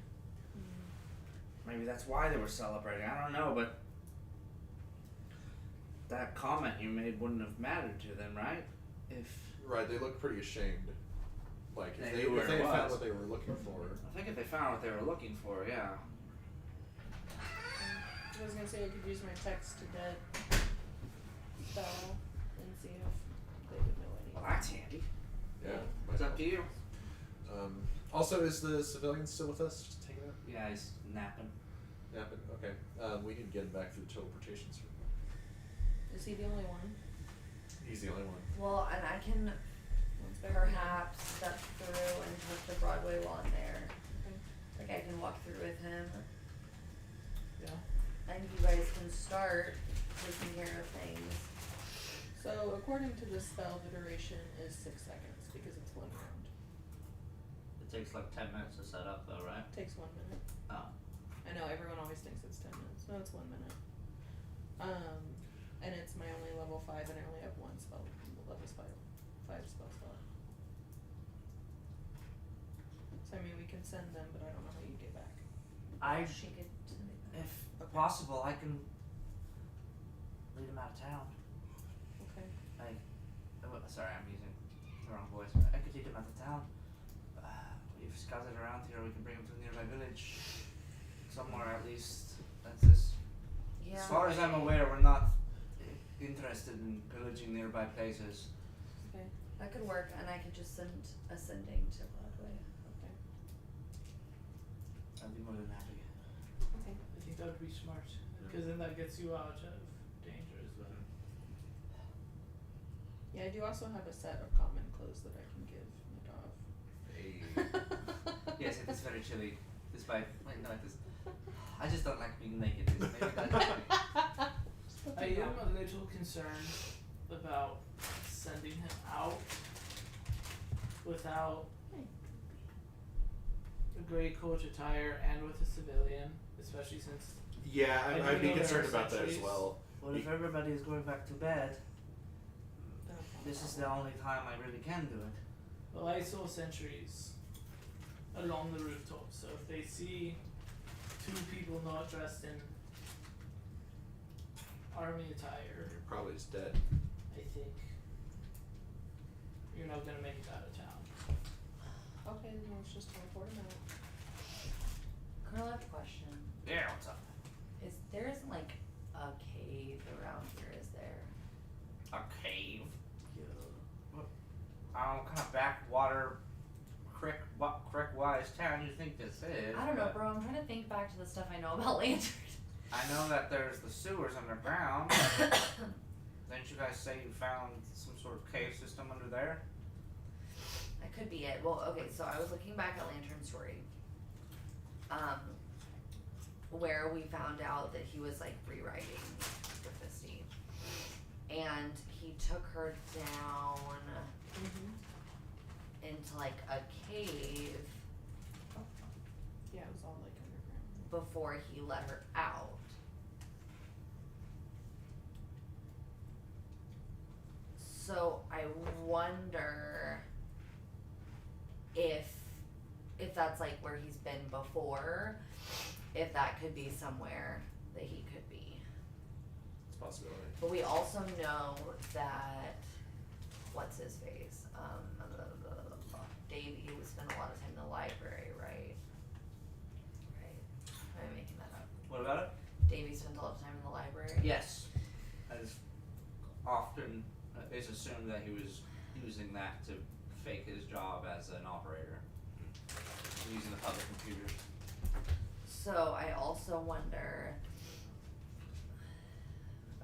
they? Maybe that's why they were celebrating. I don't know, but that comment you made wouldn't have mattered to them, right? If Right. They look pretty ashamed. Like They if knew where they it found was. what they were looking for. I think if they found what they were looking for, yeah. I was gonna say I could use my text to dead spell and see if they would know Well, anything. that's handy. Yeah. It's up to you. Also, is the civilian still with us? Just take it out. Yeah, he's napping. Yeah, but okay. We can get him back through the teleportation suit. Is he the only one? He's the only one. Well, and I can One's back perhaps step through and touch the Broadway while I'm there. Okay. Like I can walk through with him, Yeah. and you guys can start taking care of things. So according to this spell, the duration is 6 seconds because it's 1 round. It takes like 10 minutes to set up, though, right? It takes 1 minute. Oh. I know everyone always thinks it's 10 minutes. No, it's 1 minute. level 5 and I only have 1 level 5 spell slot. So I mean, we can send them, but I don't know how you get back. She could send it back. If Okay. possible, I can lead him out of town. Okay. Sorry, I'm using the wrong voice. I could lead him out of town. We've scouted around here. We can bring him to a nearby village, somewhere at least. That's this. Yeah. As far as I'm aware, we're not interested in pillaging nearby places. Okay. That could work, and I could just send a sending to Broadway. Okay. I'd be more than happy. Okay. I think that would be smart, because then that gets you out of danger as well. Yeah, I do also have a set of common clothes that I can give my dog. Hey. Yes, it is very chilly. Despite, wait, no, it is. I just don't like being naked. Maybe that's funny. I am a little concerned about sending him out without a gray coat attire and with a civilian, especially since Yeah, I do I'd be know there concerned are about that as sentries. well. Well, if everybody is going back to bed, That's not a this is the problem. only time I really can do it. well, I saw sentries along the rooftop, so if they see 2 people not dressed in army attire, You're probably just dead. I think you're not gonna make it out of town. Okay, then let's just teleport him out. Colonel, I have a question. Yeah, what's up? There isn't like a cave around here, is there? A cave? What kind of backwater, crick-wise town you think this is? I don't know, but bro. I'm trying to think back to the stuff I know about Lantern. I know that there's the sewers underground. Didn't you guys say you found some sort of cave system under there? That could be it. Well, okay, so I was looking back at Lantern's story. Where we found out that he was like rewriting the Fisty. And he took her down into like a cave Yeah, it was all like underground. before he let her out. So I wonder if that's like where he's been before, if that could be somewhere that he could be. It's a possibility. But we also know that what's his face? Davey would spend a lot of time in the library, right? Right. Am I making that up? What about it? Davey spent a lot of time in the library. Yes. As often is assumed that he was using that to fake his job as an operator. Using the public computers. So I also wonder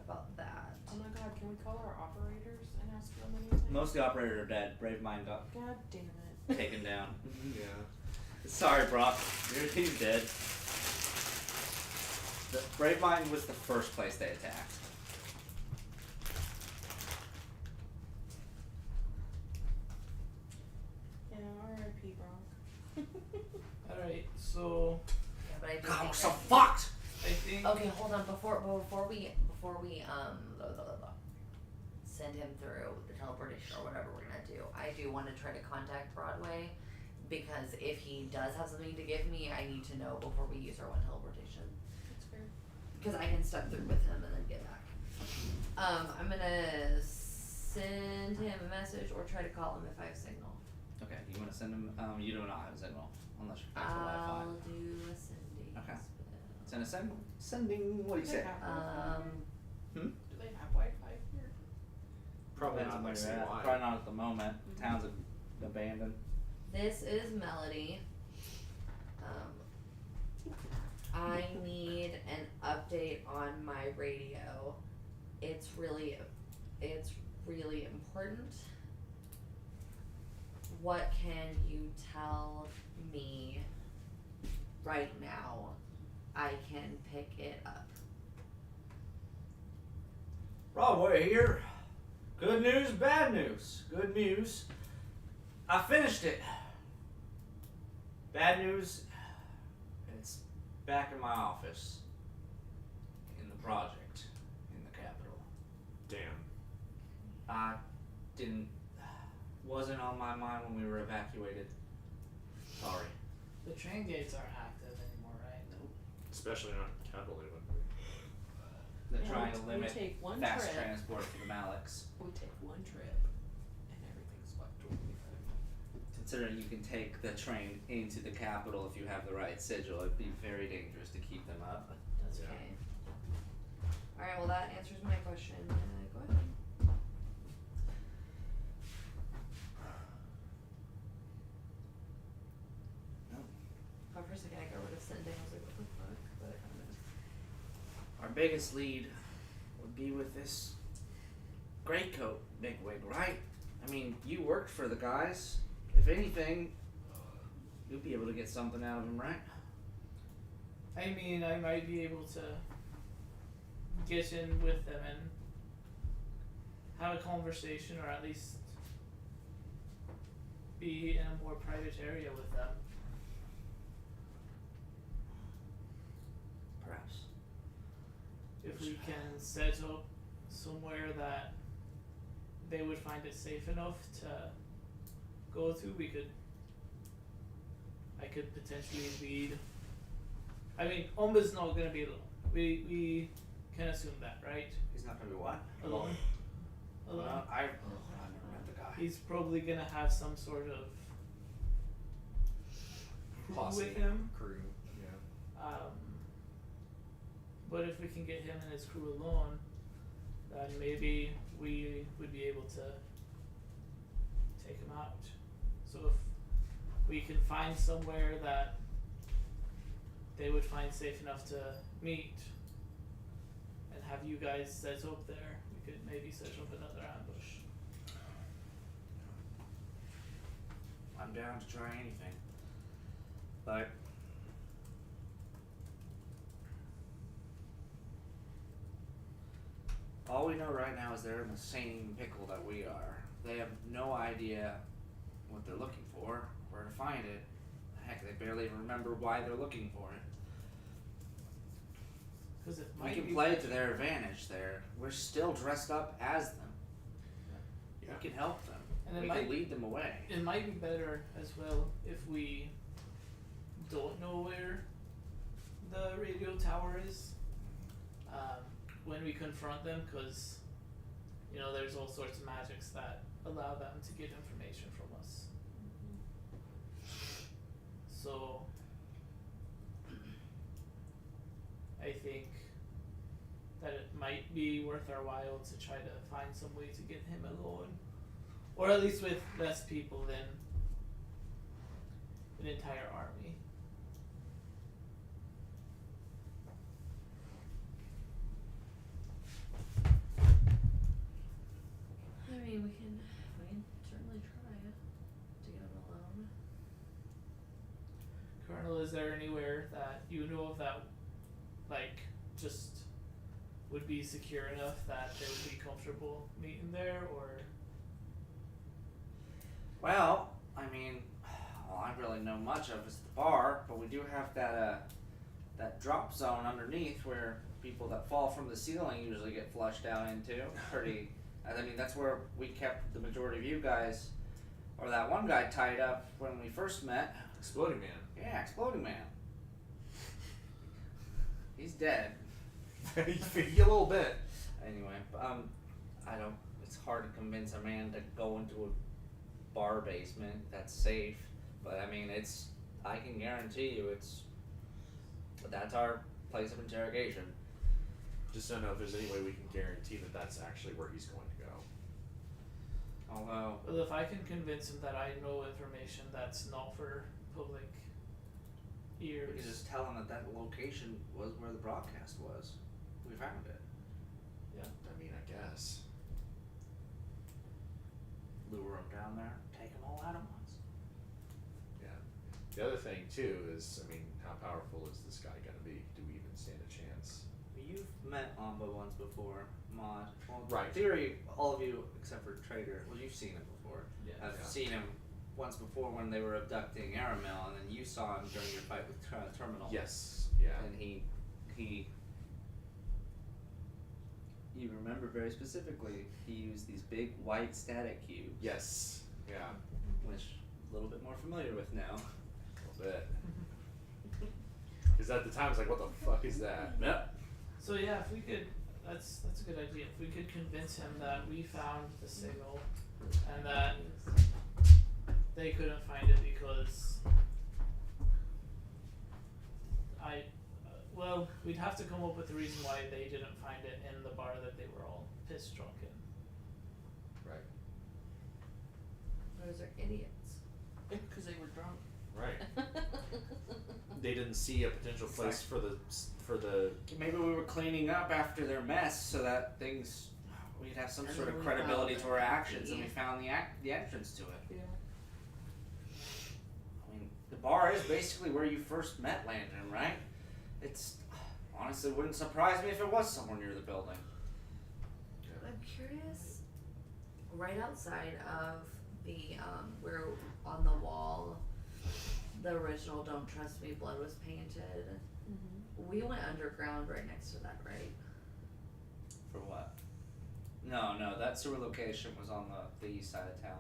about that. Oh my god, can we call our operators and ask them anything? Most of the operators are dead. Brave Mind got God damn it. taken down. Yeah. Sorry, Brock. He's dead. The Brave Mind was the first place they attacked. Yeah, R.I.P. Brock. Alright, so Yeah, but I do God, think we're so that- fucked! I think Okay, hold on. Before we send him through the teleportation or whatever we're gonna do, I do want to try to contact Broadway, because if he does have something to give me, I need to know before we use our one teleportation, That's fair. because I can step through with him and then get back. I'm gonna send him a message or try to call him if I have signal. Okay, you want to send him? You do not have a signal unless you're connected to Wi-Fi. I'll do a sending. Okay. spell. Send a sending. What do you Do they say? have Wi-Fi here? Hmm? Do they have Wi-Fi here? Probably Depends not on like where you're at. CY. Probably not at the moment. Mhm. Town's abandoned. This is Melody. I need an update on my radio. It's really important. What can you tell me right now? I can pick it up. Broadway here. Good news, bad news. Good news, I finished it. Bad news, it's back in my office. In the project, in the capital. Damn. wasn't on my mind when we were evacuated. Sorry. The train gates aren't active anymore, right? Especially not Capital Haven. They're Yeah, trying to we limit take one fast trip. transport for the Maliks. We take one trip, and everything's fucked. Considering you can take the train into the capital if you have the right sigil, it'd be very dangerous to keep them up. That's Yeah. okay. Alright, well that answers my question. Go ahead. Thought for a second I got rid of sending. I was like, what the fuck? But Our biggest lead would be with this greatcoat bigwig, right? I mean, you worked for the guys. If anything, you'll be able to get something out of them, right? I mean, I might be able to get in with them and have a conversation, or at least be in a more private area with them. Perhaps. If we can set up somewhere that they would find it safe enough to go to, I could potentially lead. I mean, Umba's not gonna be alone. We can assume that, right? He's not gonna be what? Alone. Alone. I never met the guy. He's probably gonna have some sort of crew Posse. with him. Crew. Yeah. But if we can get him and his crew alone, then maybe we would be able to take him out. So if we can find somewhere that they would find safe enough to meet and have you guys set up there, we could maybe set up another ambush. I'm down to try anything. But all we know right now is they're in the same pickle that we are. They have no idea what they're looking for, where to find it. Heck, they barely even remember why they're looking for it. Because it We might can be play to their advantage there. We're still dressed up as them. Yeah. We can help them. And it We might can lead them away. It might be better as well if we don't know where the radio tower is when we confront them, because you know there's all sorts of magics that allow them to get information from us. So I think that it might be worth our while to try to find some way to get him alone. Or at least with less people than an entire army. I mean, we can certainly try to get him alone. Colonel, is there anywhere that you know of that, like, just would be secure enough that they would be comfortable meeting there, or? Well, I mean, all I really know much of is the bar, but we do have that drop zone underneath where people that fall from the ceiling usually get flushed down into. I mean, that's where we kept the majority of you guys, or that one guy tied up when we first met. Exploding Man. Yeah, Exploding Man. He's dead. You a little bit. Anyway, I don't. It's hard to convince a man to go into a bar basement that's safe, but I mean, I can guarantee you, that's our place of interrogation. Just don't know if there's any way we can guarantee that that's actually where he's going to go. Although, Well, if I can convince him that I know information that's not for public ears. we could just tell him that location was where the broadcast was. We found it. I mean, I guess. Lure him down there, take them all out at once. Yeah. The other thing too is, I mean, how powerful is this guy gonna be? Do we even stand a chance? You've met Amba once before, Mod. Well, Right. in theory, all of you except for Trader. Well, you've seen him before. Yeah. I've Yeah. seen him once before when they were abducting Aramil, and then you saw him during your fight with Terminal. Yes. Yeah. And he you remember very specifically, he used these big white static cubes. Yes. Yeah. Which I'm a little bit more familiar with now. A little bit. Because at the time, it's like, what the fuck is that? Yep. So yeah, if we could, that's a good idea. If we could convince him that we found the signal and that they couldn't find it because well, we'd have to come up with the reason why they didn't find it in the bar that they were all pissed drunk in. Right. Those are idiots. Because they were drunk. Right. They didn't see a potential place for the. Maybe we were cleaning up after their mess so that things we'd have some And sort then of we credibility found to our it. actions, and we Yeah. found the entrance to it. Yeah. I mean, the bar is basically where you first met Landon, right? It's honestly wouldn't surprise me if it was somewhere near the building. I'm curious. Right outside of the where on the wall, the original "Don't Trust Me" blood was painted. Mm-hmm. We went underground right next to that, right? For what? No, that sewer location was on the east side of town.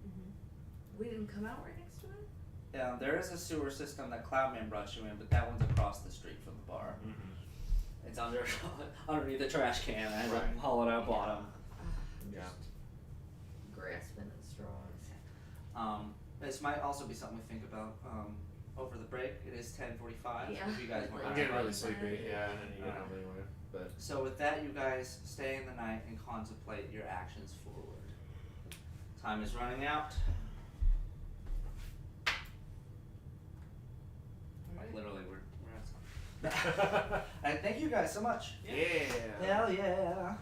Mm-hmm. We didn't come out right next to it. Yeah, there is a sewer system that Cloudman brought you in, but that one's across the street from the bar. Mm-hmm. It's underneath the trash can. I had Right. to haul it out bottom. Yeah. Grasping at straws. This might also be something we think about over the break. It is 10:45. Yeah. If you guys want I'm to getting really Right. sleepy. Yeah, and you get home anyway. But So with that, you guys stay in the night and contemplate your actions forward. Time is running out. Like literally, we're at time. Alright, thank you guys so much. yeah. Hell yeah.